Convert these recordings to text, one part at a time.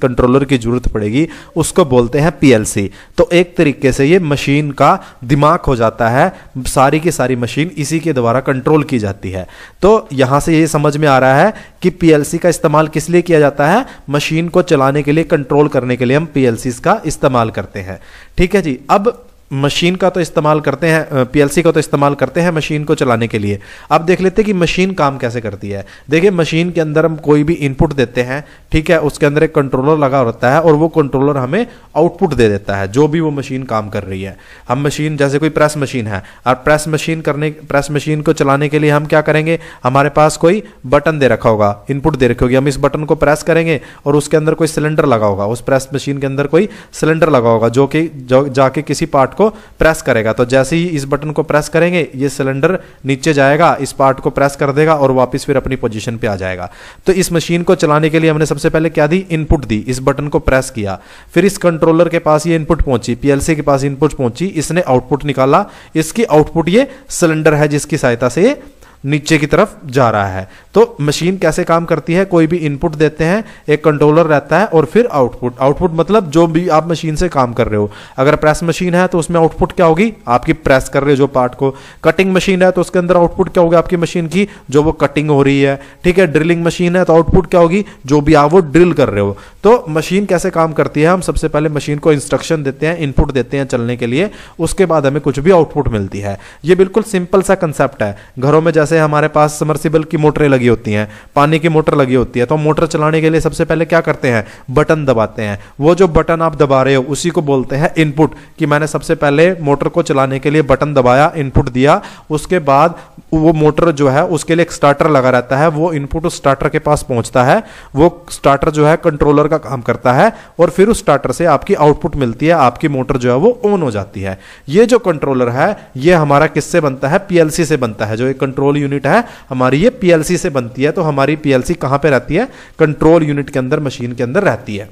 Controller की जरूरत पड़ेगी उसको बोलते हैं पीएलसी। तो एक तरीके से ये मशीन का दिमाग हो जाता है, सारी की सारी मशीन इसी के द्वारा कंट्रोल की जाती है। तो यहां से ये समझ में आ रहा है कि पीएलसी का इस्तेमाल किस लिए किया जाता है, मशीन को चलाने के लिए, कंट्रोल करने के लिए हम पीएलसी का इस्तेमाल करते हैं। ठीक है जी। अब मशीन का तो इस्तेमाल करते हैं, पीएलसी का तो इस्तेमाल करते हैं मशीन को चलाने के लिए। अब देख लेते हैं कि मशीन काम कैसे करती है। देखिए मशीन के अंदर हम कोई भी इनपुट देते हैं, ठीक है, उसके अंदर एक कंट्रोलर लगा होता है और वो कंट्रोलर हमें आउटपुट दे देता है जो भी वो मशीन काम कर रही है। हम मशीन, जैसे कोई प्रेस मशीन है और प्रेस मशीन को चलाने के लिए हम क्या करेंगे, हमारे पास कोई बटन दे रखा होगा, इनपुट दे रखी होगी, हम इस बटन को प्रेस करेंगे और उसके अंदर कोई सिलेंडर लगा होगा, उस प्रेस मशीन के अंदर कोई सिलेंडर लगा होगा जो कि जाके किसी पार्ट प्रेस करेगा। तो जैसे ही इस बटन को प्रेस करेंगे ये सिलेंडर नीचे जाएगा, इस पार्ट को प्रेस कर देगा और वापस फिर अपनी पोजीशन पे आ जाएगा। तो इस मशीन को चलाने के लिए हमने सबसे पहले क्या दी, इनपुट दी, इस बटन को प्रेस किया, फिर इस कंट्रोलर के पास ये इनपुट पहुंची, पीएलसी के पास इनपुट पहुंची, इसने आउटपुट निकाला, इसकी आउटपुट ये सिलेंडर है जिसकी सहायता से ये नीचे की तरफ जा रहा है। तो मशीन कैसे काम करती है, कोई भी इनपुट देते हैं, एक कंट्रोलर रहता है और फिर आउटपुट मतलब जो भी आप मशीन से काम कर रहे हो। अगर प्रेस मशीन है तो उसमें आउटपुट क्या होगी, आपकी प्रेस कर रहे हो जो पार्ट को। कटिंग मशीन है तो उसके अंदर आउटपुट क्या होगी आपकी मशीन की, जो वो कटिंग हो रही है। ठीक है, ड्रिलिंग मशीन है तो आउटपुट क्या होगी, जो भी आप वो ड्रिल कर रहे हो। तो मशीन कैसे काम करती है, हम सबसे पहले मशीन को इंस्ट्रक्शन देते हैं, इनपुट देते हैं चलने के लिए, उसके बाद हमें कुछ भी आउटपुट मिलती है। ये बिल्कुल सिंपल सा कंसेप्ट है। घरों में जैसे हमारे पास सबमर्सिबल की मोटरें लगी होती हैं, पानी की मोटर लगी होती है, तो मोटर चलाने के लिए सबसे पहले क्या करते हैं, बटन दबाते हैं। वो जो बटन आप दबा रहे हो उसी को बोलते हैं इनपुट, कि मैंने सबसे पहले मोटर को चलाने के लिए बटन दबाया, इनपुट दिया, उसके बाद वो मोटर जो है उसके लिए एक स्टार्टर लगा रहता है, वो इनपुट उस स्टार्टर के पास पहुंचता है, वो स्टार्टर जो है कंट्रोलर का काम करता है और फिर उस स्टार्टर से आपकी आउटपुट मिलती है, आपकी मोटर जो है वो ऑन हो जाती है। ये जो कंट्रोलर है ये हमारा किससे बनता है, पीएलसी से बनता है। जो एक कंट्रोल यूनिट है हमारी ये पीएलसी से बनती है। तो हमारी पीएलसी कहां पे रहती है, कंट्रोल यूनिट के अंदर, मशीन के अंदर रहती है।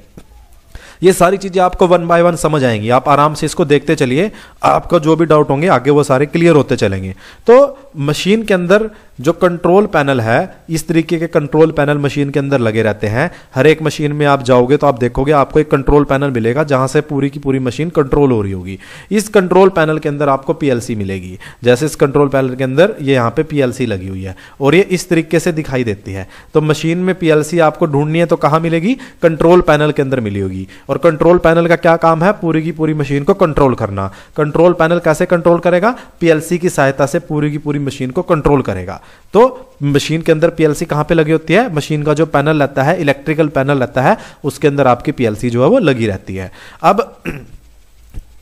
ये सारी चीजें आपको वन बाय वन समझ आएंगी, आप आराम से इसको देखते चलिए, आपका जो भी डाउट होंगे आगे वो सारे क्लियर होते चलेंगे। तो मशीन के अंदर जो कंट्रोल पैनल है, इस तरीके के कंट्रोल पैनल मशीन के अंदर लगे रहते हैं। हर एक मशीन में आप जाओगे तो आप देखोगे आपको एक कंट्रोल पैनल मिलेगा जहां से पूरी की पूरी मशीन कंट्रोल हो रही होगी। इस कंट्रोल पैनल के अंदर आपको पीएलसी मिलेगी। जैसे इस कंट्रोल पैनल के अंदर ये यहाँ पे पीएलसी लगी हुई है और ये इस तरीके से दिखाई देती है। तो मशीन में पीएलसी आपको ढूंढनी है तो कहां मिलेगी, कंट्रोल पैनल के अंदर मिली होगी। और कंट्रोल पैनल का क्या काम है, पूरी की पूरी मशीन को कंट्रोल करना। कंट्रोल पैनल कैसे कंट्रोल करेगा, पीएलसी की सहायता से पूरी की पूरी मशीन को कंट्रोल करेगा। तो मशीन के अंदर पीएलसी कहां पे लगी होती है, मशीन का जो पैनल रहता है, इलेक्ट्रिकल पैनल रहता है, उसके अंदर आपकी पीएलसी जो है वो लगी रहती है। अब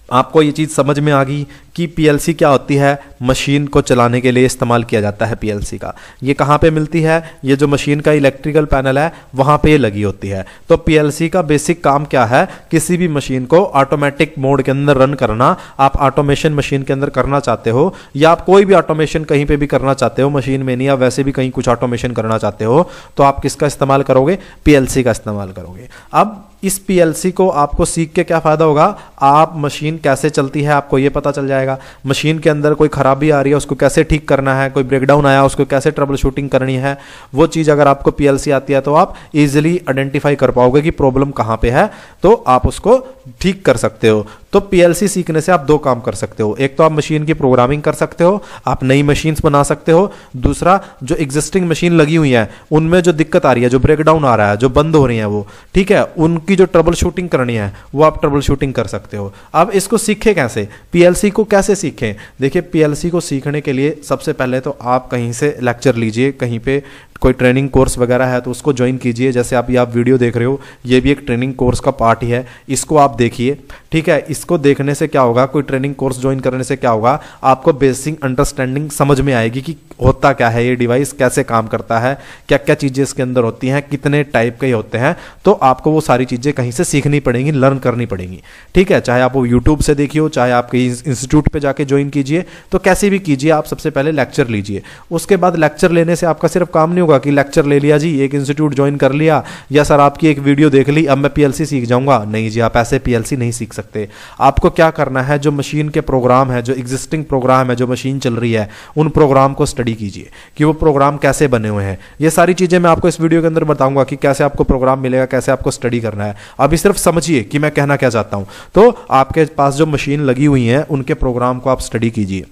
आपको ये चीज समझ में आ गई कि पीएलसी क्या होती है, मशीन को चलाने के लिए इस्तेमाल किया जाता है पीएलसी का। ये कहाँ पे मिलती है, ये जो मशीन का इलेक्ट्रिकल पैनल है वहाँ पे ये लगी होती है। तो पीएलसी का बेसिक काम क्या है, किसी भी मशीन को ऑटोमेटिक मोड के अंदर रन करना। आप ऑटोमेशन मशीन के अंदर करना चाहते हो या आप कोई भी ऑटोमेशन कहीं पे भी करना चाहते हो, मशीन में नहीं या वैसे भी कहीं कुछ ऑटोमेशन करना चाहते हो, तो आप किसका इस्तेमाल करोगे, पीएलसी का इस्तेमाल करोगे। अब इस पीएलसी को आपको सीख के क्या फायदा होगा, आप मशीन कैसे चलती है आपको ये पता चल जाएगा। मशीन के अंदर कोई खराबी आ रही है उसको कैसे ठीक करना है, कोई ब्रेकडाउन आया उसको कैसे ट्रबल शूटिंग करनी है, वो चीज़ अगर आपको पीएलसी आती है तो आप इजीली आइडेंटिफाई कर पाओगे कि प्रॉब्लम कहाँ पे है, तो आप उसको ठीक कर सकते हो। तो पीएलसी सीखने से आप दो काम कर सकते हो, एक तो आप मशीन की प्रोग्रामिंग कर सकते हो, आप नई मशीन्स बना सकते हो। दूसरा, जो एग्जिस्टिंग मशीन लगी हुई है उनमें जो दिक्कत आ रही है, जो ब्रेकडाउन आ रहा है, जो बंद हो रही है वो, ठीक है, उनकी जो ट्रबल शूटिंग करनी है वो आप ट्रबल शूटिंग कर सकते हो। अब इसको सीखें कैसे, पीएलसी को कैसे सीखें। देखिए पीएलसी को सीखने के लिए सबसे पहले तो आप कहीं से लेक्चर लीजिए, कहीं पे कोई ट्रेनिंग कोर्स वगैरह है तो उसको ज्वाइन कीजिए। जैसे आप वीडियो देख रहे हो, ये भी एक ट्रेनिंग कोर्स का पार्ट ही है, इसको आप देखिए, ठीक है। इसको देखने से क्या होगा, कोई ट्रेनिंग कोर्स ज्वाइन करने से क्या होगा, आपको बेसिक अंडरस्टैंडिंग समझ में आएगी कि होता क्या है ये डिवाइस, कैसे काम करता है, क्या क्या चीज़ें इसके अंदर होती हैं, कितने टाइप के होते हैं। तो आपको वो सारी चीज़ें कहीं से सीखनी पड़ेंगी, लर्न करनी पड़ेंगी, ठीक है। चाहे आप वो यूट्यूब से देखिए, चाहे आप कहीं इंस्टीट्यूट पे जाके ज्वाइन कीजिए, तो कैसे भी कीजिए, आप सबसे पहले लेक्चर लीजिए। उसके बाद लेक्चर लेने से आपका सिर्फ काम नहीं होगा होगा कि लेक्चर ले लिया जी, एक इंस्टीट्यूट ज्वाइन कर लिया, या सर आपकी एक वीडियो देख ली अब मैं पीएलसी सीख जाऊंगा। नहीं जी, आप ऐसे पीएलसी नहीं सीख सकते। आपको क्या करना है, जो मशीन के प्रोग्राम है, जो एग्जिस्टिंग प्रोग्राम है, जो मशीन चल रही है, उन प्रोग्राम को स्टडी कीजिए कि वो प्रोग्राम कैसे बने हुए हैं। ये सारी चीजें मैं आपको इस वीडियो के अंदर बताऊंगा कि कैसे आपको प्रोग्राम मिलेगा, कैसे आपको स्टडी करना है। अभी सिर्फ समझिए कि मैं कहना क्या चाहता हूं। तो आपके पास जो मशीन लगी हुई है उनके प्रोग्राम को आप स्टडी कीजिए।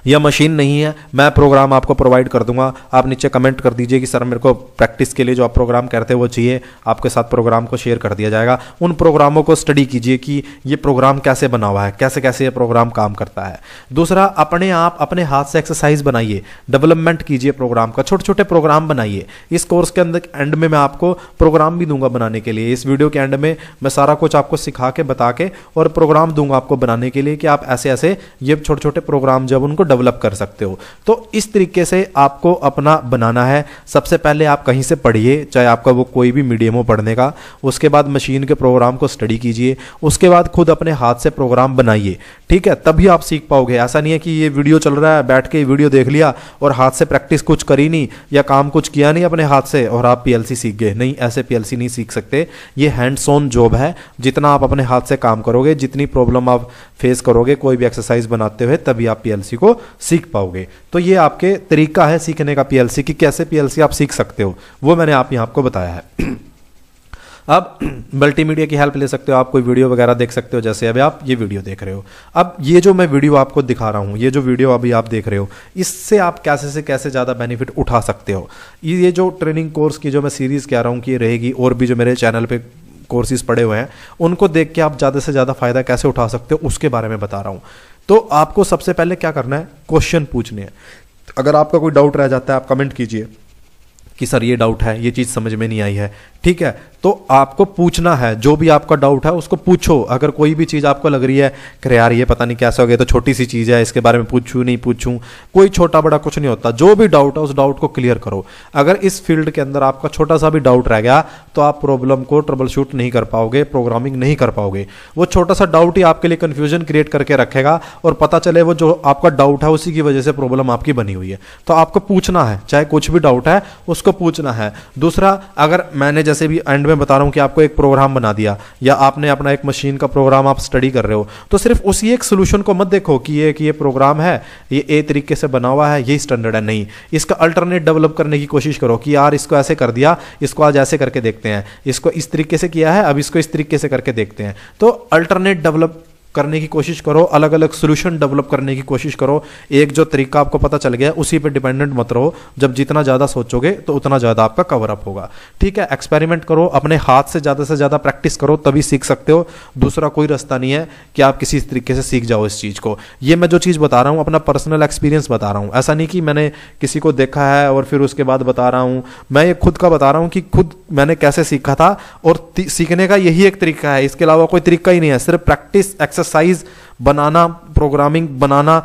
यह मशीन नहीं है, मैं प्रोग्राम आपको प्रोवाइड कर दूंगा, आप नीचे कमेंट कर दीजिए कि सर मेरे को प्रैक्टिस के लिए जो आप प्रोग्राम कहते हैं वो चाहिए, आपके साथ प्रोग्राम को शेयर कर दिया जाएगा। उन प्रोग्रामों को स्टडी कीजिए कि ये प्रोग्राम कैसे बना हुआ है, कैसे कैसे ये प्रोग्राम काम करता है। दूसरा, अपने आप अपने हाथ से एक्सरसाइज बनाइए, डेवलपमेंट कीजिए प्रोग्राम का, छोटे छोटे प्रोग्राम बनाइए। इस कोर्स के अंदर एंड में मैं आपको प्रोग्राम भी दूंगा बनाने के लिए। इस वीडियो के एंड में मैं सारा कुछ आपको सिखा के बता के और प्रोग्राम दूंगा आपको बनाने के लिए कि आप ऐसे ऐसे ये छोटे छोटे प्रोग्राम जब उनको डेवलप कर सकते हो। तो इस तरीके से आपको अपना बनाना है। सबसे पहले आप कहीं से पढ़िए, चाहे आपका वो कोई भी मीडियम हो पढ़ने का। उसके बाद मशीन के प्रोग्राम को स्टडी कीजिए, उसके बाद खुद अपने हाथ से प्रोग्राम बनाइए, ठीक है, तभी आप सीख पाओगे। ऐसा नहीं है कि ये वीडियो चल रहा है, बैठ के वीडियो देख लिया और हाथ से प्रैक्टिस कुछ करी नहीं या काम कुछ किया नहीं अपने हाथ से और आप पीएलसी सीख गए। नहीं, ऐसे पीएलसी नहीं सीख सकते। ये हैंड्स ऑन जॉब है। जितना आप अपने हाथ से काम करोगे, जितनी प्रॉब्लम आप फेस करोगे कोई भी एक्सरसाइज बनाते हुए, तभी आप पीएलसी को सीख पाओगे। तो ये आपके तरीका है सीखने का पीएलसी की, कैसे पीएलसी आप सीख सकते हो, वो मैंने आपको बताया है। अब मल्टीमीडिया की हेल्प ले सकते हो, आप कोई वीडियो वगैरह देख सकते हो, जैसे अभी आप ये वीडियो देख रहे हो। अब ये जो मैं वीडियो आपको दिखा रहा हूँ, ये जो वीडियो अभी आप देख रहे हो, इससे आप कैसे से कैसे ज़्यादा बेनिफिट उठा सकते हो। ये जो ट्रेनिंग कोर्स की जो मैं सीरीज़ कह रहा हूँ कि ये रहेगी, और भी जो मेरे चैनल पे कोर्सेज पड़े हुए हैं उनको देख के आप ज़्यादा से ज़्यादा फायदा कैसे उठा सकते हो उसके बारे में बता रहा हूँ। तो आपको सबसे पहले क्या करना है, क्वेश्चन पूछने हैं। अगर आपका कोई डाउट रह जाता है, आप कमेंट कीजिए कि सर ये डाउट है, ये चीज़ समझ में नहीं आई है, ठीक है, तो आपको पूछना है। जो भी आपका डाउट है उसको पूछो। अगर कोई भी चीज़ आपको लग रही है कि यार ये पता नहीं कैसे हो गया, तो छोटी सी चीज़ है, इसके बारे में पूछूं नहीं पूछूं, कोई छोटा बड़ा कुछ नहीं होता। जो भी डाउट है उस डाउट को क्लियर करो। अगर इस फील्ड के अंदर आपका छोटा सा भी डाउट रह गया तो आप प्रॉब्लम को ट्रबल शूट नहीं कर पाओगे, प्रोग्रामिंग नहीं कर पाओगे। वो छोटा सा डाउट ही आपके लिए कन्फ्यूजन क्रिएट करके रखेगा और पता चले वो जो आपका डाउट है उसी की वजह से प्रॉब्लम आपकी बनी हुई है। तो आपको पूछना है, चाहे कुछ भी डाउट है उसको पूछना है। दूसरा, अगर मैंने जैसे भी एंड में बता रहा हूं कि आपको एक प्रोग्राम बना दिया या आपने अपना एक मशीन का प्रोग्राम आप स्टडी कर रहे हो, तो सिर्फ उसी एक सोल्यूशन को मत देखो कि ये प्रोग्राम है, ये ए तरीके से बना हुआ है, ये स्टैंडर्ड है। नहीं, इसका अल्टरनेट डेवलप करने की कोशिश करो कि यार इसको ऐसे कर दिया, इसको आज ऐसे करके देखते हैं, इसको इस तरीके से किया है, अब इसको इस तरीके से करके देखते हैं। तो अल्टरनेट डेवलप करने की कोशिश करो, अलग अलग सोल्यूशन डेवलप करने की कोशिश करो। एक जो तरीका आपको पता चल गया उसी पे डिपेंडेंट मत रहो। जब जितना ज़्यादा सोचोगे तो उतना ज़्यादा आपका कवर अप होगा, ठीक है। एक्सपेरिमेंट करो, अपने हाथ से ज़्यादा प्रैक्टिस करो, तभी सीख सकते हो। दूसरा कोई रास्ता नहीं है कि आप किसी तरीके से सीख जाओ इस चीज़ को। ये मैं जो चीज़ बता रहा हूँ अपना पर्सनल एक्सपीरियंस बता रहा हूँ, ऐसा नहीं कि मैंने किसी को देखा है और फिर उसके बाद बता रहा हूँ। मैं ये खुद का बता रहा हूँ कि खुद मैंने कैसे सीखा था, और सीखने का यही एक तरीका है, इसके अलावा कोई तरीका ही नहीं है। सिर्फ प्रैक्टिस, एक्सरसाइज, बनाना, प्रोग्रामिंग बनाना,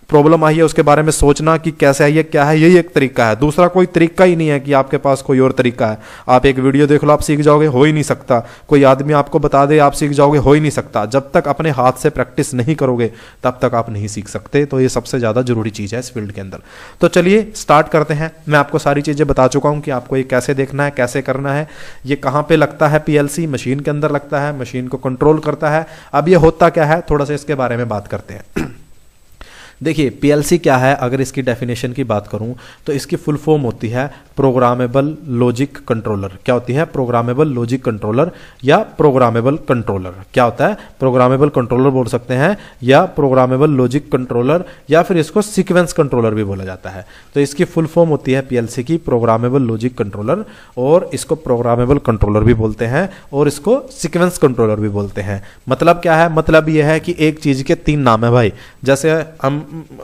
प्रॉब्लम आई है उसके बारे में सोचना कि कैसे आई है, क्या है, यही एक तरीका है। दूसरा कोई तरीका ही नहीं है कि आपके पास कोई और तरीका है। आप एक वीडियो देख लो आप सीख जाओगे, हो ही नहीं सकता। कोई आदमी आपको बता दे आप सीख जाओगे, हो ही नहीं सकता। जब तक अपने हाथ से प्रैक्टिस नहीं करोगे तब तक आप नहीं सीख सकते। तो ये सबसे ज़्यादा जरूरी चीज़ है इस फील्ड के अंदर। तो चलिए स्टार्ट करते हैं। मैं आपको सारी चीज़ें बता चुका हूँ कि आपको ये कैसे देखना है, कैसे करना है, ये कहाँ पर लगता है। पीएलसी मशीन के अंदर लगता है, मशीन को कंट्रोल करता है। अब ये होता क्या है, थोड़ा सा इसके बारे में बात करते हैं। देखिए पीएलसी क्या है, अगर इसकी डेफिनेशन की बात करूं तो इसकी फुल फॉर्म होती है प्रोग्रामेबल लॉजिक कंट्रोलर। क्या होती है? प्रोग्रामेबल लॉजिक कंट्रोलर या प्रोग्रामेबल कंट्रोलर। क्या होता है? प्रोग्रामेबल कंट्रोलर बोल सकते हैं या प्रोग्रामेबल लॉजिक कंट्रोलर, या फिर इसको सीक्वेंस कंट्रोलर भी बोला जाता है। तो इसकी फुल फॉर्म होती है पीएलसी की प्रोग्रामेबल लॉजिक कंट्रोलर, और इसको प्रोग्रामेबल कंट्रोलर भी बोलते हैं और इसको सीक्वेंस कंट्रोलर भी बोलते हैं। मतलब क्या है? मतलब यह है कि एक चीज के तीन नाम है भाई। जैसे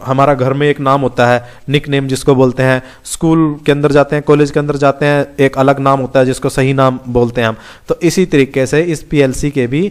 हमारा घर में एक नाम होता है निक नेम जिसको बोलते हैं, स्कूल के अंदर जाते हैं, कॉलेज के अंदर जाते हैं, एक अलग नाम होता है जिसको सही नाम बोलते हैं हम। तो इसी तरीके से इस पीएलसी के भी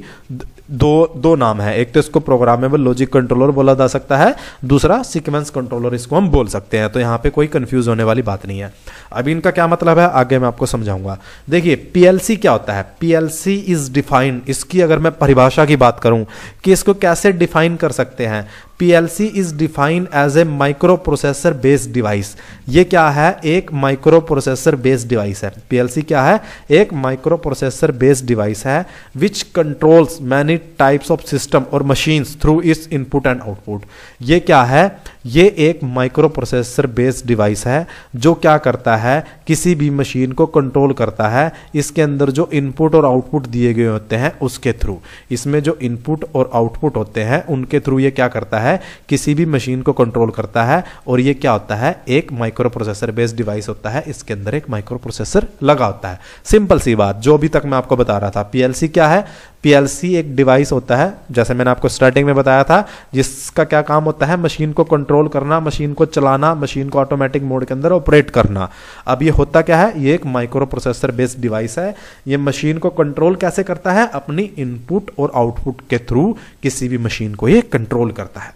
दो नाम है। एक तो इसको प्रोग्रामेबल लॉजिक कंट्रोलर बोला जा सकता है, दूसरा सीक्वेंस कंट्रोलर इसको हम बोल सकते हैं। तो यहाँ पे कोई कंफ्यूज होने वाली बात नहीं है। अभी इनका क्या मतलब है आगे मैं आपको समझाऊंगा। देखिए पीएलसी क्या होता है? पीएलसी इज डिफाइंड, इसकी अगर मैं परिभाषा की बात करूं कि इसको कैसे डिफाइन कर सकते हैं, PLC is defined as a microprocessor based device. ये क्या है? एक माइक्रो प्रोसेसर बेस्ड डिवाइस है। पीएलसी क्या है? एक माइक्रो प्रोसेसर बेस्ड डिवाइस है which controls many types of system और machines through its input and output. ये क्या है? ये एक माइक्रो प्रोसेसर बेस्ड डिवाइस है जो क्या करता है? किसी भी मशीन को कंट्रोल करता है इसके अंदर जो इनपुट और आउटपुट दिए गए होते हैं उसके थ्रू। इसमें जो इनपुट और आउटपुट होते हैं उनके थ्रू ये क्या करता है? किसी भी मशीन को कंट्रोल करता है। और ये क्या होता है? एक माइक्रो प्रोसेसर बेस्ड डिवाइस होता है। इसके अंदर एक माइक्रो प्रोसेसर लगा होता है। सिंपल सी बात जो अभी तक मैं आपको बता रहा था। पीएलसी क्या है? पीएलसी एक डिवाइस होता है, जैसे मैंने आपको स्टार्टिंग में बताया था, जिसका क्या काम होता है? मशीन को कंट्रोल करना, मशीन को चलाना, मशीन को ऑटोमेटिक मोड के अंदर ऑपरेट करना। अब ये होता क्या है? ये एक माइक्रो प्रोसेसर बेस्ड डिवाइस है। ये मशीन को कंट्रोल कैसे करता है? अपनी इनपुट और आउटपुट के थ्रू किसी भी मशीन को ये कंट्रोल करता है।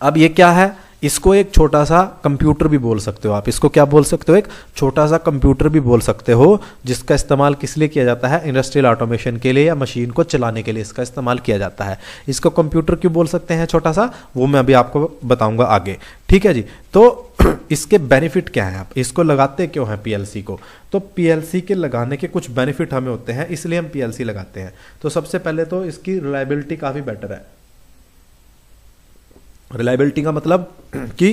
अब ये क्या है? इसको एक छोटा सा कंप्यूटर भी बोल सकते हो आप। इसको क्या बोल सकते हो? एक छोटा सा कंप्यूटर भी बोल सकते हो, जिसका इस्तेमाल किस लिए किया जाता है? इंडस्ट्रियल ऑटोमेशन के लिए या मशीन को चलाने के लिए इसका इस्तेमाल किया जाता है। इसको कंप्यूटर क्यों बोल सकते हैं छोटा सा? वो मैं अभी आपको बताऊंगा आगे। ठीक है जी। तो इसके बेनिफिट क्या है? आप इसको लगाते क्यों हैं पीएलसी को? तो पीएलसी के लगाने के कुछ बेनिफिट हमें होते हैं, इसलिए हम पीएलसी लगाते हैं। तो सबसे पहले तो इसकी रिलायबिलिटी काफ़ी बेटर है। रिलायबिलिटी का मतलब कि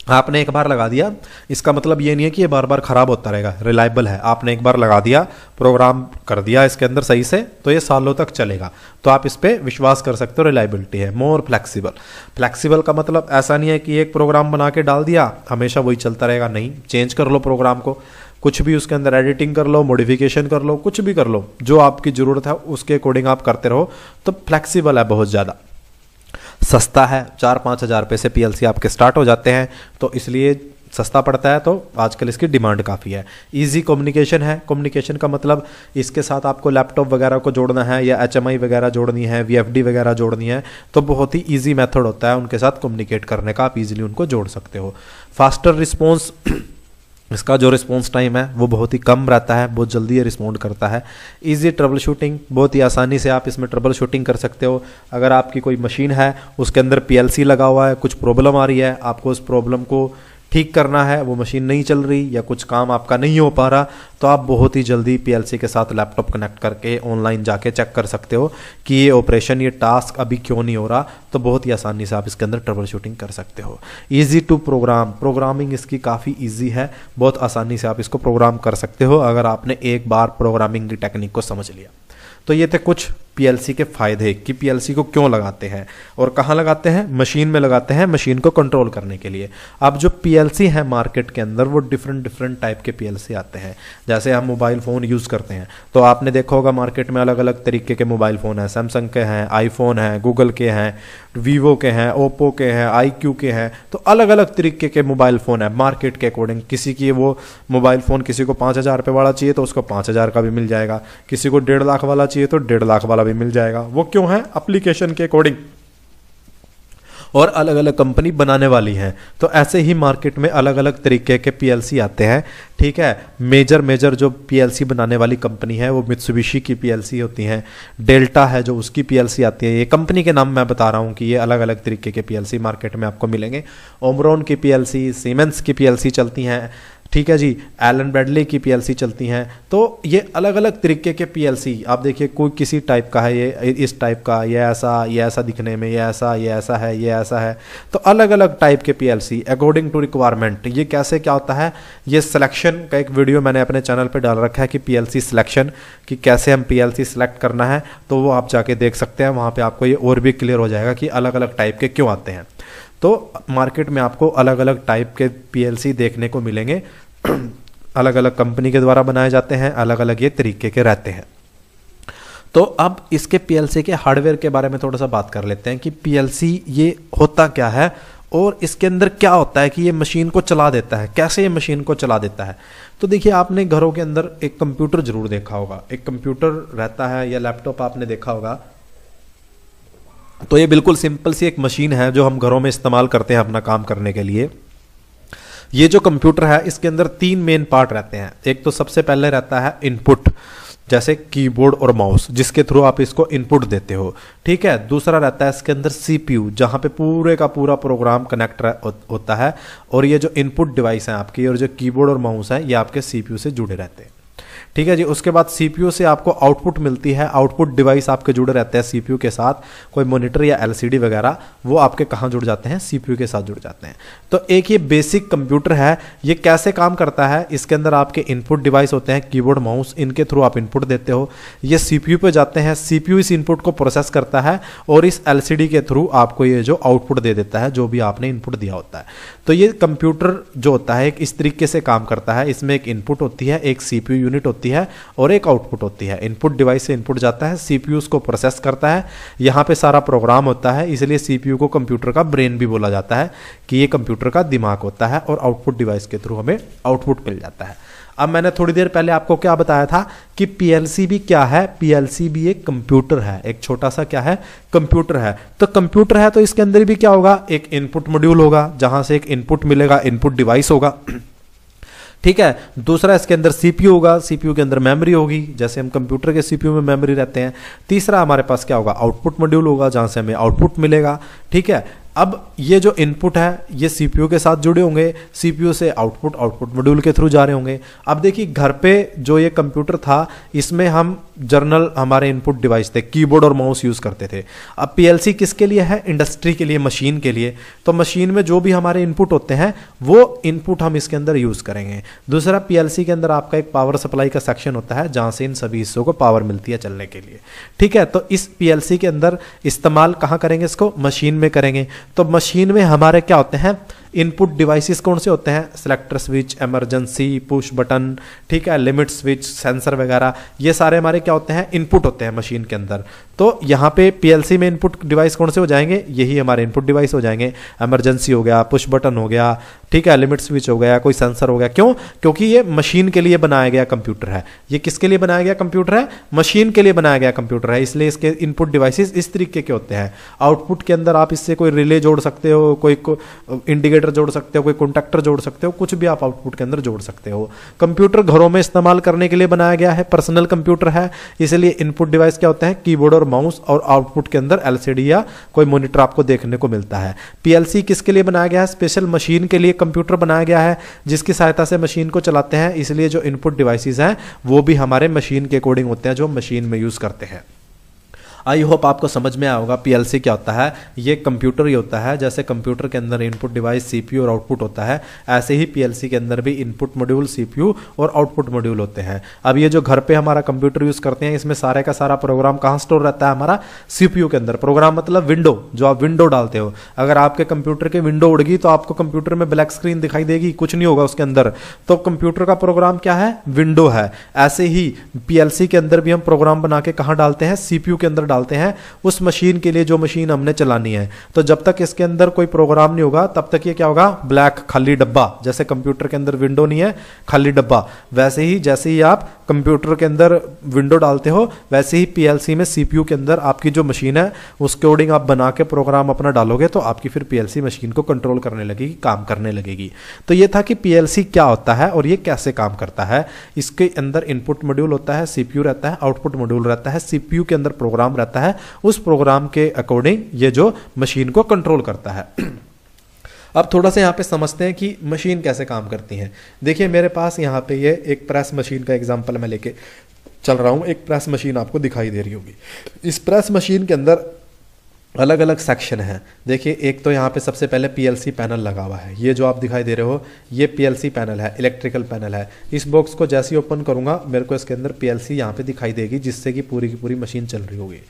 आपने एक बार लगा दिया, इसका मतलब ये नहीं है कि ये बार बार खराब होता रहेगा। रिलायबल है, आपने एक बार लगा दिया, प्रोग्राम कर दिया इसके अंदर सही से, तो ये सालों तक चलेगा। तो आप इस पर विश्वास कर सकते हो। रिलायबिलिटी है। More flexible. फ्लेक्सिबल का मतलब ऐसा नहीं है कि एक प्रोग्राम बना के डाल दिया हमेशा वही चलता रहेगा। नहीं, चेंज कर लो प्रोग्राम को, कुछ भी उसके अंदर एडिटिंग कर लो, मॉडिफिकेशन कर लो, कुछ भी कर लो, जो आपकी ज़रूरत है उसके अकॉर्डिंग आप करते रहो। तो फ्लेक्सिबल है बहुत ज़्यादा। सस्ता है, 4-5 हज़ार रुपये से पीएलसी आपके स्टार्ट हो जाते हैं, तो इसलिए सस्ता पड़ता है। तो आजकल इसकी डिमांड काफ़ी है। इजी कम्युनिकेशन है। कम्युनिकेशन का मतलब इसके साथ आपको लैपटॉप वगैरह को जोड़ना है या एचएमआई वगैरह जोड़नी है, वीएफडी वगैरह जोड़नी है, तो बहुत ही ईजी मेथड होता है उनके साथ कम्युनिकेट करने का। आप इजीली उनको जोड़ सकते हो। फास्टर रिस्पॉन्स, इसका जो रिस्पॉन्स टाइम है वो बहुत ही कम रहता है, बहुत जल्दी ये रिस्पॉन्ड करता है। इजी ट्रबल शूटिंग, बहुत ही आसानी से आप इसमें ट्रबल शूटिंग कर सकते हो। अगर आपकी कोई मशीन है उसके अंदर पीएलसी लगा हुआ है, कुछ प्रॉब्लम आ रही है, आपको उस प्रॉब्लम को ठीक करना है, वो मशीन नहीं चल रही या कुछ काम आपका नहीं हो पा रहा, तो आप बहुत ही जल्दी पीएलसी के साथ लैपटॉप कनेक्ट करके ऑनलाइन जाके चेक कर सकते हो कि ये ऑपरेशन, ये टास्क अभी क्यों नहीं हो रहा। तो बहुत ही आसानी से आप इसके अंदर ट्रबल शूटिंग कर सकते हो। ईजी टू प्रोग्राम, प्रोग्रामिंग इसकी काफ़ी ईजी है, बहुत आसानी से आप इसको प्रोग्राम कर सकते हो अगर आपने एक बार प्रोग्रामिंग की टेक्निक को समझ लिया। तो ये थे कुछ पीएलसी के फायदे कि पीएलसी को क्यों लगाते हैं और कहाँ लगाते हैं। मशीन में लगाते हैं, मशीन को कंट्रोल करने के लिए। अब जो पीएलसी है मार्केट के अंदर वो डिफरेंट टाइप के पीएलसी आते हैं। जैसे हम मोबाइल फ़ोन यूज़ करते हैं तो आपने देखा होगा मार्केट में अलग अलग तरीके के मोबाइल फ़ोन हैं। सैमसंग के हैं, आईफोन हैं, गूगल के हैं, वीवो के हैं, ओप्पो के हैं, IQ के हैं। तो अलग अलग तरीके के मोबाइल फ़ोन है मार्केट के अकॉर्डिंग। किसी की वो मोबाइल फ़ोन किसी को 5,000 रुपये वाला चाहिए तो उसको 5,000 का भी मिल जाएगा, किसी को 1.5 लाख वाला चाहिए तो 1.5 लाख वाला भी मिल जाएगा। वो क्यों है? एप्लीकेशन के अकॉर्डिंग, और अलग अलग कंपनी बनाने वाली है। तो ऐसे ही मार्केट में अलग अलग तरीके के पीएलसी आते हैं। ठीक है। मेजर जो पीएलसी बनाने वाली कंपनी है वो मित्सुबिशी की पीएलसी होती हैं। डेल्टा है जो उसकी पीएलसी आती है। ये कंपनी के नाम मैं बता रहा हूँ कि ये अलग अलग तरीके के पीएलसी मार्केट में आपको मिलेंगे। ओमरॉन की पीएलसी, सीमेंस की पीएलसी चलती हैं। ठीक है जी। एलन ब्रैडली की पीएलसी चलती हैं। तो ये अलग अलग तरीके के पीएलसी आप देखिए, कोई किसी टाइप का है, ये इस टाइप का, ये ऐसा दिखने में, ये ऐसा है, ये ऐसा है। तो अलग अलग टाइप के पीएलसी अकॉर्डिंग टू रिक्वायरमेंट। ये कैसे क्या होता है, ये सिलेक्शन का एक वीडियो मैंने अपने चैनल पे डाल रखा है कि पीएलसी सिलेक्शन, कि कैसे हम पीएलसी सिलेक्ट करना है। तो वो आप जाके देख सकते हैं, वहाँ पर आपको ये और भी क्लियर हो जाएगा कि अलग अलग टाइप के क्यों आते हैं। तो मार्केट में आपको अलग अलग टाइप के पीएलसी देखने को मिलेंगे। अलग अलग कंपनी के द्वारा बनाए जाते हैं, अलग अलग ये तरीके के रहते हैं। तो अब इसके पीएलसी के हार्डवेयर के बारे में थोड़ा सा बात कर लेते हैं कि पीएलसी ये होता क्या है और इसके अंदर क्या होता है कि ये मशीन को चला देता है, कैसे ये मशीन को चला देता है। तो देखिए, आपने घरों के अंदर एक कंप्यूटर जरूर देखा होगा, एक कंप्यूटर रहता है या लैपटॉप आपने देखा होगा। तो ये बिल्कुल सिंपल सी एक मशीन है जो हम घरों में इस्तेमाल करते हैं अपना काम करने के लिए। ये जो कंप्यूटर है इसके अंदर 3 मेन पार्ट रहते हैं। एक तो सबसे पहले रहता है इनपुट। जैसे कीबोर्ड और माउस जिसके थ्रू आप इसको इनपुट देते हो। ठीक है, दूसरा रहता है इसके अंदर सीपीयू, जहां पे पूरे का पूरा प्रोग्राम कनेक्ट होता है, और ये जो इनपुट डिवाइस है आपकी और जो कीबोर्ड और माउस है ये आपके सीपीयू से जुड़े रहते हैं। ठीक है जी। उसके बाद सीपीयू से आपको आउटपुट मिलती है, आउटपुट डिवाइस आपके जुड़े रहते हैं सीपीयू के साथ, कोई मॉनिटर या एलसीडी वगैरह, वो आपके कहाँ जुड़ जाते हैं, सीपीयू के साथ जुड़ जाते हैं। तो एक ये बेसिक कंप्यूटर है, ये कैसे काम करता है, इसके अंदर आपके इनपुट डिवाइस होते हैं कीबोर्ड माउस, इनके थ्रू आप इनपुट देते हो, ये सीपीयू पे जाते हैं, सीपीयू इस इनपुट को प्रोसेस करता है और इस एलसीडी के थ्रू आपको ये जो आउटपुट दे देता है जो भी आपने इनपुट दिया होता है। तो ये कंप्यूटर जो होता है एक इस तरीके से काम करता है, इसमें एक इनपुट होती है, एक सीपीयू यूनिट होती है और एक आउटपुट होती है। इनपुट डिवाइस से इनपुट जाता है, सीपीयू उसको प्रोसेस करता है, यहां पे सारा प्रोग्राम होता है, इसलिए सीपीयू को कंप्यूटर का ब्रेन भी बोला जाता है कि ये कंप्यूटर का दिमाग होता है, और आउटपुट डिवाइस के थ्रू हमें आउटपुट मिल जाता है। अब मैंने थोड़ी देर पहले आपको क्या बताया था कि पीएलसी भी क्या है, पीएलसी भी एक कंप्यूटर है, एक छोटा सा क्या है, कंप्यूटर है। तो कंप्यूटर है तो इसके अंदर भी क्या होगा, एक इनपुट मॉड्यूल होगा जहां से एक इनपुट मिलेगा, इनपुट डिवाइस होगा। ठीक है, दूसरा इसके अंदर सीपीयू होगा, सीपीयू के अंदर मेमोरी होगी, जैसे हम कंप्यूटर के सीपीयू में मेमोरी रहते हैं। तीसरा हमारे पास क्या होगा, आउटपुट मॉड्यूल होगा जहां से हमें आउटपुट मिलेगा। ठीक है, अब ये जो इनपुट है ये सीपीयू के साथ जुड़े होंगे, सीपीयू से आउटपुट आउटपुट मॉड्यूल के थ्रू जा रहे होंगे। अब देखिए घर पे जो ये कंप्यूटर था इसमें हम जर्नल हमारे इनपुट डिवाइस थे, कीबोर्ड और माउस यूज करते थे। अब पीएलसी किसके लिए है, इंडस्ट्री के लिए, मशीन के लिए। तो मशीन में जो भी हमारे इनपुट होते हैं वो इनपुट हम इसके अंदर यूज करेंगे। दूसरा, पीएलसी के अंदर आपका एक पावर सप्लाई का सेक्शन होता है जहां से इन सभी हिस्सों को पावर मिलती है चलने के लिए। ठीक है, तो इस पीएलसी के अंदर इस्तेमाल कहां करेंगे, इसको मशीन में करेंगे। तो मशीन में हमारे क्या होते हैं, इनपुट डिवाइसेस कौन से होते हैं, selector switch, emergency, push button, ठीक है, लिमिट स्विच, सेंसर वगैरह, ये सारे हमारे क्या होते हैं, इनपुट होते हैं मशीन के अंदर। तो यहाँ पे पीएलसी में इनपुट डिवाइस कौन से हो जाएंगे, यही हमारे इनपुट डिवाइस हो जाएंगे। इमरजेंसी हो गया, पुश बटन हो गया, ठीक है, लिमिट स्विच हो गया, कोई सेंसर हो गया। क्यों, क्योंकि ये मशीन के लिए बनाया गया कंप्यूटर है। ये किसके लिए बनाया गया कंप्यूटर है, मशीन के लिए बनाया गया कंप्यूटर है, इसलिए इसके इनपुट डिवाइसेस इस तरीके के होते हैं। आउटपुट के अंदर आप इससे कोई रिले जोड़ सकते हो, कोई इंडिकेटर जोड़ सकते हो, कोई कॉन्टैक्टर जोड़ सकते हो, कुछ भी आप आउटपुट के अंदर जोड़ सकते हो। कंप्यूटर घरों में इस्तेमाल करने के लिए बनाया गया है, पर्सनल कंप्यूटर है, इसलिए इनपुट डिवाइस क्या होते हैं, कीबोर्ड और माउस, और आउटपुट के अंदर एलसीडी या कोई मॉनिटर आपको देखने को मिलता है। पीएलसी किसके लिए बनाया गया है, स्पेशल मशीन के लिए कंप्यूटर बनाया गया है जिसकी सहायता से मशीन को चलाते हैं, इसलिए जो इनपुट डिवाइसेस हैं वो भी हमारे मशीन के अकॉर्डिंग होते हैं जो मशीन में यूज करते हैं। आई होप आपको समझ में आया होगा पीएलसी क्या होता है। ये कंप्यूटर ही होता है, जैसे कंप्यूटर के अंदर इनपुट डिवाइस सीपीयू और आउटपुट होता है, ऐसे ही पीएलसी के अंदर भी इनपुट मॉड्यूल सीपीयू और आउटपुट मॉड्यूल होते हैं। अब ये जो घर पे हमारा कंप्यूटर यूज करते हैं इसमें सारे का सारा प्रोग्राम कहाँ स्टोर रहता है, हमारा सीपीयू के अंदर। प्रोग्राम मतलब विंडो, जो आप विंडो डालते हो। अगर आपके कंप्यूटर के विंडो उड़ गई तो आपको कंप्यूटर में ब्लैक स्क्रीन दिखाई देगी, कुछ नहीं होगा उसके अंदर। तो कंप्यूटर का प्रोग्राम क्या है, विंडो है। ऐसे ही पीएलसी के अंदर भी हम प्रोग्राम बना के कहाँ डालते हैं, सीपीयू के अंदर डालते हैं, उस मशीन के लिए जो मशीन हमने चलानी है। तो जब तक इसके अंदर कोई प्रोग्राम नहीं होगा तब तक ये क्या होगा, ब्लैक खाली डब्बा। जैसे कंप्यूटर के अंदर विंडो नहीं है, खाली डब्बा, वैसे ही जैसे ही आप कंप्यूटर के अंदर विंडो डालते हो वैसे ही पीएलसी में सीपीयू के अंदर आपकी जो मशीन है उसके अकॉर्डिंग आप बना के प्रोग्राम अपना डालोगे तो आपकी फिर पीएलसी मशीन को कंट्रोल करने लगेगी, काम करने लगेगी। तो ये था कि पीएलसी क्या होता है और ये कैसे काम करता है। इसके अंदर इनपुट मॉड्यूल होता है, सीपीयू रहता है, आउटपुट मॉड्यूल रहता है, सीपीयू के अंदर प्रोग्राम रहता है, उस प्रोग्राम के अकॉर्डिंग ये जो मशीन को कंट्रोल करता है। अब थोड़ा सा यहाँ पे समझते हैं कि मशीन कैसे काम करती है। देखिए मेरे पास यहाँ पे ये एक प्रेस मशीन का एग्जांपल मैं लेके चल रहा हूँ। एक प्रेस मशीन आपको दिखाई दे रही होगी। इस प्रेस मशीन के अंदर अलग अलग सेक्शन है। देखिए एक तो यहाँ पे सबसे पहले पीएलसी पैनल लगा हुआ है। ये जो आप दिखाई दे रहे हो ये पीएलसी पैनल है, इलेक्ट्रिकल पैनल है। इस बॉक्स को जैसे ही ओपन करूँगा मेरे को इसके अंदर पीएलसी यहाँ पे दिखाई देगी जिससे कि पूरी की पूरी मशीन चल रही होगी।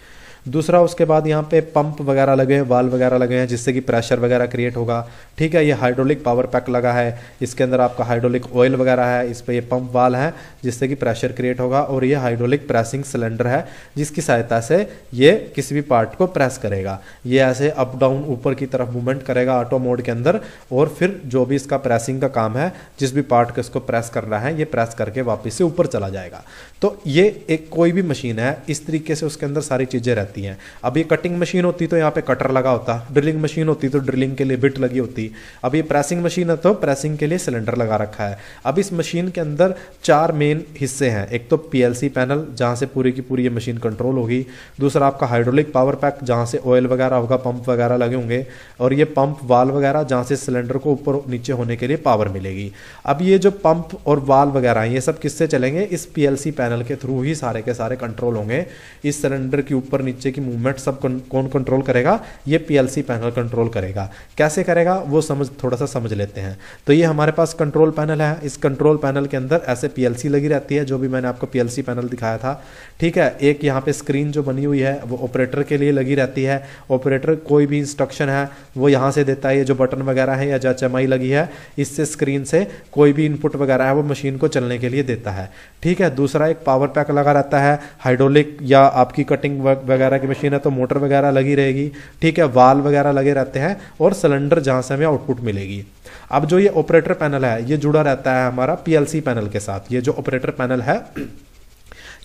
दूसरा उसके बाद यहाँ पे पंप वगैरह लगे हैं, वाल्व वगैरह लगे हैं जिससे कि प्रेशर वगैरह क्रिएट होगा। ठीक है, ये हाइड्रोलिक पावर पैक लगा है, इसके अंदर आपका हाइड्रोलिक ऑयल वगैरह है, इस पे ये पंप वाल है जिससे कि प्रेशर क्रिएट होगा। और ये हाइड्रोलिक प्रेसिंग सिलेंडर है जिसकी सहायता से ये किसी भी पार्ट को प्रेस करेगा। ये ऐसे अप डाउन ऊपर की तरफ मूवमेंट करेगा ऑटो मोड के अंदर, और फिर जो भी इसका प्रेसिंग का काम है, जिस भी पार्ट को इसको प्रेस कर रहा है ये प्रेस करके वापस से ऊपर चला जाएगा। तो ये एक कोई भी मशीन है इस तरीके से उसके अंदर सारी चीजें रहती रहती हैं। अब ये कटिंग मशीन होती तो यहाँ पे कटर लगा होता, ड्रिलिंग मशीन होती तो ड्रिलिंग के लिए बिट लगी होती, अब ये प्रेसिंग मशीन है तो प्रेसिंग के लिए सिलेंडर लगा रखा है। अब इस मशीन के अंदर 4 मेन हिस्से हैं। एक तो पीएलसी पैनल जहाँ से पूरी की पूरी ये मशीन कंट्रोल होगी, दूसरा आपका हाइड्रोलिक पावर पैक जहाँ से ऑयल वगैरह होगा, पंप वगैरह लगे होंगे, और ये पंप वाल्व वगैरह जहाँ से सिलेंडर को ऊपर नीचे होने के लिए पावर मिलेगी। अब ये जो पंप और वाल्व वगैरह हैं ये सब किससे चलेंगे? इस पीएलसी पैनल के थ्रू ही सारे के सारे कंट्रोल होंगे। इस सिलेंडर के ऊपर नीचे की मूवमेंट सब कौन कंट्रोल करेगा? ये पीएलसी पैनल कंट्रोल करेगा। कैसे करेगा वो थोड़ा सा समझ लेते हैं। तो ये हमारे पास कंट्रोल पैनल है। इस कंट्रोल पैनल के अंदर ऐसे पीएलसी लगी रहती है, जो भी मैंने आपको पीएलसी पैनल दिखाया था, ठीक है। एक यहाँ पे स्क्रीन जो बनी हुई है वो ऑपरेटर के लिए लगी रहती है। ऑपरेटर कोई भी इंस्ट्रक्शन है वो यहाँ से देता है। ये जो बटन वगैरह है या जो HMI लगी है, इससे स्क्रीन से कोई भी इनपुट वगैरह है वो मशीन को चलने के लिए देता है, ठीक है। दूसरा एक पावर पैक लगा रहता है। हाइड्रोलिक या आपकी कटिंग वगैरह की मशीन है तो मोटर वगैरह लगी रहेगी, ठीक है। वाल्व वगैरह लगे रहते हैं और सिलेंडर जहाँ से हमें आउटपुट मिलेगी। अब जो ये ऑपरेटर पैनल है ये जुड़ा रहता है हमारा पीएलसी पैनल के साथ। ये जो ऑपरेटर पैनल है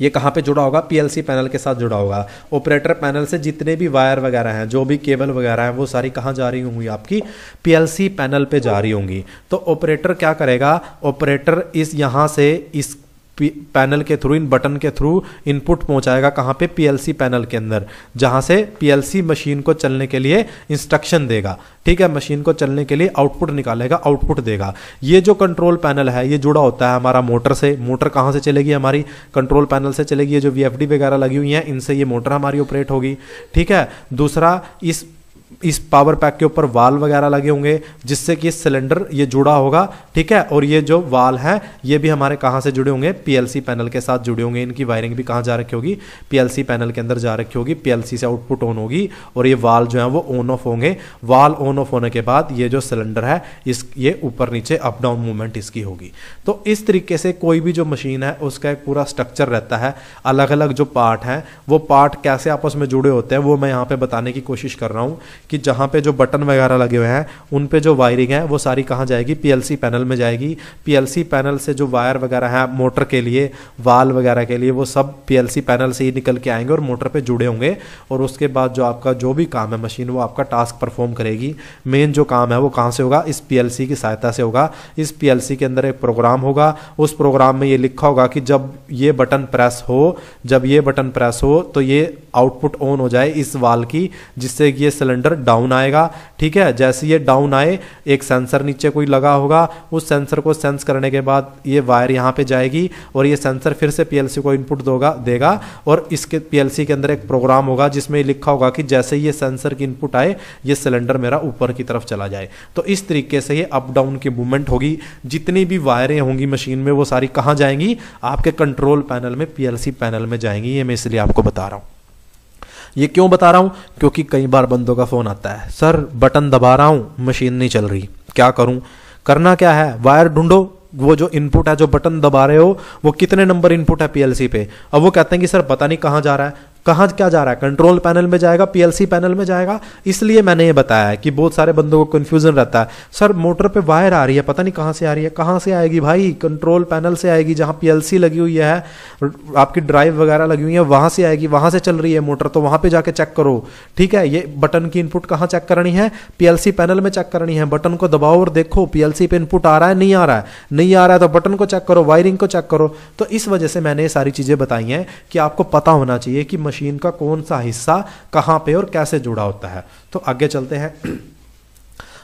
ये कहाँ पे जुड़ा होगा? पीएलसी पैनल के साथ जुड़ा होगा। ऑपरेटर पैनल से जितने भी वायर वगैरह हैं, जो भी केबल वगैरह हैं, वो सारी कहाँ जा रही होंगी? आपकी पीएलसी पैनल पे जा रही होंगी। तो ऑपरेटर क्या करेगा? ऑपरेटर इस यहाँ से इस पैनल के थ्रू, इन बटन के थ्रू इनपुट पहुंचाएगा कहाँ पे? पीएलसी पैनल के अंदर, जहां से पीएलसी मशीन को चलने के लिए इंस्ट्रक्शन देगा, ठीक है। मशीन को चलने के लिए आउटपुट निकालेगा, आउटपुट देगा। ये जो कंट्रोल पैनल है ये जुड़ा होता है हमारा मोटर से। मोटर कहाँ से चलेगी? हमारी कंट्रोल पैनल से चलेगी। ये जो VFD वगैरह लगी हुई हैं इनसे ये मोटर हमारी ऑपरेट होगी, ठीक है। दूसरा इस पावर पैक के ऊपर वाल वगैरह लगे होंगे जिससे कि सिलेंडर ये जुड़ा होगा, ठीक है। और ये जो वाल है ये भी हमारे कहाँ से जुड़े होंगे? पीएलसी पैनल के साथ जुड़े होंगे। इनकी वायरिंग भी कहाँ जा रखी होगी? पीएलसी पैनल के अंदर जा रखी होगी। पीएलसी से आउटपुट ऑन होगी और ये वाल जो है वो ऑन ऑफ होंगे। वाल ऑन ऑफ होने के बाद ये जो सिलेंडर है ये ऊपर नीचे अप डाउन मूवमेंट इसकी होगी। तो इस तरीके से कोई भी जो मशीन है उसका एक पूरा स्ट्रक्चर रहता है। अलग अलग जो पार्ट हैं वो पार्ट कैसे आपस में जुड़े होते हैं वो मैं यहाँ पे बताने की कोशिश कर रहा हूँ कि जहां पे जो बटन वगैरह लगे हुए हैं उन पे जो वायरिंग है वो सारी कहां जाएगी? पीएलसी पैनल में जाएगी। पीएलसी पैनल से जो वायर वगैरह है मोटर के लिए, वाल वगैरह के लिए, वो सब पीएलसी पैनल से ही निकल के आएंगे और मोटर पे जुड़े होंगे। और उसके बाद जो आपका जो भी काम है मशीन वो आपका टास्क परफॉर्म करेगी। मेन जो काम है वो कहां से होगा? इस पीएलसी की सहायता से होगा। इस पीएलसी के अंदर एक प्रोग्राम होगा। उस प्रोग्राम में ये लिखा होगा कि जब ये बटन प्रेस हो तो ये आउटपुट ऑन हो जाए इस वाल की, जिससे ये सिलेंडर डाउन आएगा, ठीक है। जैसे ये डाउन आए एक सेंसर नीचे कोई लगा होगा, उस सेंसर को सेंस करने के बाद ये वायर यहाँ पे जाएगी और ये सेंसर फिर से पीएलसी को इनपुट देगा और इसके पीएलसी के अंदर एक प्रोग्राम होगा जिसमें लिखा होगा कि जैसे ये सेंसर की इनपुट आए ये सिलेंडर मेरा ऊपर की तरफ चला जाए। तो इस तरीके से ये अप डाउन की मूवमेंट होगी। जितनी भी वायरें होंगी मशीन में वो सारी कहाँ जाएंगी? आपके कंट्रोल पैनल में, पीएलसी पैनल में जाएंगी। ये मैं इसलिए आपको बता रहा हूँ। ये क्यों बता रहा हूं? क्योंकि कई बार बंदों का फोन आता है, सर बटन दबा रहा हूं मशीन नहीं चल रही, क्या करूं? करना क्या है? वायर ढूंढो। वो जो इनपुट है, जो बटन दबा रहे हो, वो कितने नंबर इनपुट है पीएलसी पे? अब वो कहते हैं कि सर पता नहीं कहां जा रहा है। कहाँ क्या जा रहा है? कंट्रोल पैनल में जाएगा, पीएलसी पैनल में जाएगा। इसलिए मैंने ये बताया है कि बहुत सारे बंदों को कंफ्यूजन रहता है, सर मोटर पे वायर आ रही है, पता नहीं कहाँ से आ रही है। कहाँ से आएगी भाई? कंट्रोल पैनल से आएगी, जहाँ पीएलसी लगी हुई है, आपकी ड्राइव वगैरह लगी हुई है, वहां से आएगी। वहां से चल रही है मोटर तो वहां पे जाके चेक करो, ठीक है। ये बटन की इनपुट कहाँ चेक करनी है? पीएलसी पैनल में चेक करनी है। बटन को दबाओ और देखो पीएलसी पे इनपुट आ रहा है, नहीं आ रहा है। नहीं आ रहा है तो बटन को चेक करो, वायरिंग को चेक करो। तो इस वजह से मैंने ये सारी चीजें बताई हैं कि आपको पता होना चाहिए कि मशीन का कौन सा हिस्सा कहां पे और कैसे जुड़ा होता है। तो आगे चलते हैं।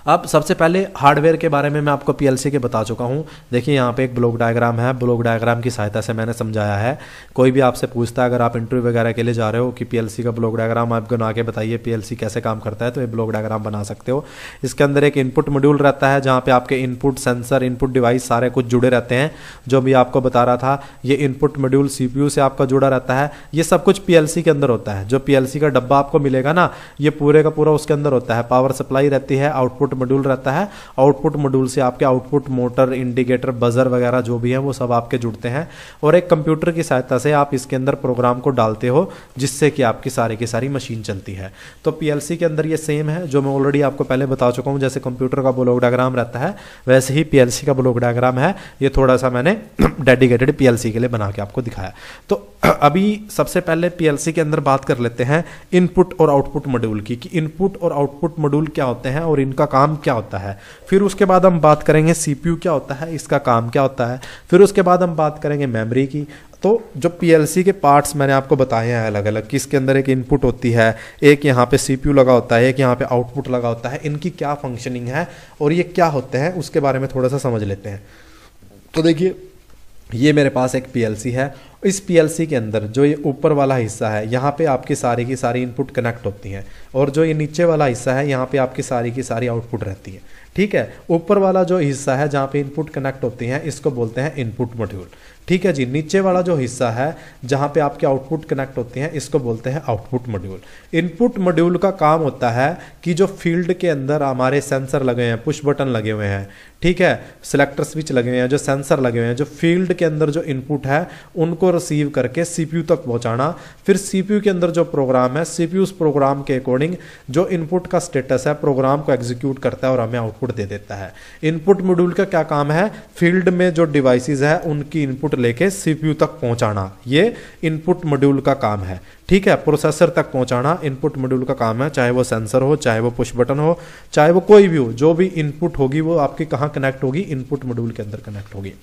अब सबसे पहले हार्डवेयर के बारे में मैं आपको पीएलसी के बता चुका हूं। देखिए यहाँ पे एक ब्लॉक डायग्राम है। ब्लॉक डायग्राम की सहायता से मैंने समझाया है। कोई भी आपसे पूछता है, अगर आप इंटरव्यू वगैरह के लिए जा रहे हो, कि पीएलसी का ब्लॉक डायग्राम आप बना के बताइए पीएलसी कैसे काम करता है, तो ये ब्लॉक डायग्राम बना सकते हो। इसके अंदर एक इनपुट मॉड्यूल रहता है जहाँ पे आपके इनपुट सेंसर, इनपुट डिवाइस सारे कुछ जुड़े रहते हैं। जो भी आपको बता रहा था, ये इनपुट मॉड्यूल CPU से आपका जुड़ा रहता है। ये सब कुछ पीएलसी के अंदर होता है। जो पीएलसी का डब्बा आपको मिलेगा ना, ये पूरे का पूरा उसके अंदर होता है। पावर सप्लाई रहती है, आउटपुट आउटपुट मॉड्यूल रहता है। आउटपुट मॉड्यूल से आपके आउटपुट मोटर, इंडिकेटर, बजर वगैरह जो भी है वो सब आपके जुड़ते हैं और एक कंप्यूटर की सहायता से आप इसके अंदर प्रोग्राम को डालते हो जिससे कि आपकी सारी की सारी मशीन चलती है। तो पीएलसी के अंदर ये सेम है जो मैं ऑलरेडी आपको पहले बता चुका हूँ। जैसे कंप्यूटर का ब्लॉक डायग्राम रहता है वैसे ही पीएलसी का ब्लॉक डायग्राम है। ये थोड़ा सा मैंने डेडिकेटेड पीएलसी के लिए बना के आपको दिखाया। तो अभी सबसे पहले पीएलसी के अंदर बात कर लेते हैं इनपुट और आउटपुट मॉड्यूल की, कि इनपुट और आउटपुट मॉड्यूल क्या होते हैं और इनका काम क्या होता है। फिर उसके बाद हम बात करेंगे सीपीयू क्या होता है, इसका काम क्या होता है। फिर उसके बाद हम बात करेंगे मेमोरी की। तो जो पीएलसी के पार्ट्स मैंने आपको बताए हैं अलग अलग, कि इसके अंदर एक इनपुट होती है, एक यहाँ पे सीपीयू लगा होता है, एक यहाँ पे आउटपुट लगा होता है। इनकी क्या फंक्शनिंग है और ये क्या होते हैं उसके बारे में थोड़ा सा समझ लेते हैं। तो देखिए ये मेरे पास एक पीएलसी है। इस पीएलसी के अंदर जो ये ऊपर वाला हिस्सा है यहाँ पे आपकी सारी की सारी इनपुट कनेक्ट होती हैं और जो ये नीचे वाला हिस्सा है यहाँ पे आपकी सारी की सारी आउटपुट रहती है। ठीक है, ऊपर वाला जो हिस्सा है जहाँ पे इनपुट कनेक्ट होती हैं इसको बोलते हैं इनपुट मॉड्यूल। ठीक है जी। नीचे वाला जो हिस्सा है जहाँ पे आपके आउटपुट कनेक्ट होते हैं इसको बोलते हैं आउटपुट मॉड्यूल। इनपुट मॉड्यूल का काम होता है कि जो फील्ड के अंदर हमारे सेंसर लगे हैं, पुश बटन लगे हुए हैं, ठीक है, सिलेक्टर स्विच लगे हुए हैं, जो सेंसर लगे हुए हैं, जो फील्ड के अंदर जो इनपुट है उनको रिसीव करके सीपीयू तक पहुंचाना। फिर सीपीयू के अंदर जो प्रोग्राम है, सीपीयू उस प्रोग्राम के अकॉर्डिंग जो इनपुट का स्टेटस है प्रोग्राम को एग्जीक्यूट करता है और हमें आउटपुट दे देता है। इनपुट मॉड्यूल का क्या काम है, फील्ड में जो डिवाइसेस है उनकी इनपुट लेके सीपीयू तक पहुंचाना, ये इनपुट मॉड्यूल का काम है। ठीक है, प्रोसेसर तक पहुंचाना इनपुट मॉड्यूल का काम है, चाहे वो सेंसर हो, चाहे वो पुश बटन हो, चाहे वो कोई भी हो, जो भी इनपुट होगी वो आपकी कहाँ कनेक्ट होगी, इनपुट मॉड्यूल के अंदर कनेक्ट होगी।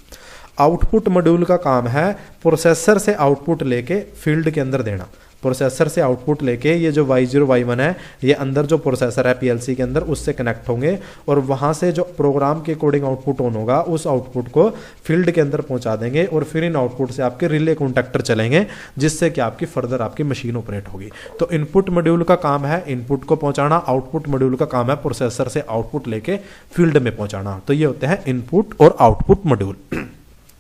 आउटपुट मॉड्यूल का काम है प्रोसेसर से आउटपुट लेके फील्ड के अंदर देना। प्रोसेसर से आउटपुट लेके ये जो Y0 Y1 है ये अंदर जो प्रोसेसर है पीएलसी के अंदर उससे कनेक्ट होंगे और वहां से जो प्रोग्राम के अकॉर्डिंग आउटपुट ऑन होगा उस आउटपुट को फील्ड के अंदर पहुंचा देंगे और फिर इन आउटपुट से आपके रिले कॉन्टैक्टर चलेंगे जिससे कि आपकी फर्दर आपकी मशीन ऑपरेट होगी। तो इनपुट मॉड्यूल का काम है इनपुट को पहुंचाना, आउटपुट मॉड्यूल का काम है प्रोसेसर से आउटपुट लेके फील्ड में पहुंचाना। तो ये होते हैं इनपुट और आउटपुट मॉड्यूल।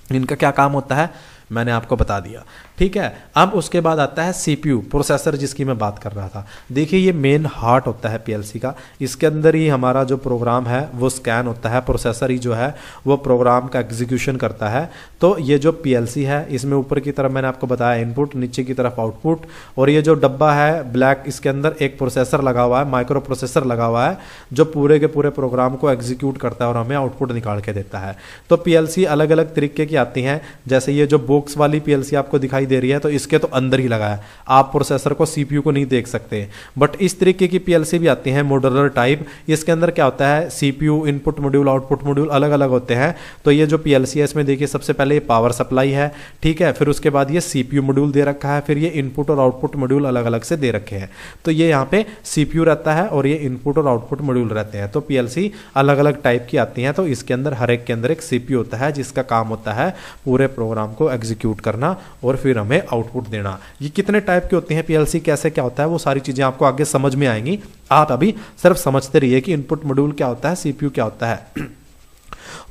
इनका क्या काम होता है मैंने आपको बता दिया। ठीक है, अब उसके बाद आता है सीपीयू, प्रोसेसर जिसकी मैं बात कर रहा था। देखिए ये मेन हार्ट होता है पीएलसी का, इसके अंदर ही हमारा जो प्रोग्राम है वो स्कैन होता है, प्रोसेसर ही जो है वो प्रोग्राम का एग्जीक्यूशन करता है। तो ये जो पीएलसी है इसमें ऊपर की तरफ मैंने आपको बताया इनपुट, नीचे की तरफ आउटपुट, और ये जो डब्बा है ब्लैक इसके अंदर एक प्रोसेसर लगा हुआ है, माइक्रो प्रोसेसर लगा हुआ है जो पूरे के पूरे प्रोग्राम को एग्जीक्यूट करता है और हमें आउटपुट निकाल के देता है। तो पीएलसी अलग अलग तरीके की आती हैं, जैसे ये जो बॉक्स वाली पीएलसी आपको दिखाई दे रही है तो इसके तो अंदर ही लगा है, आप प्रोसेसर को सीपीयू को नहीं देख सकते। बट इस तरीके की पीएलसी भी आती है मॉड्यूलर टाइप, इसके अंदर क्या होता है CPU input module output module अलग अलग होते हैं। तो ये जो पीएलसी है इसमें देखिए सबसे पहले ये पावर सप्लाई है, ठीक है, फिर उसके बाद ये सीपीयू मॉड्यूल दे रखा है, फिर ये इनपुट और आउटपुट मॉड्यूल अलग अलग से दे रखे हैं। तो ये यहाँ पे सीपीयू रहता है और ये इनपुट और आउटपुट मॉड्यूल रहते हैं। तो पीएलसी अलग अलग टाइप की आती हैं, तो इसके अंदर हर एक के अंदर एक सीपीयू होता है जिसका काम होता है पूरे प्रोग्राम को एग्जीक्यूट करना और फिर हमें आउटपुट देना। ये कितने टाइप के होते हैं पीएलसी, कैसे क्या होता है, वो सारी चीजें आपको आगे समझ में आएंगी। आप अभी सिर्फ समझते रहिए कि इनपुट मॉड्यूल क्या होता है, सीपीयू क्या होता है।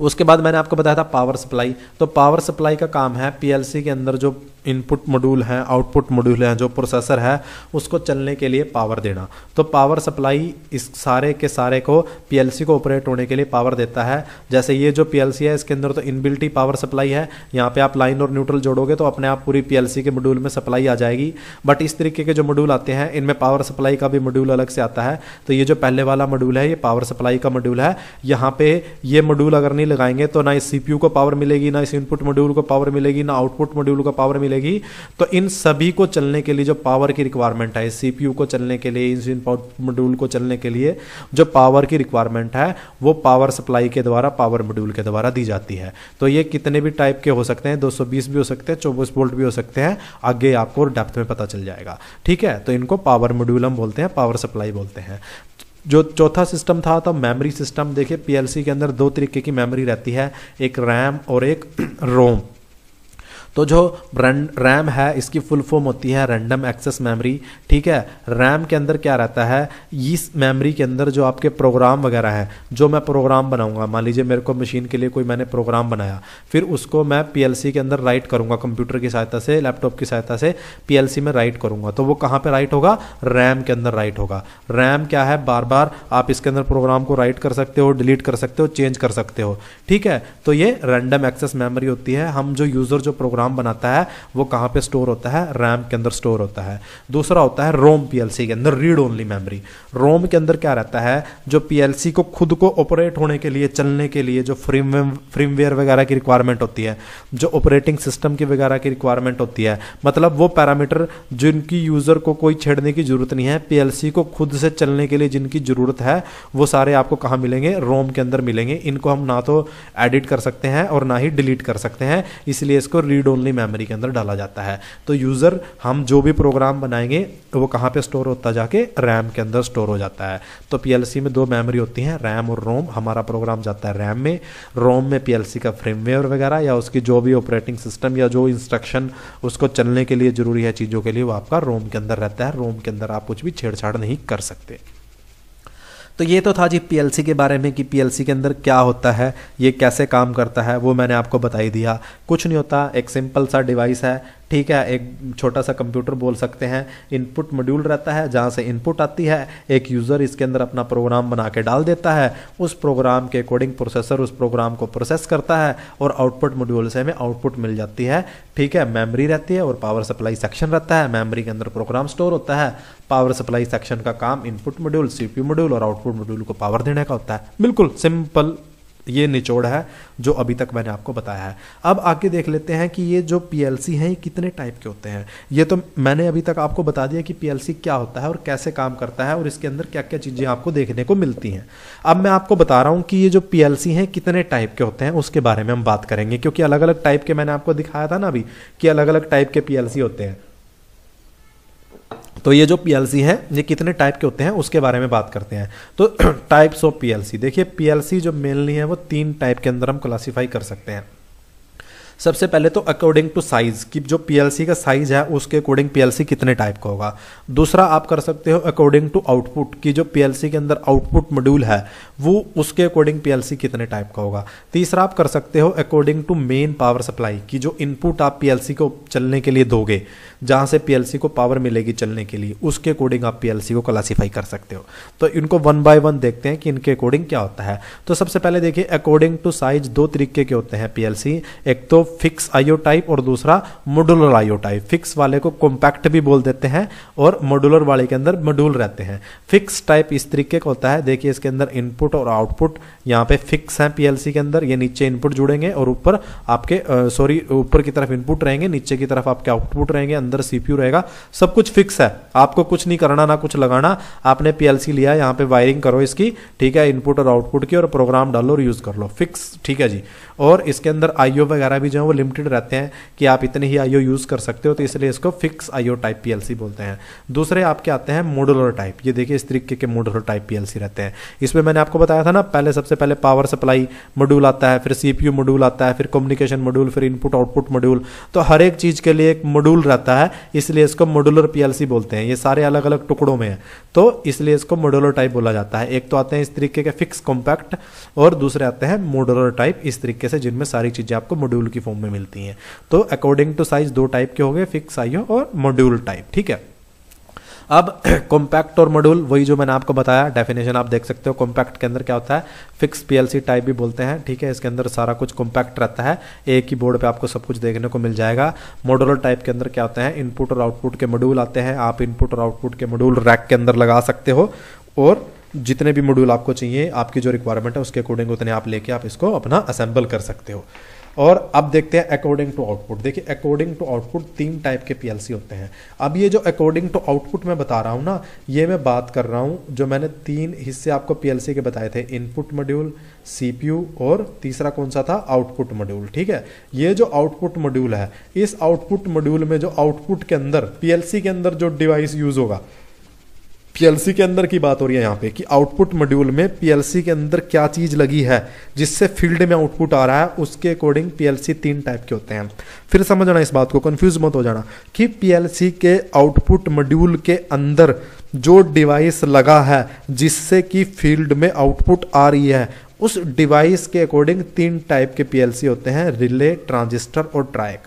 उसके बाद मैंने आपको बताया था पावर सप्लाई। तो पावर सप्लाई का काम है पीएलसी के अंदर जो इनपुट मॉड्यूल है आउटपुट मॉड्यूल है जो प्रोसेसर है उसको चलने के लिए पावर देना। तो पावर सप्लाई इस सारे के सारे को पीएलसी को ऑपरेट होने के लिए पावर देता है। जैसे ये जो पीएलसी है इसके अंदर तो इनबिल्ट ही पावर सप्लाई है, यहाँ पे आप लाइन और न्यूट्रल जोड़ोगे तो अपने आप पूरी पीएलसी के मॉड्यूल में सप्लाई आ जाएगी। बट इस तरीके के जो मॉड्यूल आते हैं इनमें पावर सप्लाई का भी मॉड्यूल अलग से आता है। तो ये जो पहले वाला मॉड्यूल है ये पावर सप्लाई का मॉड्यूल है। यहाँ पे ये मॉड्यूल अगर नहीं लगाएंगे तो ना इस सीपीयू को पावर मिलेगी, ना इस इनपुट मॉड्यूल को पावर मिलेगी, ना आउटपुट मॉड्यूल को पावर मिलेगी। तो इन सभी को चलने के लिए जो पावर की रिक्वायरमेंट है, सीपीयू को चलने के लिए, इस इनपुट मॉड्यूल को चलने के लिए जो पावर की रिक्वायरमेंट है वो पावर सप्लाई के द्वारा, पावर मॉड्यूल के द्वारा दी जाती है। तो ये कितने भी टाइप के हो सकते हैं, 220 भी हो सकते हैं, 24 वोल्ट भी हो सकते हैं, आगे आपको डेप्थ में पता चल जाएगा। ठीक है, तो इनको पावर मॉड्यूल हम बोलते हैं, पावर सप्लाई बोलते हैं। जो चौथा सिस्टम था तो मेमोरी सिस्टम। देखिए पीएलसी के अंदर दो तरीके की मेमोरी रहती है, एक रैम और एक रोम। तो जो रैम है इसकी फुल फॉर्म होती है रैंडम एक्सेस मेमोरी, ठीक है। रैम के अंदर क्या रहता है, इस मेमोरी के अंदर जो आपके प्रोग्राम वगैरह है, जो मैं प्रोग्राम बनाऊंगा, मान लीजिए मेरे को मशीन के लिए कोई मैंने प्रोग्राम बनाया, फिर उसको मैं पीएलसी के अंदर राइट करूंगा, कंप्यूटर की सहायता से, लैपटॉप की सहायता से पीएलसी में राइट करूंगा, तो वो कहाँ पे राइट होगा, रैम के अंदर राइट होगा। रैम क्या है, बार बार आप इसके अंदर प्रोग्राम को राइट कर सकते हो, डिलीट कर सकते हो, चेंज कर सकते हो, ठीक है। तो ये रैंडम एक्सेस मेमोरी होती है। हम जो यूजर जो प्रोग्राम बनाता है वो कहां पे स्टोर होता है, रैम के अंदर स्टोर होता है। दूसरा होता है रोम, पीएलसी के अंदर रीड ओनली मेमोरी। रोम के अंदर क्या रहता है, जो पीएलसी को खुद को ऑपरेट होने के लिए, चलने के लिए जो फ्रीमवेयर वगैरह की रिक्वायरमेंट होती है, जो ऑपरेटिंग सिस्टम की वगैरह की रिक्वायरमेंट होती है, मतलब वो पैरामीटर जिनकी यूजर को कोई छेड़ने की जरूरत नहीं है, पीएलसी को खुद से चलने के लिए जिनकी जरूरत है, वो सारे आपको कहां मिलेंगे, रोम के अंदर मिलेंगे। इनको हम ना तो एडिट कर सकते हैं और ना ही डिलीट कर सकते हैं, इसलिए इसको रीड ओनली मेमोरी के अंदर डाला जाता है। तो यूजर हम जो भी प्रोग्राम बनाएंगे वो कहां पे स्टोर होता, जाके रैम के अंदर स्टोर हो जाता है। तो पीएलसी में दो मेमोरी होती हैं, रैम और रोम। हमारा प्रोग्राम जाता है रैम में, रोम में पीएलसी का फ्रेमवेयर वगैरह या उसकी जो भी ऑपरेटिंग सिस्टम या जो इंस्ट्रक्शन उसको चलने के लिए जरूरी है चीजों के लिए, वो आपका रोम के अंदर रहता है। रोम के अंदर आप कुछ भी छेड़छाड़ नहीं कर सकते। तो ये तो था जी पीएलसी के बारे में कि पीएलसी के अंदर क्या होता है, ये कैसे काम करता है, वो मैंने आपको बता ही दिया। कुछ नहीं होता, एक सिंपल सा डिवाइस है, ठीक है, एक छोटा सा कंप्यूटर बोल सकते हैं। इनपुट मॉड्यूल रहता है जहाँ से इनपुट आती है, एक यूज़र इसके अंदर अपना प्रोग्राम बना के डाल देता है, उस प्रोग्राम के अकॉर्डिंग प्रोसेसर उस प्रोग्राम को प्रोसेस करता है और आउटपुट मॉड्यूल से हमें आउटपुट मिल जाती है, ठीक है। मेमोरी रहती है और पावर सप्लाई सेक्शन रहता है। मेमोरी के अंदर प्रोग्राम स्टोर होता है, पावर सप्लाई सेक्शन का काम इनपुट मॉड्यूल, सीपीयू मॉड्यूल और आउटपुट मॉड्यूल को पावर देने का होता है। बिल्कुल सिंपल ये निचोड़ है जो अभी तक मैंने आपको बताया है। अब आगे देख लेते हैं कि ये जो पीएलसी हैं ये कितने टाइप के होते हैं। ये तो मैंने अभी तक आपको बता दिया कि पीएलसी क्या होता है और कैसे काम करता है और इसके अंदर क्या क्या चीज़ें आपको देखने को मिलती हैं। अब मैं आपको बता रहा हूँ कि ये जो पीएलसी हैं कितने टाइप के होते हैं, उसके बारे में हम बात करेंगे, क्योंकि अलग अलग टाइप के मैंने आपको दिखाया था ना अभी कि अलग अलग टाइप के पीएलसी होते हैं। तो ये जो पीएलसी है ये कितने टाइप के होते हैं उसके बारे में बात करते हैं। तो टाइप्स ऑफ पीएलसी, देखिए पीएलसी जो मेनली है वो 3 टाइप के अंदर हम क्लासिफाई कर सकते हैं। सबसे पहले तो अकॉर्डिंग टू साइज, कि जो पीएलसी का साइज है उसके अकॉर्डिंग पीएलसी कितने टाइप का होगा। दूसरा आप कर सकते हो अकॉर्डिंग टू आउटपुट, की जो पीएलसी के अंदर आउटपुट मॉड्यूल है वो उसके अकॉर्डिंग पीएलसी कितने टाइप का होगा। तीसरा आप कर सकते हो according to main power supply, की जो इनपुट आप पीएलसी को चलने के लिए दोगे, जहां से पीएलसी को पावर मिलेगी चलने के लिए, उसके अकॉर्डिंग आप पीएलसी को क्लासिफाई कर सकते हो। तो इनको 1 बाय 1 देखते हैं कि इनके अकॉर्डिंग क्या होता है। तो सबसे पहले देखिए अकॉर्डिंग टू साइज 2 तरीके के होते हैं पीएलसी, एक तो फिक्स आईओ टाइप और दूसरा मॉड्यूलर आईओ टाइप। फिक्स वाले को कॉम्पैक्ट भी बोल देते हैं और मॉड्यूलर वाले के अंदर मॉड्यूल रहते हैं। फिक्स टाइप इस तरीके का होता है, देखिए इसके अंदर इनपुट और आउटपुट यहाँ पे फिक्स है पीएलसी के अंदर, ये नीचे इनपुट जुड़ेंगे और ऊपर आपके ऊपर की तरफ इनपुट रहेंगे, नीचे की तरफ आपके आउटपुट रहेंगे, अंदर सीपीयू रहेगा, सब कुछ फिक्स है। आपको कुछ नहीं करना ना कुछ लगाना, आपने पीएलसी लिया यहाँ पे वायरिंग करो इसकी, ठीक है, इनपुट और आउटपुट की, और प्रोग्राम डालो और यूज कर लो, फिक्स, ठीक है जी। और इसके अंदर आईओ वगैरह भी जो है वो लिमिटेड रहते हैं कि आप इतने ही आईओ यूज कर सकते हो, तो इसलिए इसको फिक्स आईओ टाइप पीएलसी बोलते हैं। दूसरे आपके आते हैं मॉड्यूलर टाइप, ये देखिए इस तरीके के मॉड्यूलर टाइप पीएलसी रहते हैं। इसमें मैंने आपको बताया था ना, पहले सबसे पहले पावर सप्लाई मॉड्यूल आता है, फिर सीपीयू मॉड्यूल आता है, फिर कम्युनिकेशन मॉड्यूल, फिर इनपुट आउटपुट मॉड्यूल। तो हर एक चीज के लिए एक मॉड्यूल रहता है, इसलिए इसको मॉड्यूलर पीएलसी बोलते हैं। ये सारे अलग अलग टुकड़ों में है, तो इसलिए इसको मॉड्यूलर टाइप बोला जाता है। एक तो आते हैं इस तरीके के फिक्स कॉम्पैक्ट, और दूसरे आते हैं मॉड्यूलर टाइप इस तरीके से, जिनमें सारी चीजें आपको मॉड्यूल की फॉर्म में मिलती हैं। तो अकॉर्डिंग टू साइज 2 टाइप के हो गए, फिक्स आईओ और मॉड्यूल टाइप, ठीक है। अब कॉम्पैक्ट और मॉड्यूल, वही जो मैंने आपको बताया, डेफिनेशन आप देख सकते हो। कॉम्पैक्ट के अंदर क्या होता है, फिक्स पीएलसी टाइप भी बोलते हैं, ठीक है। इसके अंदर सारा कुछ कॉम्पैक्ट रहता है, एक ही बोर्ड पे आपको सब कुछ देखने को मिल जाएगा। मॉड्यूलर टाइप के अंदर क्या होता है, इनपुट और आउटपुट के मॉड्यूल आते हैं, आप इनपुट और आउटपुट के मॉड्यूल रैक के अंदर लगा सकते हो, और जितने भी मॉड्यूल आपको चाहिए, आपकी जो रिक्वायरमेंट है उसके अकॉर्डिंग उतने आप लेके आप इसको अपना असेंबल कर सकते हो। और अब देखते हैं अकॉर्डिंग टू आउटपुट। देखिए अकॉर्डिंग टू आउटपुट 3 टाइप के पीएलसी होते हैं। अब ये जो अकॉर्डिंग टू आउटपुट मैं बता रहा हूँ ना, ये मैं बात कर रहा हूँ जो मैंने 3 हिस्से आपको पीएलसी के बताए थे, इनपुट मॉड्यूल, सीपीयू और तीसरा कौन सा था, आउटपुट मॉड्यूल, ठीक है। ये जो आउटपुट मॉड्यूल है, इस आउटपुट मॉड्यूल में जो आउटपुट के अंदर पीएलसी के अंदर जो डिवाइस यूज होगा, पीएलसी के अंदर की बात हो रही है यहाँ पे कि आउटपुट मॉड्यूल में पीएलसी के अंदर क्या चीज लगी है जिससे फील्ड में आउटपुट आ रहा है, उसके अकॉर्डिंग पीएलसी 3 टाइप के होते हैं। फिर समझना इस बात को, कंफ्यूज मत हो जाना कि पीएलसी के आउटपुट मॉड्यूल के अंदर जो डिवाइस लगा है जिससे कि फील्ड में आउटपुट आ रही है, उस डिवाइस के अकॉर्डिंग 3 टाइप के पीएलसी होते हैं, रिले, ट्रांजिस्टर और ट्रायक।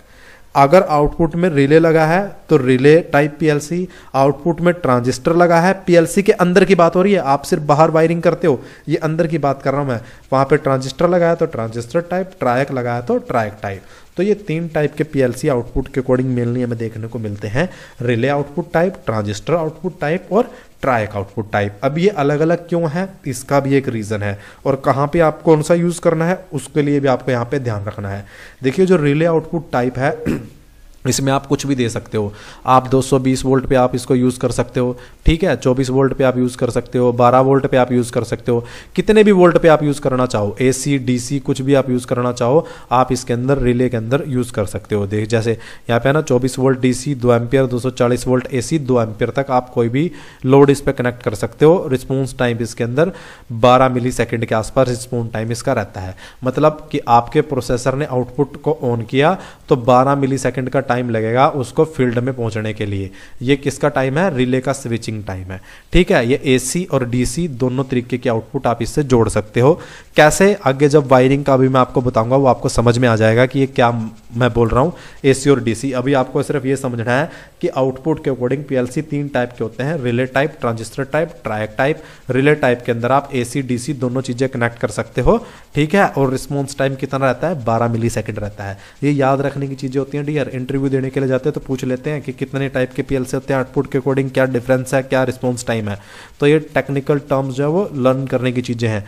अगर आउटपुट में रिले लगा है तो रिले टाइप पीएलसी, आउटपुट में ट्रांजिस्टर लगा है, पीएलसी के अंदर की बात हो रही है, आप सिर्फ बाहर वायरिंग करते हो, ये अंदर की बात कर रहा हूं मैं, वहां पे ट्रांजिस्टर लगा है तो ट्रांजिस्टर टाइप, ट्रायक लगा है तो ट्रायक टाइप। तो ये 3 टाइप के पीएलसी आउटपुट के अकॉर्डिंग मेनली हमें देखने को मिलते हैं, relay output type, transistor output type और ट्रायक आउटपुट टाइप। अब ये अलग अलग क्यों है, इसका भी एक रीजन है, और कहाँ पे आप कौन सा यूज करना है उसके लिए भी आपको यहाँ पे ध्यान रखना है। देखिए जो रिले आउटपुट टाइप है इसमें आप कुछ भी दे सकते हो, आप 220 वोल्ट पे आप इसको यूज़ कर सकते हो, ठीक है, 24 वोल्ट पे आप यूज़ कर सकते हो, 12 वोल्ट पे आप यूज़ कर सकते हो, कितने भी वोल्ट पे आप यूज़ करना चाहो, एसी डीसी कुछ भी आप यूज़ करना चाहो आप इसके अंदर रिले के अंदर यूज़ कर सकते हो। देख जैसे यहाँ पे है ना 24 volt DC 2 ampere, 240 volt AC 2 ampere तक आप कोई भी लोड इस पर कनेक्ट कर सकते हो। रिस्पॉन्स टाइम इसके अंदर 12 मिली सेकेंड के आसपास रिस्पॉन्स टाइम इसका रहता है, मतलब कि आपके प्रोसेसर ने आउटपुट को ऑन किया तो 12 मिली सेकेंड का टाइम लगेगा उसको फील्ड में पहुंचने के लिए। ये किसका टाइम है, रिले का स्विचिंग टाइम है, ठीक है। ये एसी और डीसी दोनों तरीके के आउटपुट आप इससे जोड़ सकते हो। कैसे, आगे जब वायरिंग का भी मैं आपको बताऊंगा वो आपको समझ में आ जाएगा कि ये क्या मैं बोल रहा हूं, एसी और डीसी। अभी आपको सिर्फ ये समझना है कि आउटपुट के अकॉर्डिंग पीएलसी 3 टाइप के होते हैं, relay type, transistor type, ट्रायक type. Relay type के अंदर आप एसी डीसी दोनों चीजें कनेक्ट कर सकते हो, ठीक है, और रिस्पॉन्स टाइम कितना रहता है, 12 मिली सेकेंड रहता है। ये याद रखने की चीजें होती हैं डियर, इंटरव्यू देने के लिए जाते हैं तो पूछ लेते हैं कि कितने टाइप के पीएलसी होते हैं, आउटपुट के अकॉर्डिंग क्या डिफरेंस है, क्या रिस्पॉन्स टाइम है। तो ये टेक्निकल टर्म्स जो है वो लर्न करने की चीजें हैं।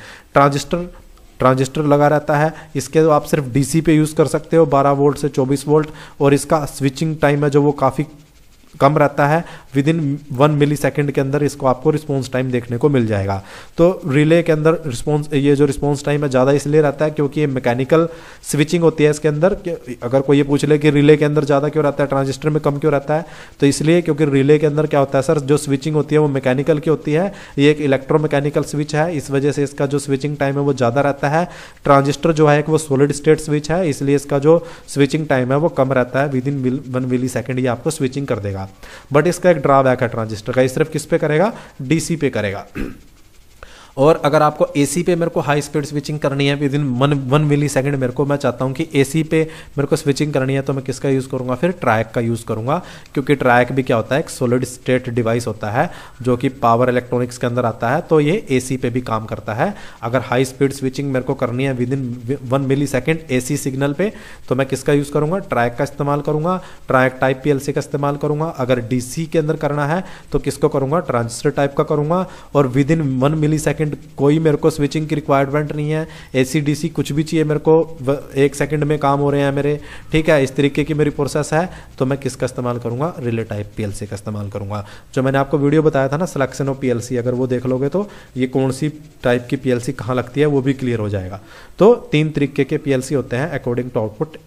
ट्रांजिस्टर लगा रहता है, इसके तो आप सिर्फ डीसी पे यूज कर सकते हो 12 वोल्ट से 24 वोल्ट, और इसका स्विचिंग टाइम है जो वो काफी कम रहता है, विद इन 1 मिली सेकेंड के अंदर इसको आपको रिस्पॉन्स टाइम देखने को मिल जाएगा। तो रिले के अंदर ये जो रिस्पॉन्स टाइम है ज़्यादा इसलिए रहता है क्योंकि ये मैकेनिकल स्विचिंग होती है इसके अंदर। अगर कोई ये पूछ ले कि रिले के अंदर ज़्यादा क्यों रहता है, ट्रांजिस्टर में कम क्यों रहता है, तो इसलिए क्योंकि रिले के अंदर क्या होता है सर, जो स्विचिंग होती है वो मैकेनिकल की होती है, ये एक इलेक्ट्रोमैकेनिकल स्विच है, इस वजह से इसका जो स्विचिंग टाइम है वो ज़्यादा रहता है। ट्रांजिस्टर जो है वो सॉलिड स्टेट स्विच है, इसलिए इसका जो स्विचिंग टाइम है वो कम रहता है, विद इन 1 मिली सेकेंड ये आपको स्विचिंग कर देगा। बट इसका एक ड्रॉबैक है ट्रांजिस्टर का, ये सिर्फ किस पे करेगा, डीसी पे करेगा। और अगर आपको एसी पे मेरे को हाई स्पीड स्विचिंग करनी है विद इन 1 मिली सेकेंड, मेरे को मैं चाहता हूँ कि एसी पे मेरे को स्विचिंग करनी है, तो मैं किसका यूज़ करूँगा, फिर ट्रायक का यूज़ करूँगा, क्योंकि ट्रायक भी क्या होता है, एक सॉलिड स्टेट डिवाइस होता है जो कि पावर इलेक्ट्रॉनिक्स के अंदर आता है, तो ये एसी पे भी काम करता है। अगर हाई स्पीड स्विचिंग मेरे को करनी है within 1 millisecond AC signal पे, तो मैं किसका यूज़ करूँगा, ट्रायक का इस्तेमाल करूँगा, ट्रायक टाइप पीएलसी का इस्तेमाल करूँगा। अगर डीसी के अंदर करना है तो किसको करूँगा, ट्रांजिस्टर टाइप का करूँगा, और विद इन 1 मिली सेकेंड कोई मेरे को स्विचिंग की रिक्वायरमेंट नहीं है, एसी डीसी कुछ भी चाहिए मेरे को, 1 सेकंड में काम हो रहे हैं मेरे, ठीक है, इस तरीके की मेरी प्रोसेस है, तो मैं किसका इस्तेमाल करूंगा, रिले टाइप पीएलसी का इस्तेमाल करूंगा। जो मैंने आपको वीडियो बताया था ना सिलेक्शन ऑफ पीएलसी, अगर वो देख लोगे तो ये कौन सी टाइप की पीएलसी कहाँ लगती है वो भी क्लियर हो जाएगा। तो 3 तरीके के पीएलसी होते हैं according to output,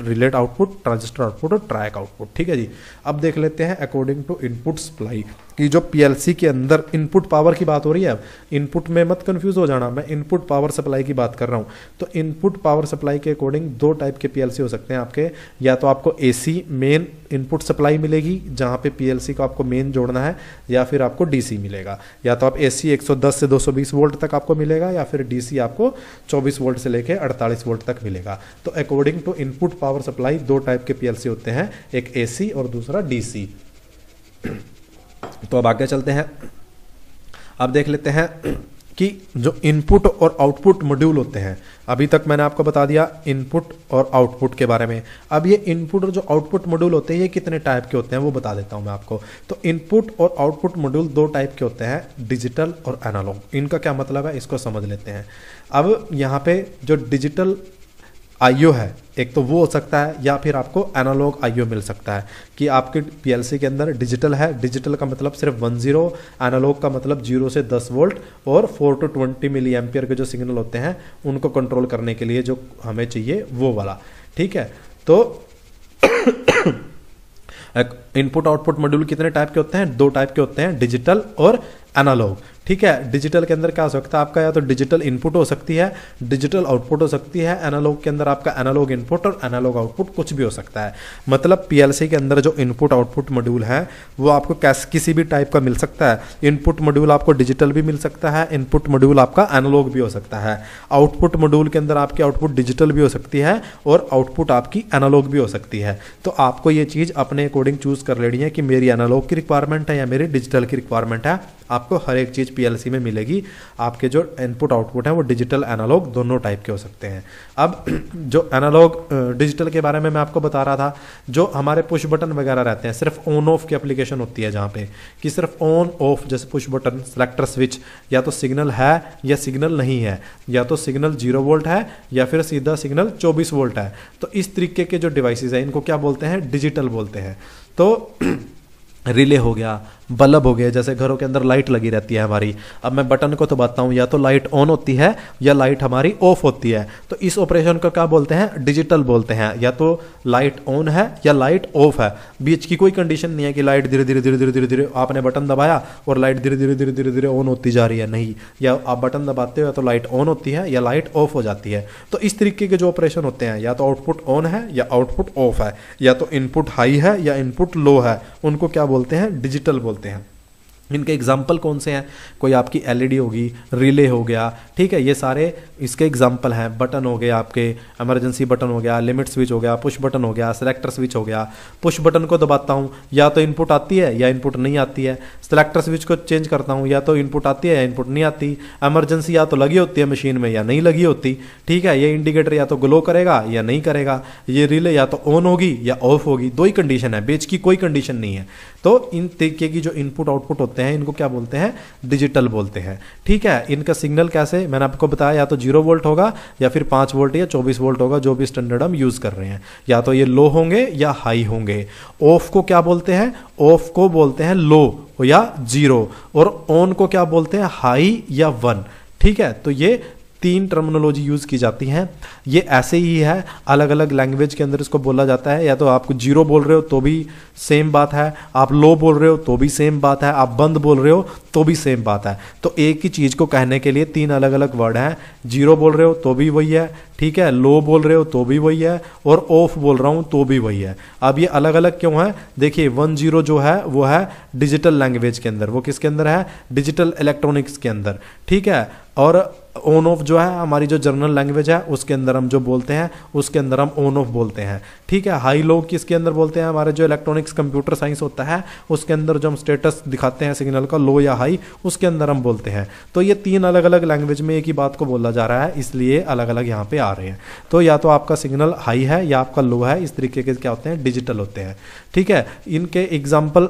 relay output, transistor output और ट्रायक आउटपुट, ठीक है जी। अब देख लेते हैं अकॉर्डिंग टू इनपुट सप्लाई की, जो पीएलसी के अंदर इनपुट पावर की बात हो रही है। अब इनपुट में मत कंफ्यूज हो जाना, मैं इनपुट पावर सप्लाई की बात कर रहा हूँ। तो इनपुट पावर सप्लाई के अकॉर्डिंग 2 टाइप के पीएलसी हो सकते हैं आपके, या तो आपको एसी मेन इनपुट सप्लाई मिलेगी जहाँ पे पीएलसी को आपको मेन जोड़ना है, या फिर आपको डीसी मिलेगा। या तो आप एसी 110 से 220 वोल्ट तक आपको मिलेगा, या फिर डीसी आपको 24 वोल्ट से लेके 48 वोल्ट तक मिलेगा। तो according to input power supply 2 type के पीएलसी होते हैं, एक एसी और दूसरा डीसी। तो अब आगे चलते हैं, अब देख लेते हैं कि जो इनपुट और आउटपुट मॉड्यूल होते हैं, अभी तक मैंने आपको बता दिया इनपुट और आउटपुट के बारे में। अब ये इनपुट और जो आउटपुट मॉड्यूल होते हैं ये कितने टाइप के होते हैं वो बता देता हूं मैं आपको। तो इनपुट और आउटपुट मॉड्यूल 2 टाइप के होते हैं, डिजिटल और एनालॉग। इनका क्या मतलब है इसको समझ लेते हैं। अब यहाँ पे जो डिजिटल आईओ है, एक तो वो हो सकता है, या फिर आपको एनालॉग आईओ मिल सकता है कि आपके पीएलसी के अंदर डिजिटल है, डिजिटल का मतलब सिर्फ 10, एनालॉग का मतलब 0 से 10 वोल्ट और 4 to 20 मिली एम्पियर के जो सिग्नल होते हैं उनको कंट्रोल करने के लिए जो हमें चाहिए वो वाला, ठीक है। तो इनपुट आउटपुट मॉड्यूल कितने टाइप के होते हैं? 2 टाइप के होते हैं, डिजिटल और एनालॉग। ठीक है, डिजिटल के अंदर क्या हो सकता है आपका, या तो डिजिटल इनपुट हो सकती है, डिजिटल आउटपुट हो सकती है। एनालॉग के अंदर आपका एनालॉग इनपुट और एनालॉग आउटपुट कुछ भी हो सकता है। मतलब पीएलसी के अंदर जो इनपुट आउटपुट मॉड्यूल है वो आपको किसी भी टाइप का मिल सकता है। इनपुट मॉड्यूल आपको डिजिटल भी मिल सकता है, इनपुट मॉड्यूल आपका एनालॉग भी हो सकता है। आउटपुट मॉड्यूल के अंदर आपकी आउटपुट डिजिटल भी हो सकती है और आउटपुट आपकी एनालॉग भी हो सकती है। तो आपको ये चीज़ अपने अकॉर्डिंग चूज कर लेनी है कि मेरी एनालॉग की रिक्वायरमेंट है या मेरी डिजिटल की रिक्वायरमेंट है। आपको हर एक चीज़ पीएलसी में मिलेगी। आपके जो इनपुट आउटपुट हैं वो डिजिटल एनालॉग दोनों टाइप के हो सकते हैं। अब जो एनालॉग डिजिटल के बारे में मैं आपको बता रहा था, जो हमारे पुश बटन वगैरह रहते हैं, सिर्फ ऑन ऑफ की एप्लीकेशन होती है जहाँ पे कि सिर्फ ऑन ऑफ, जैसे पुश बटन, सेलेक्टर स्विच, या तो सिग्नल है या सिग्नल नहीं है, या तो सिग्नल 0 वोल्ट है या फिर सीधा सिग्नल 24 वोल्ट है। तो इस तरीके के जो डिवाइसेज हैं इनको क्या बोलते हैं? डिजिटल बोलते हैं। तो रिले हो गया, बल्ब हो गया, जैसे घरों के अंदर लाइट लगी रहती है हमारी। अब मैं बटन को दबाता हूँ, या तो लाइट ऑन होती है या लाइट हमारी ऑफ होती है। तो इस ऑपरेशन को क्या बोलते हैं? डिजिटल बोलते हैं। या तो लाइट ऑन है या लाइट ऑफ है, बीच की कोई कंडीशन नहीं है कि लाइट धीरे धीरे धीरे धीरे धीरे धीरे आपने बटन दबाया और लाइट धीरे धीरे धीरे धीरे धीरे ऑन होती जा रही है, नहीं। या आप बटन दबाते हो या तो लाइट ऑन होती है या लाइट ऑफ हो जाती है। तो इस तरीके के जो ऑपरेशन होते हैं, या तो आउटपुट ऑन है या आउटपुट ऑफ है, या तो इनपुट हाई है या इनपुट लो है, उनको क्या बोलते हैं? डिजिटल बोलते हैं। इनके एग्जाम्पल कौन से हैं? कोई आपकी एलईडी होगी, रिले हो गया, ठीक है, ये सारे इसके एग्जाम्पल हैं। बटन हो गया आपके, इमरजेंसी बटन हो गया, लिमिट स्विच हो गया, पुश बटन हो गया, सेलेक्टर स्विच हो गया। पुश बटन को दबाता हूँ या तो इनपुट आती है या इनपुट नहीं आती है। सेलेक्टर स्विच को चेंज करता हूँ या तो इनपुट आती है या इनपुट नहीं आती। इमरजेंसी या तो लगी होती है मशीन में या नहीं लगी होती, ठीक है। ये इंडिकेटर या तो ग्लो करेगा या नहीं करेगा। ये रिले या तो ऑन होगी या ऑफ होगी, 2 ही कंडीशन है, बीच की कोई कंडीशन नहीं है। तो इन तरीके की जो इनपुट आउटपुट होते हैं इनको क्या बोलते हैं? डिजिटल बोलते हैं, ठीक है। इनका सिग्नल कैसे, मैंने आपको बताया, या तो 0 वोल्ट होगा या फिर 5 वोल्ट या 24 वोल्ट होगा, जो भी स्टैंडर्ड हम यूज कर रहे हैं। या तो ये लो होंगे या हाई होंगे। ऑफ को क्या बोलते हैं? ऑफ को बोलते हैं लो या 0, और ऑन को क्या बोलते हैं? हाई या 1, ठीक है। तो ये 3 टर्मिनोलॉजी यूज की जाती हैं। ये ऐसे ही है, अलग अलग लैंग्वेज के अंदर इसको बोला जाता है। या तो आप 0 बोल रहे हो तो भी सेम बात है, आप लो बोल रहे हो तो भी सेम बात है, आप बंद बोल रहे हो तो भी सेम बात है। तो एक ही चीज को कहने के लिए 3 अलग अलग वर्ड हैं। 0 बोल रहे हो तो भी वही है, ठीक है, लो बोल रहे हो तो भी वही है, और ऑफ बोल रहा हूं तो भी वही है। अब ये अलग अलग क्यों है? देखिए 10 जो है वो है डिजिटल लैंग्वेज के अंदर, वो किसके अंदर है? डिजिटल इलेक्ट्रॉनिक्स के अंदर, ठीक है। और ऑन ऑफ जो है हमारी जो जर्नल लैंग्वेज है उसके अंदर हम जो बोलते हैं उसके अंदर हम ऑन ऑफ बोलते हैं, ठीक है। हाई लो किसके अंदर बोलते हैं? हमारे जो इलेक्ट्रॉनिक्स कंप्यूटर साइंस होता है उसके अंदर जो हम स्टेटस दिखाते हैं सिग्नल का, लो या हाई, उसके अंदर हम बोलते हैं। तो ये 3 अलग अलग लैंग्वेज में एक ही बात को बोला जा रहा है, इसलिए अलग अलग यहाँ पे आ रहे हैं। तो या तो आपका सिग्नल हाई है या आपका लो है, इस तरीके के क्या होते हैं? डिजिटल होते हैं, ठीक है। इनके एग्जाम्पल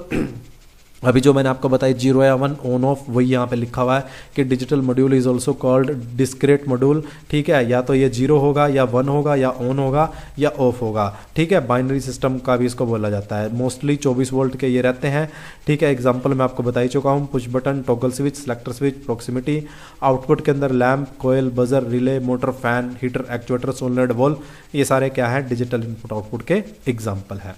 अभी जो मैंने आपको बताया 0 या 1 ऑन ऑफ, वही यहाँ पे लिखा हुआ है कि digital module is also called discrete module, ठीक है। या तो ये 0 होगा या 1 होगा या ऑन होगा या ऑफ होगा, ठीक है। बाइनरी सिस्टम का भी इसको बोला जाता है। मोस्टली 24 वोल्ट के ये रहते हैं, ठीक है। एग्जाम्पल मैं आपको बता ही चुका हूँ, push button, toggle switch, selector switch, proximity. Output के अंदर lamp, coil, buzzer, relay, motor, fan, heater, actuator, solenoid valve, ये सारे क्या है? डिजिटल इनपुट आउटपुट के एग्जाम्पल है।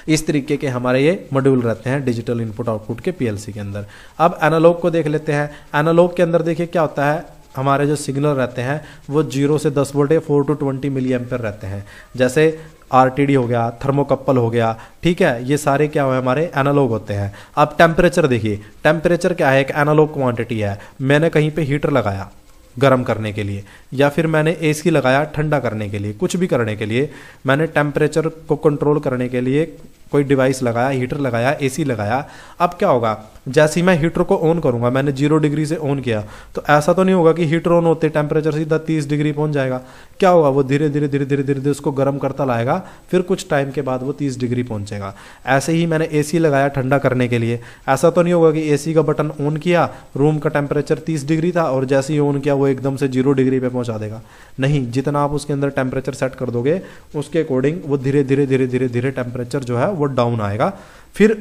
इस तरीके के हमारे ये मॉड्यूल रहते हैं डिजिटल इनपुट आउटपुट के पीएलसी के अंदर। अब एनालॉग को देख लेते हैं। एनालॉग के अंदर देखिए क्या होता है, हमारे जो सिग्नल रहते हैं वो 0 से 10 वोल्ट या 4 to 20 मिली एम्पेयर रहते हैं। जैसे आरटीडी हो गया, थर्मोकपल हो गया, ठीक है, ये सारे क्या हुए? हमारे एनालॉग होते हैं। अब टेम्परेचर देखिए, टेम्परेचर क्या है? एक एनालॉग क्वांटिटी है। मैंने कहीं पे हीटर लगाया गर्म करने के लिए, या फिर मैंने एसी लगाया ठंडा करने के लिए, कुछ भी करने के लिए मैंने टेम्परेचर को कंट्रोल करने के लिए कोई डिवाइस लगाया, हीटर लगाया, एसी लगाया। अब क्या होगा? जैसे ही मैं हीटर को ऑन करूंगा, मैंने 0 डिग्री से ऑन किया, तो ऐसा तो नहीं होगा कि हीटर ऑन होते टेम्परेचर सीधा 30 डिग्री पहुंच जाएगा। क्या होगा? वो धीरे धीरे धीरे धीरे धीरे धीरे उसको गर्म करता लाएगा, फिर कुछ टाइम के बाद वो 30 डिग्री पहुंचेगा। ऐसे ही मैंने एसी लगाया ठंडा करने के लिए, ऐसा तो नहीं होगा कि एसी का बटन ऑन किया, रूम का टेम्परेचर 30 डिग्री था और जैसे ही ऑन किया वो एकदम से 0 डिग्री पे पहुंचा देगा। नहीं, जितना आप उसके अंदर टेम्परेचर सेट कर दोगे उसके अकॉर्डिंग वो धीरे धीरे धीरे धीरे धीरे टेम्परेचर जो है वो डाउन आएगा। फिर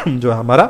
जो है हमारा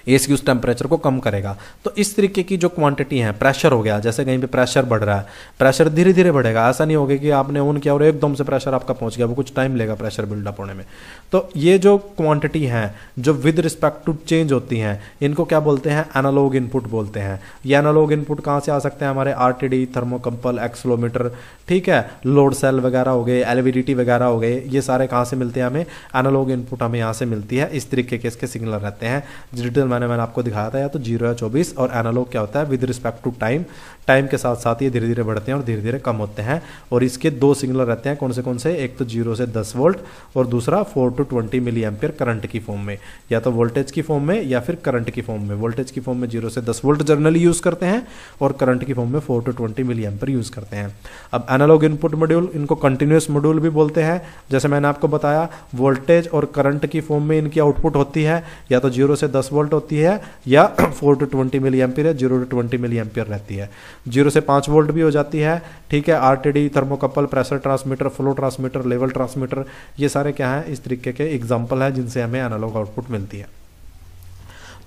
एसी उस टेम्परेचर को कम करेगा। तो इस तरीके की जो क्वांटिटी है, प्रेशर हो गया, जैसे कहीं पे प्रेशर बढ़ रहा है, प्रेशर धीरे धीरे बढ़ेगा, ऐसा नहीं होगा कि आपने ऑन किया और एकदम से प्रेशर आपका पहुंच गया, वो कुछ टाइम लेगा प्रेशर बिल्डअप होने में। तो ये जो क्वांटिटी है जो विद रिस्पेक्ट टू चेंज होती हैं, इनको क्या बोलते हैं, एनालॉग इनपुट बोलते हैं। ये एनालॉग इनपुट कहाँ से आ सकते हैं, हमारे आरटीडी, थर्मोकम्पल, एक्सलोमीटर, ठीक है, लोड सेल वगैरह हो गए, एलवीडीटी वगैरह हो गए, ये सारे कहाँ से मिलते हैं हमें, एनालॉग इनपुट हमें यहाँ से मिलती है। इस तरीके के इसके सिग्नल रहते हैं। डिजिटल मैंने आपको दिखाया था, या तो 0 या 24, और एनालॉग क्या होता है, with respect to time, time के साथ साथ ये धीरे धीरे बढ़ते हैं और धीरे धीरे कम होते हैं। और इसके दो सिग्नल रहते हैं, कौन से, एक तो 0 से 10 वोल्ट और दूसरा 4 to 20 मिली एम्पियर करंट की फॉर्म में, या तो वोल्टेज की फॉर्म में या फिर करंट की फॉर्म में। वोल्टेज की फॉर्म में 0 से 10 वोल्ट जनरली यूज करते हैं और करंट की फॉर्म में 4 to 20 मिली एम्पियर यूज करते हैं। अब एनालॉग इनपुट मॉड्यूल, इनको कंटिन्यूस मॉड्यूल भी बोलते हैं। जैसे मैंने आपको बताया, वोल्टेज और करंट की फॉर्म में इनकी आउटपुट होती है, या तो 0 से 10 वोल्ट होती है या 4 to 20 मिली एम्पियर है, 0 to 20 मिली एम्पियर रहती है। 0 से 5 वोल्ट भी हो जाती है, ठीक है। RTD, thermocouple, pressure transmitter, flow transmitter, level transmitter, ये सारे क्या है, इस तरीके के एग्जांपल है जिनसे हमें एनालॉग आउटपुट मिलती है।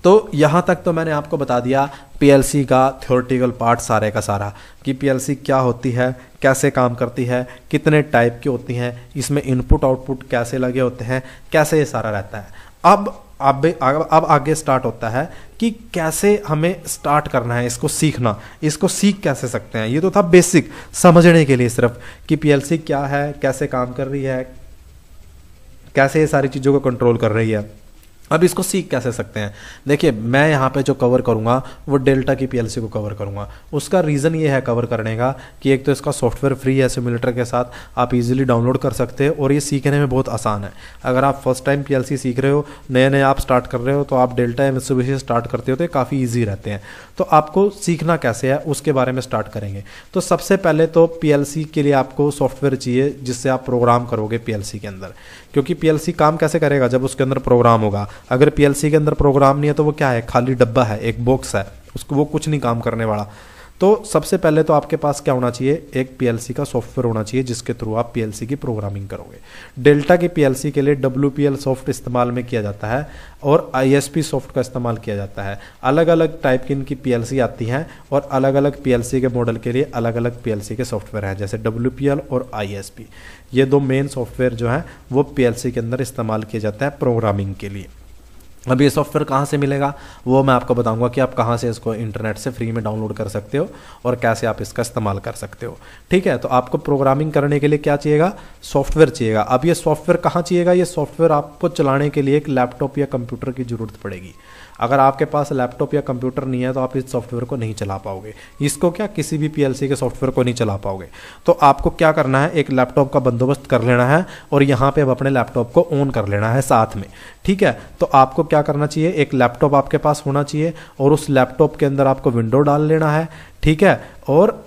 तो यहाँ तक तो मैंने आपको बता दिया पीएलसी का थ्योरेटिकल पार्ट सारे का सारा, कि पीएलसी क्या होती है, कैसे काम करती है, कितने टाइप की होती हैं, इसमें इनपुट आउटपुट कैसे लगे होते हैं, कैसे ये सारा रहता है। अब आगे स्टार्ट होता है कि कैसे हमें स्टार्ट करना है इसको सीखना, इसको सीख कैसे सकते हैं। ये तो था बेसिक समझने के लिए सिर्फ, कि पीएलसी क्या है, कैसे काम कर रही है, कैसे ये सारी चीज़ों को कंट्रोल कर रही है। अब इसको सीख कैसे सकते हैं, देखिए मैं यहाँ पे जो कवर करूँगा वो डेल्टा की पीएलसी को कवर करूँगा। उसका रीज़न ये है कवर करने का कि एक तो इसका सॉफ्टवेयर फ्री है, सिमुलेटर के साथ आप इजीली डाउनलोड कर सकते हो और ये सीखने में बहुत आसान है। अगर आप फर्स्ट टाइम पीएलसी सीख रहे हो, नए आप स्टार्ट कर रहे हो, तो आप डेल्टा मित्सुबिशी स्टार्ट करते हो तो ये काफ़ी ईजी रहते हैं। तो आपको सीखना कैसे है उसके बारे में स्टार्ट करेंगे। तो सबसे पहले तो पीएलसी के लिए आपको सॉफ्टवेयर चाहिए जिससे आप प्रोग्राम करोगे पीएलसी के अंदर, क्योंकि पीएलसी काम कैसे करेगा, जब उसके अंदर प्रोग्राम होगा। अगर पीएलसी के अंदर प्रोग्राम नहीं है तो वो क्या है, खाली डब्बा है, एक बॉक्स है, उसको वो कुछ नहीं काम करने वाला। तो सबसे पहले तो आपके पास क्या होना चाहिए, एक पीएलसी का सॉफ्टवेयर होना चाहिए जिसके थ्रू आप पीएलसी की प्रोग्रामिंग करोगे। डेल्टा की पीएलसी के लिए WPL सॉफ्ट इस्तेमाल में किया जाता है और ISP सॉफ्ट का इस्तेमाल किया जाता है। अलग अलग टाइप की इनकी पीएलसी आती हैं और अलग अलग पीएलसी के मॉडल के लिए अलग अलग पीएलसी के सॉफ्टवेयर हैं, जैसे WPL और ISP। ये दो मेन सॉफ्टवेयर जो हैं वो पीएलसी के अंदर इस्तेमाल किए जाते हैं प्रोग्रामिंग के लिए। अब ये सॉफ्टवेयर कहाँ से मिलेगा वो मैं आपको बताऊंगा कि आप कहाँ से इसको इंटरनेट से फ्री में डाउनलोड कर सकते हो और कैसे आप इसका इस्तेमाल कर सकते हो। ठीक है, तो आपको प्रोग्रामिंग करने के लिए क्या चाहिएगा, सॉफ्टवेयर चाहिएगा। अब ये सॉफ्टवेयर कहाँ चाहिएगा, ये सॉफ्टवेयर आपको चलाने के लिए एक लैपटॉप या कंप्यूटर की जरूरत पड़ेगी। अगर आपके पास लैपटॉप या कंप्यूटर नहीं है तो आप इस सॉफ्टवेयर को नहीं चला पाओगे, इसको क्या किसी भी पीएलसी के सॉफ्टवेयर को नहीं चला पाओगे। तो आपको क्या करना है, एक लैपटॉप का बंदोबस्त कर लेना है और यहाँ पे अब अपने लैपटॉप को ऑन कर लेना है साथ में। ठीक है, तो आपको क्या करना चाहिए, एक लैपटॉप आपके पास होना चाहिए और उस लैपटॉप के अंदर आपको विंडो डाल लेना है। ठीक है, और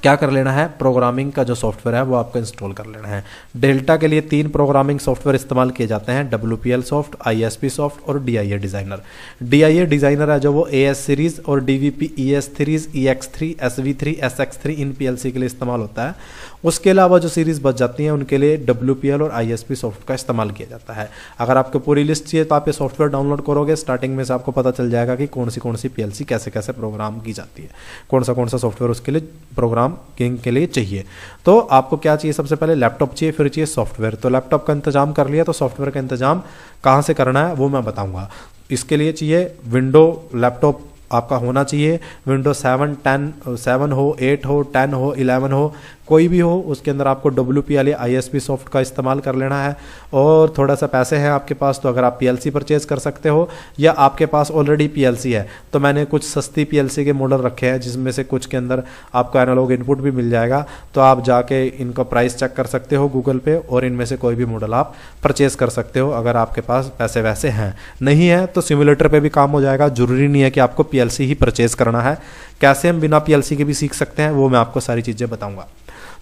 क्या कर लेना है, प्रोग्रामिंग का जो सॉफ्टवेयर है वो आपको इंस्टॉल कर लेना है। डेल्टा के लिए 3 प्रोग्रामिंग सॉफ्टवेयर इस्तेमाल किए जाते हैं, WPL सॉफ्ट, ISP सॉफ्ट और DIA डिज़ाइनर। DIA डिज़ाइनर है जो वो AS सीरीज़ और DVP ES series, EX3, SV3, SX3 इन PLC के लिए इस्तेमाल होता है। उसके अलावा जो सीरीज़ बच जाती हैं उनके लिए WPL और ISP सॉफ्ट का इस्तेमाल किया जाता है। अगर आपको पूरी लिस्ट चाहिए तो आप ये सॉफ्टवेयर डाउनलोड करोगे, स्टार्टिंग में से आपको पता चल जाएगा कि कौन सी PLC कैसे कैसे प्रोग्राम की जाती है, कौन सा सॉफ्टवेयर उसके लिए प्रोग्राम के लिए चाहिए। तो आपको क्या चाहिए, सबसे पहले लैपटॉप चाहिए, फिर चाहिए सॉफ्टवेयर। तो लैपटॉप का इंतजाम कर लिया, तो सॉफ्टवेयर का इंतजाम कहाँ से करना है वो मैं बताऊंगा। इसके लिए चाहिए विंडो, लैपटॉप आपका होना चाहिए विंडो 7, 10, 7 हो, 8 हो, 10 हो, 11 हो, कोई भी हो। उसके अंदर आपको WPL या ISP सॉफ्ट का इस्तेमाल कर लेना है। और थोड़ा सा पैसे हैं आपके पास तो अगर आप PLC परचेज कर सकते हो, या आपके पास ऑलरेडी PLC है तो मैंने कुछ सस्ती PLC के मॉडल रखे हैं जिसमें से कुछ के अंदर आपको एनालॉग इनपुट भी मिल जाएगा। तो आप जाके इनका प्राइस चेक कर सकते हो गूगल पे और इनमें से कोई भी मॉडल आप परचेज कर सकते हो अगर आपके पास पैसे वैसे हैं। नहीं है तो सिमुलेटर पे भी काम हो जाएगा, जरूरी नहीं है कि आपको PLC ही परचेज करना है। कैसे हम बिना PLC के भी सीख सकते हैं वो मैं आपको सारी चीज़ें बताऊंगा।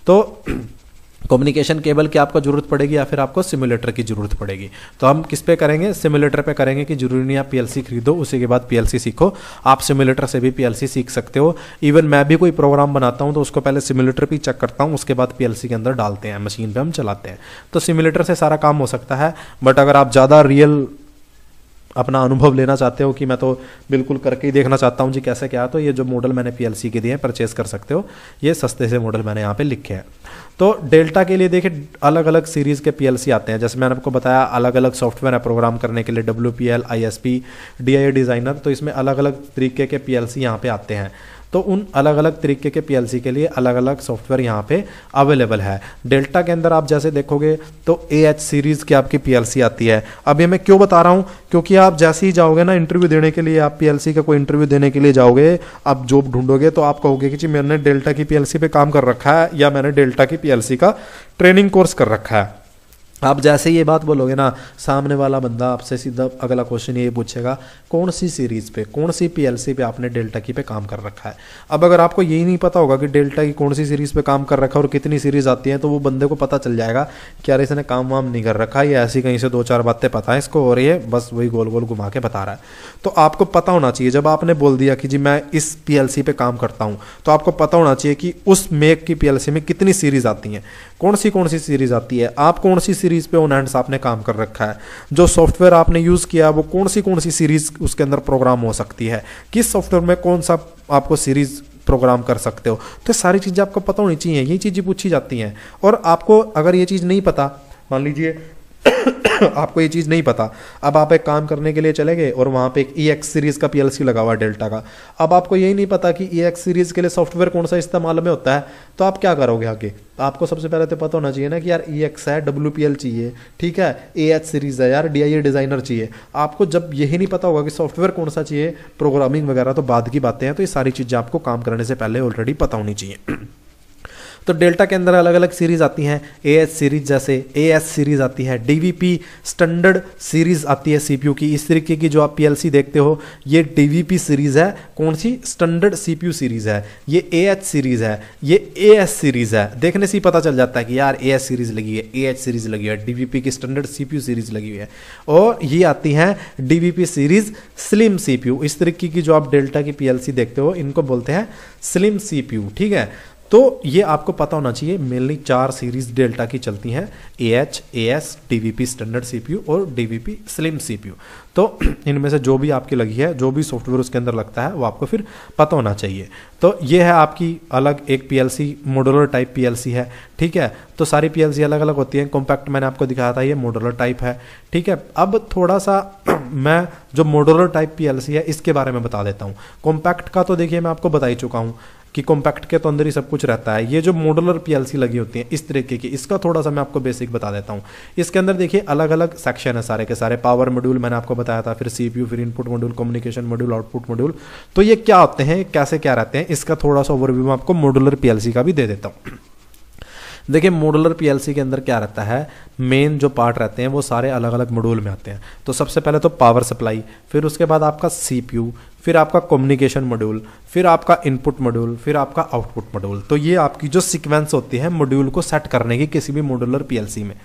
तो कम्युनिकेशन केबल की आपको जरूरत पड़ेगी या फिर आपको सिमुलेटर की जरूरत पड़ेगी। तो हम किस पे करेंगे, सिमुलेटर पे करेंगे, कि जरूरी नहीं आप PLC खरीदो उसी के बाद PLC सीखो, आप सिमुलेटर से भी PLC सीख सकते हो। इवन मैं भी कोई प्रोग्राम बनाता हूं तो उसको पहले सिमुलेटर पे चेक करता हूं, उसके बाद PLC के अंदर डालते हैं, मशीन पे हम चलाते हैं। तो सिमुलेटर से सारा काम हो सकता है। बट अगर आप ज़्यादा रियल अपना अनुभव लेना चाहते हो कि मैं तो बिल्कुल करके ही देखना चाहता हूँ जी कैसे क्या, तो ये जो मॉडल मैंने पीएलसी के दिए हैं परचेज कर सकते हो। ये सस्ते से मॉडल मैंने यहाँ पे लिखे हैं। तो डेल्टा के लिए देखिए अलग अलग सीरीज़ के पीएलसी आते हैं, जैसे मैंने आपको बताया अलग अलग सॉफ्टवेयर है प्रोग्राम करने के लिए, WPL, ISP, DIA डिज़ाइनर, तो इसमें अलग अलग तरीके के पीएलसी यहाँ पे आते हैं। तो उन अलग अलग तरीके के पीएलसी के लिए अलग अलग सॉफ्टवेयर यहाँ पे अवेलेबल है। डेल्टा के अंदर आप जैसे देखोगे तो AH सीरीज़ की आपकी पीएलसी आती है। अब ये मैं क्यों बता रहा हूँ, क्योंकि आप जैसे ही जाओगे ना इंटरव्यू देने के लिए, आप पीएलसी का कोई इंटरव्यू देने के लिए जाओगे, आप जॉब ढूंढोगे तो आप कहोगे कि जी मैंने डेल्टा की पीएलसी पे काम कर रखा है या मैंने डेल्टा की पीएलसी का ट्रेनिंग कोर्स कर रखा है। आप जैसे ये बात बोलोगे ना, सामने वाला बंदा आपसे सीधा अगला क्वेश्चन ये पूछेगा कौन सी सीरीज़ पे, कौन सी पीएलसी पे आपने डेल्टा की पे काम कर रखा है। अब अगर आपको यही नहीं पता होगा कि डेल्टा की कौन सी सीरीज़ पे काम कर रखा है और कितनी सीरीज़ आती है, तो वो बंदे को पता चल जाएगा कि यार इसने काम वाम नहीं कर रखा, ये ऐसी कहीं से 2-4 बातें पता है इसको और ये बस वही गोल गोल घुमा के बता रहा है। तो आपको पता होना चाहिए, जब आपने बोल दिया कि जी मैं इस पीएलसी पे काम करता हूँ, तो आपको पता होना चाहिए कि उस मेक की पीएलसी में कितनी सीरीज़ आती हैं, कौन सी सीरीज़ आती है, आप कौन सी सीरीज़ पे ऑन हैंड्स आपने काम कर रखा है, जो सॉफ्टवेयर आपने यूज़ किया वो कौन सी सीरीज़ उसके अंदर प्रोग्राम हो सकती है, किस सॉफ्टवेयर में कौन सा आपको सीरीज़ प्रोग्राम कर सकते हो। तो सारी चीज़ें आपको पता होनी चाहिए, ये चीज़ें पूछी जाती हैं। और आपको अगर ये चीज़ नहीं पता, मान लीजिए आपको ये चीज़ नहीं पता, अब आप एक काम करने के लिए चले गए और वहाँ पे एक EX सीरीज़ का पीएलसी लगा हुआ है डेल्टा का, अब आपको यही नहीं पता कि EX सीरीज़ के लिए सॉफ्टवेयर कौन सा इस्तेमाल में होता है, तो आप क्या करोगे आगे। आपको सबसे पहले तो पता होना चाहिए ना कि यार EX है, WPL चाहिए, ठीक है, AH सीरीज़ है यार, DIA डिज़ाइनर चाहिए। आपको जब यही नहीं पता होगा कि सॉफ्टवेयर कौन सा चाहिए, प्रोग्रामिंग वगैरह तो बाद की बातें हैं, तो ये सारी चीज़ें आपको काम करने से पहले ऑलरेडी पता होनी चाहिए। तो डेल्टा के अंदर अलग अलग सीरीज आती हैं, AH सीरीज जैसे AS सीरीज आती है, DVP स्टैंडर्ड सीरीज आती है CPU की। इस तरीके की जो आप PLC देखते हो ये DVP सीरीज है, कौन सी, स्टैंडर्ड CPU सीरीज है। ये AH सीरीज है, ये AS सीरीज है। देखने से ही पता चल जाता है कि यार AS सीरीज लगी है, AH सीरीज लगी है, DVP की स्टैंडर्ड CPU सीरीज लगी हुई है। और ये आती है DVP सीरीज स्लिम CPU। इस तरीके की जो आप डेल्टा की PLC देखते हो इनको बोलते हैं स्लिम CPU, ठीक है। तो ये आपको पता होना चाहिए, मेनली 4 सीरीज डेल्टा की चलती हैं, AH, AS, DVP standard CPU और DVP स्लिम CPU। तो इनमें से जो भी आपकी लगी है, जो भी सॉफ्टवेयर उसके अंदर लगता है वो आपको फिर पता होना चाहिए। तो ये है आपकी अलग एक PLC, मॉड्यूलर टाइप PLC है, ठीक है। तो सारी PLC अलग अलग होती हैं। कॉम्पैक्ट मैंने आपको दिखाया था, ये मॉड्यूलर टाइप है, ठीक है। अब थोड़ा सा मैं जो मॉड्यूलर टाइप PLC है इसके बारे में बता देता हूँ। कॉम्पैक्ट का तो देखिए मैं आपको बता ही चुका हूँ कि कॉम्पैक्ट के तो अंदर ही सब कुछ रहता है। ये जो मॉड्यूलर PLC लगी होती है इस तरीके की, इसका थोड़ा सा मैं आपको बेसिक बता देता हूँ। इसके अंदर देखिए अलग अलग सेक्शन है सारे के सारे। पावर मॉड्यूल मैंने आपको बताया था, फिर CPU, फिर input module, communication module, output module. तो ये क्या होते हैं, कैसे क्या रहते हैं, इसका थोड़ा सा ओवरव्यू मैं आपको मॉड्यूलर PLC का भी दे देता हूँ। देखिए मॉड्यूलर PLC के अंदर क्या रहता है, मेन जो पार्ट रहते हैं वो सारे अलग अलग मॉड्यूल में आते हैं। तो सबसे पहले तो पावर सप्लाई, फिर उसके बाद आपका CPU, फिर आपका कम्युनिकेशन मॉड्यूल, फिर आपका इनपुट मॉड्यूल, फिर आपका आउटपुट मॉड्यूल। तो ये आपकी जो सीक्वेंस होती है मॉड्यूल को सेट करने की किसी भी मॉड्यूलर PLC में।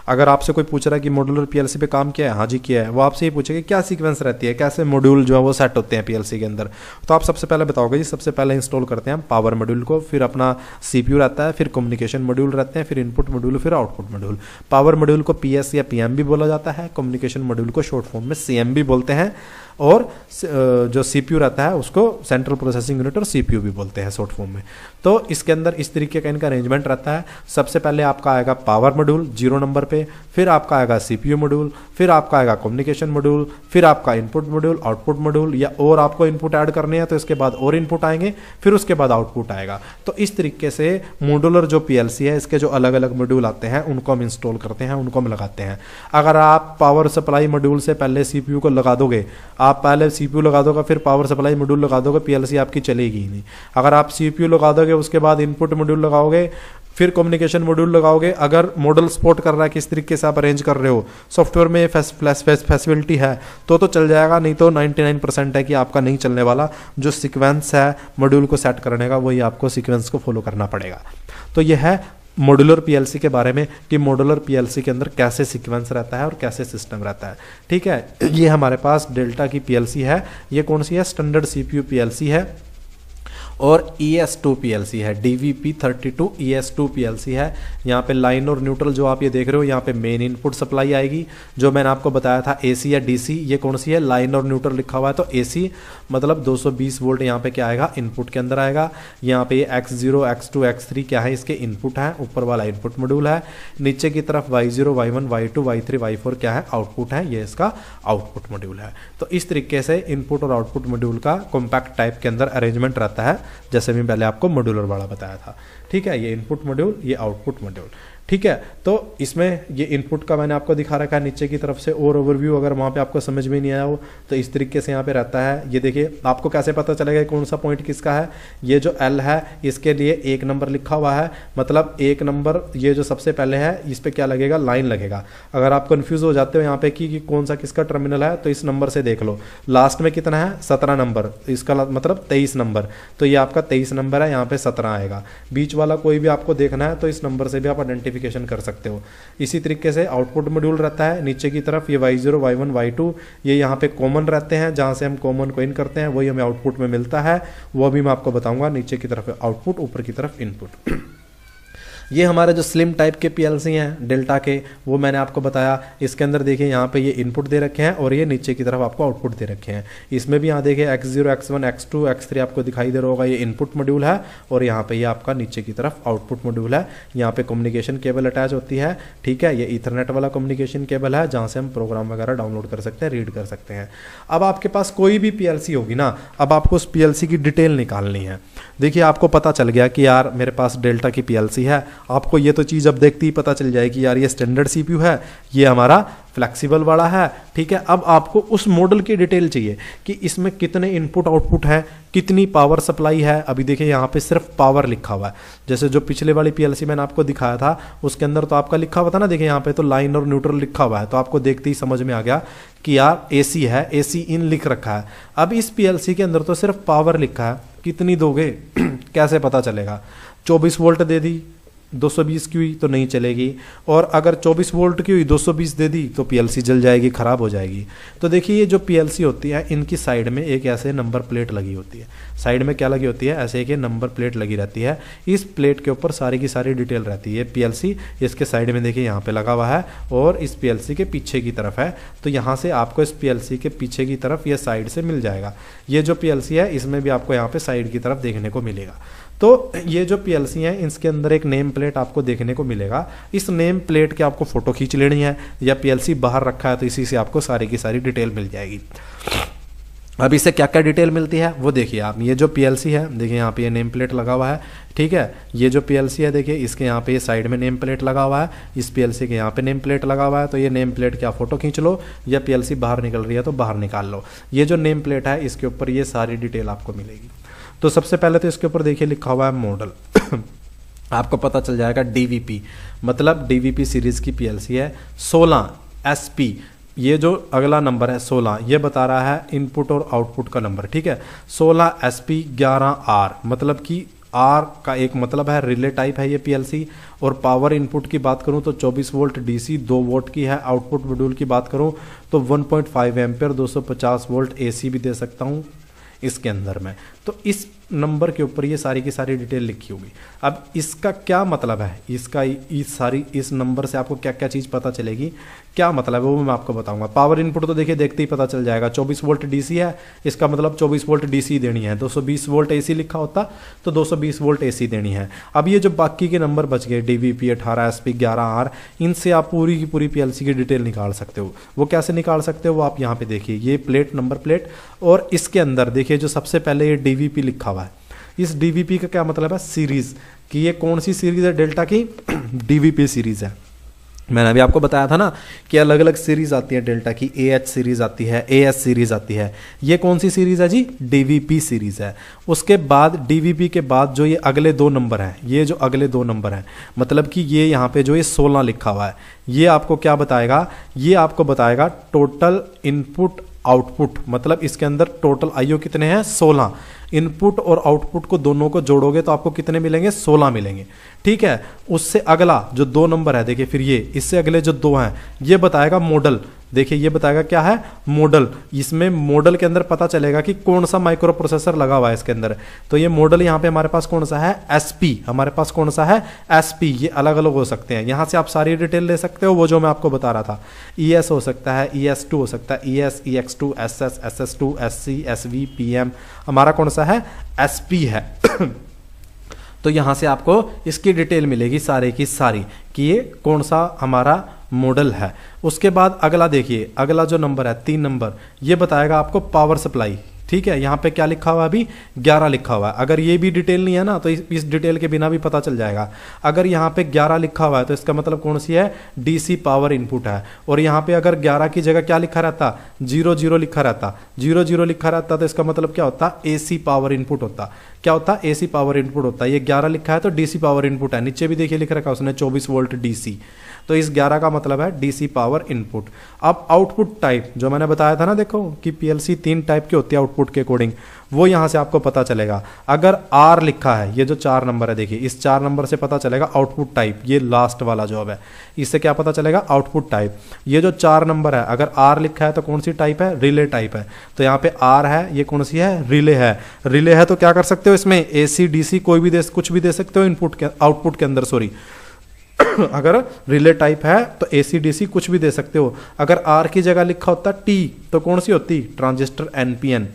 अगर आपसे कोई पूछ रहा है कि मॉड्यूलर PLC पे काम किया है, हाँ जी किया है, वो आपसे ये पूछेगा क्या सीक्वेंस रहती है, कैसे मॉड्यूल जो है वो सेट होते हैं PLC के अंदर। तो आप सबसे पहले बताओगे जी, सबसे पहले इंस्टॉल करते हैं पावर मॉड्यूल को, फिर अपना CPU रहता है, फिर कम्युनिकेशन मॉड्यूल रहते हैं, फिर इनपुट मॉड्यूल, फिर आउटपुट मॉड्यूल। पावर मॉड्यूल को PS या PM भी बोला जाता है, कम्युनिकेशन मॉड्यूल को शॉर्ट फॉर्म में CM भी बोलते हैं, और जो CPU रहता है उसको सेंट्रल प्रोसेसिंग यूनिट और CPU भी बोलते हैं शॉर्ट फॉर्म में। तो इसके अंदर इस तरीके का इनका अरेंजमेंट रहता है। सबसे पहले आपका आएगा पावर मॉड्यूल 0 नंबर पे, फिर आपका आएगा CPU मॉड्यूल, फिर आपका आएगा कम्युनिकेशन मॉड्यूल, फिर आपका इनपुट मॉड्यूल, आउटपुट मॉड्यूल, या और आपको इनपुट ऐड करने हैं तो इसके बाद और इनपुट आएंगे, फिर उसके बाद आउटपुट आएगा। तो इस तरीके से मॉड्यूलर जो PLC है इसके जो अलग अलग मॉड्यूल आते हैं उनको हम इंस्टॉल करते हैं, उनको हम लगाते हैं। अगर आप पावर सप्लाई मॉड्यूल से पहले CPU को लगा दोगे, आप पहले CPU लगा दोगे फिर पावर सप्लाई मॉड्यूल लगा दोगे, PLC आपकी चलेगी ही नहीं। अगर आप CPU लगा दोगे उसके बाद इनपुट मॉड्यूल लगाओगे, फिर कम्युनिकेशन मॉड्यूल लगाओगे, अगर मॉडल सपोर्ट कर रहा है किस तरीके से आप अरेंज कर रहे हो, सॉफ्टवेयर में फैसिलिटी है तो चल जाएगा, नहीं तो 99% है कि आपका नहीं चलने वाला। जो सीक्वेंस है मॉड्यूल को सेट करने का वही आपको सीक्वेंस को फॉलो करना पड़ेगा। तो यह है मॉड्यूलर PLC के बारे में कि मॉड्यूलर PLC के अंदर कैसे सीक्वेंस रहता है और कैसे सिस्टम रहता है, ठीक है। ये हमारे पास डेल्टा की PLC है, ये कौन सी है, स्टैंडर्ड CPU PLC है। और ES2 PLC है, DVP32 ES2 PLC है। यहाँ पे लाइन और न्यूट्रल जो आप ये देख रहे हो, यहाँ पे मेन इनपुट सप्लाई आएगी, जो मैंने आपको बताया था AC या DC, ये कौन सी है, लाइन और न्यूट्रल लिखा हुआ है, तो AC मतलब 220 वोल्ट यहाँ पे क्या आएगा, इनपुट के अंदर आएगा। यहाँ पे ये X0 X2 X3 क्या है, इसके इनपुट है, ऊपर वाला इनपुट मॉड्यूल है। नीचे की तरफ Y0 Y1 Y2 Y3 Y4 क्या है, आउटपुट है, ये इसका आउटपुट मॉड्यूल है। तो इस तरीके से इनपुट और आउटपुट मॉड्यूल का कॉम्पैक्ट टाइप के अंदर अरेंजमेंट रहता है, जैसे मैं पहले आपको मॉड्यूलर वाला बताया था। ठीक है, ये इनपुट मॉड्यूल, ये आउटपुट मॉड्यूल। ठीक है, तो इसमें ये इनपुट का मैंने आपको दिखा रखा है नीचे की तरफ से, और ओवरव्यू अगर वहाँ पे आपको समझ में नहीं आया हो तो इस तरीके से यहाँ पे रहता है। ये देखिए, आपको कैसे पता चलेगा कौन सा पॉइंट किसका है। ये जो L है इसके लिए 1 नंबर लिखा हुआ है, मतलब 1 नंबर ये जो सबसे पहले है इस पर क्या लगेगा, लाइन लगेगा। अगर आप कन्फ्यूज हो जाते हो यहाँ पे कि कौन सा किसका टर्मिनल है, तो इस नंबर से देख लो। लास्ट में कितना है, 17 नंबर, इसका मतलब 23 नंबर, तो ये आपका 23 नंबर है, यहाँ पे 17 आएगा। बीच वाला कोई भी आपको देखना है तो इस नंबर से भी आप आइडेंटिफिकेशन कर सकते हो। इसी तरीके से आउटपुट मॉड्यूल रहता है, नीचे की तरफ ये Y0 Y1 Y2 ये यहाँ पे कॉमन रहते हैं, जहाँ से हम कॉमन को इन करते हैं वही हमें आउटपुट में मिलता है, वो भी मैं आपको बताऊंगा। नीचे की तरफ आउटपुट, ऊपर की तरफ इनपुट। ये हमारे जो स्लिम टाइप के PLC हैं डेल्टा के, वो मैंने आपको बताया। इसके अंदर देखिए यहाँ पे ये इनपुट दे रखे हैं और ये नीचे की तरफ आपको आउटपुट दे रखे हैं। इसमें भी यहाँ देखिए X0 X1 X2 X3 आपको दिखाई दे रहा होगा, ये इनपुट मॉड्यूल है, और यहाँ पे ये आपका नीचे की तरफ आउटपुट मॉड्यूल है। यहाँ पे कम्युनिकेशन केबल अटैच होती है। ठीक है, ये ईथरनेट वाला कम्युनिकेशन केबल है, जहाँ से हम प्रोग्राम वगैरह डाउनलोड कर सकते हैं, रीड कर सकते हैं। अब आपके पास कोई भी PLC होगी ना, अब आपको उस PLC की डिटेल निकालनी है। देखिए, आपको पता चल गया कि यार मेरे पास डेल्टा की PLC है, आपको ये तो चीज़ अब देखते ही पता चल जाएगी यार ये स्टैंडर्ड CPU है, ये हमारा फ्लेक्सिबल वाला है। ठीक है, अब आपको उस मॉडल की डिटेल चाहिए कि इसमें कितने इनपुट आउटपुट है, कितनी पावर सप्लाई है। अभी देखिए यहाँ पे सिर्फ पावर लिखा हुआ है, जैसे जो पिछले वाली PLC मैंने आपको दिखाया था उसके अंदर तो आपका लिखा हुआ था ना, देखिए यहाँ पे तो लाइन और न्यूट्रल लिखा हुआ है, तो आपको देखते ही समझ में आ गया कि यार AC है, AC इन लिख रखा है। अब इस PLC के अंदर तो सिर्फ पावर लिखा है, कितनी दोगे कैसे पता चलेगा। 24 वोल्ट दे दी, 220 की हुई तो नहीं चलेगी, और अगर 24 वोल्ट की हुई 220 दे दी तो PLC जल जाएगी, खराब हो जाएगी। तो देखिए, ये जो PLC होती है इनकी साइड में एक ऐसे नंबर प्लेट लगी होती है। साइड में क्या लगी होती है, ऐसे एक नंबर प्लेट लगी रहती है। इस प्लेट के ऊपर सारी की सारी डिटेल रहती है। PLC इसके साइड में देखिए यहाँ पे लगा हुआ है, और इस PLC के पीछे की तरफ है, तो यहाँ से आपको इस PLC के पीछे की तरफ ये साइड से मिल जाएगा। ये जो PLC है इसमें भी आपको यहाँ पे साइड की तरफ देखने को मिलेगा। तो ये जो PLC हैं इसके अंदर एक नेम प्लेट आपको देखने को मिलेगा। इस नेम प्लेट की आपको फोटो खींच लेनी है, या PLC बाहर रखा है तो इसी से आपको सारी की सारी डिटेल मिल जाएगी। अब इससे क्या क्या डिटेल मिलती है वो देखिए आप। ये जो PLC है देखिए यहाँ पे ये नेम प्लेट लगा हुआ है। ठीक है, ये जो PLC है देखिए इसके यहाँ पे ये साइड में नेम प्लेट लगा हुआ है, इस PLC के यहाँ पे नेम प्लेट लगा हुआ है। तो ये नेम प्लेट की आप फोटो खींच लो, या PLC बाहर निकल रही है तो बाहर निकाल लो। ये जो नेम प्लेट है इसके ऊपर ये सारी डिटेल आपको मिलेगी। तो सबसे पहले तो इसके ऊपर देखिए लिखा हुआ है मॉडल आपको पता चल जाएगा DVP, मतलब DVP सीरीज की PLC है। 16 SP, ये जो अगला नंबर है 16, ये बता रहा है इनपुट और आउटपुट का नंबर। ठीक है, 16 SP 11R, मतलब कि R का एक मतलब है रिले टाइप है ये PLC। और पावर इनपुट की बात करूं तो 24 वोल्ट DC 2 वोट की है। आउटपुट मॉड्यूल की बात करूं तो 1.5 एम्पियर 250 वोल्ट AC भी दे सकता हूं इसके अंदर में। तो इस नंबर के ऊपर ये सारी की सारी डिटेल लिखी होगी। अब इसका क्या मतलब है, इसका इस नंबर से आपको क्या क्या चीज़ पता चलेगी, क्या मतलब है वो मैं आपको बताऊंगा। पावर इनपुट तो देखिए देखते ही पता चल जाएगा, 24 वोल्ट DC है, इसका मतलब 24 वोल्ट DC देनी है। 220 वोल्ट AC लिखा होता तो 220 वोल्ट AC देनी है। अब ये जो बाकी के नंबर बच गए DVP 18 SP 11R, इनसे आप पूरी की पूरी PLC की डिटेल निकाल सकते हो। वो कैसे निकाल सकते हो वो आप यहाँ पे देखिए, ये प्लेट नंबर प्लेट, और इसके अंदर देखिए जो सबसे पहले ये DVP लिखा हुआ है। इस DVP का क्या मतलब है, सीरीज, कि ये कौन सी सीरीज है डेल्टा की DVP सीरीज है। मैंने अभी आपको बताया था ना कि अलग अलग सीरीज आती है डेल्टा की, AH सीरीज आती है, AS सीरीज आती है। ये कौन सी सीरीज है जी, DVP सीरीज है। उसके बाद DVP के बाद जो ये अगले 2 नंबर हैं, ये जो अगले 2 नंबर हैं, मतलब कि ये यहाँ पे जो ये 16 लिखा हुआ है, ये आपको क्या बताएगा, ये आपको बताएगा टोटल इनपुट आउटपुट, मतलब इसके अंदर टोटल IO कितने हैं, 16। इनपुट और आउटपुट को दोनों को जोड़ोगे तो आपको कितने मिलेंगे, 16 मिलेंगे। ठीक है, उससे अगला जो 2 नंबर है देखिए, फिर ये इससे अगले जो 2 हैं ये बताएगा मॉडल, देखिए ये बताएगा क्या है, मॉडल। इसमें मॉडल के अंदर पता चलेगा कि कौन सा माइक्रो प्रोसेसर लगा हुआ है इसके अंदर। तो ये मॉडल यहाँ पे हमारे पास कौन सा है, एसपी, हमारे पास कौन सा है, एसपी। ये अलग अलग हो सकते हैं, यहाँ से आप सारी डिटेल ले सकते हो, वो जो मैं आपको बता रहा था। ES हो सकता है, ES2 हो सकता है, ES, EX2, SS, SS2, SC, SV, PM, हमारा कौन सा है, SP है। तो यहाँ से आपको इसकी डिटेल मिलेगी सारे की सारी कि ये कौन सा हमारा मॉडल है। उसके बाद अगला देखिए, अगला जो नंबर है 3 नंबर, ये बताएगा आपको पावर सप्लाई। ठीक है, यहाँ पे क्या लिखा हुआ है, अभी 11 लिखा हुआ है। अगर ये भी डिटेल नहीं है ना तो इस डिटेल के बिना भी पता चल जाएगा। अगर यहाँ पे 11 लिखा हुआ है तो इसका मतलब कौन सी है, डीसी पावर इनपुट है। और यहाँ पे अगर 11 की जगह क्या लिखा रहता, 00 लिखा रहता, 00 लिखा रहता तो इसका मतलब क्या होता, एसी पावर इनपुट होता। क्या होता, एसी पावर इनपुट होता। ये 11 लिखा है तो डीसी पावर इनपुट है। नीचे भी देखिए लिख रखा है उसने 24 वोल्ट डीसी, तो इस 11 का मतलब है डीसी पावर इनपुट। अब आउटपुट टाइप जो मैंने बताया था ना, देखो कि पीएलसी 3 टाइप की होती है आउटपुट के अकॉर्डिंग, वो यहां से आपको पता चलेगा। अगर आर लिखा है, ये जो 4 नंबर है, देखिए इस 4 नंबर से पता चलेगा आउटपुट टाइप। ये लास्ट वाला जॉब है, इससे क्या पता चलेगा, आउटपुट टाइप। ये जो 4 नंबर है, अगर आर लिखा है तो कौन सी टाइप है, रिले टाइप है। तो यहाँ पे आर है, ये कौन सी है, रिले है। रिले है तो क्या कर सकते हो इसमें, एसी डीसी कोई भी कुछ भी दे सकते हो इनपुट के, आउटपुट के अंदर, सॉरी। अगर रिले टाइप है तो एसी डीसी कुछ भी दे सकते हो। अगर आर की जगह लिखा होता टी तो कौन सी होती, ट्रांजिस्टर एनपीएन।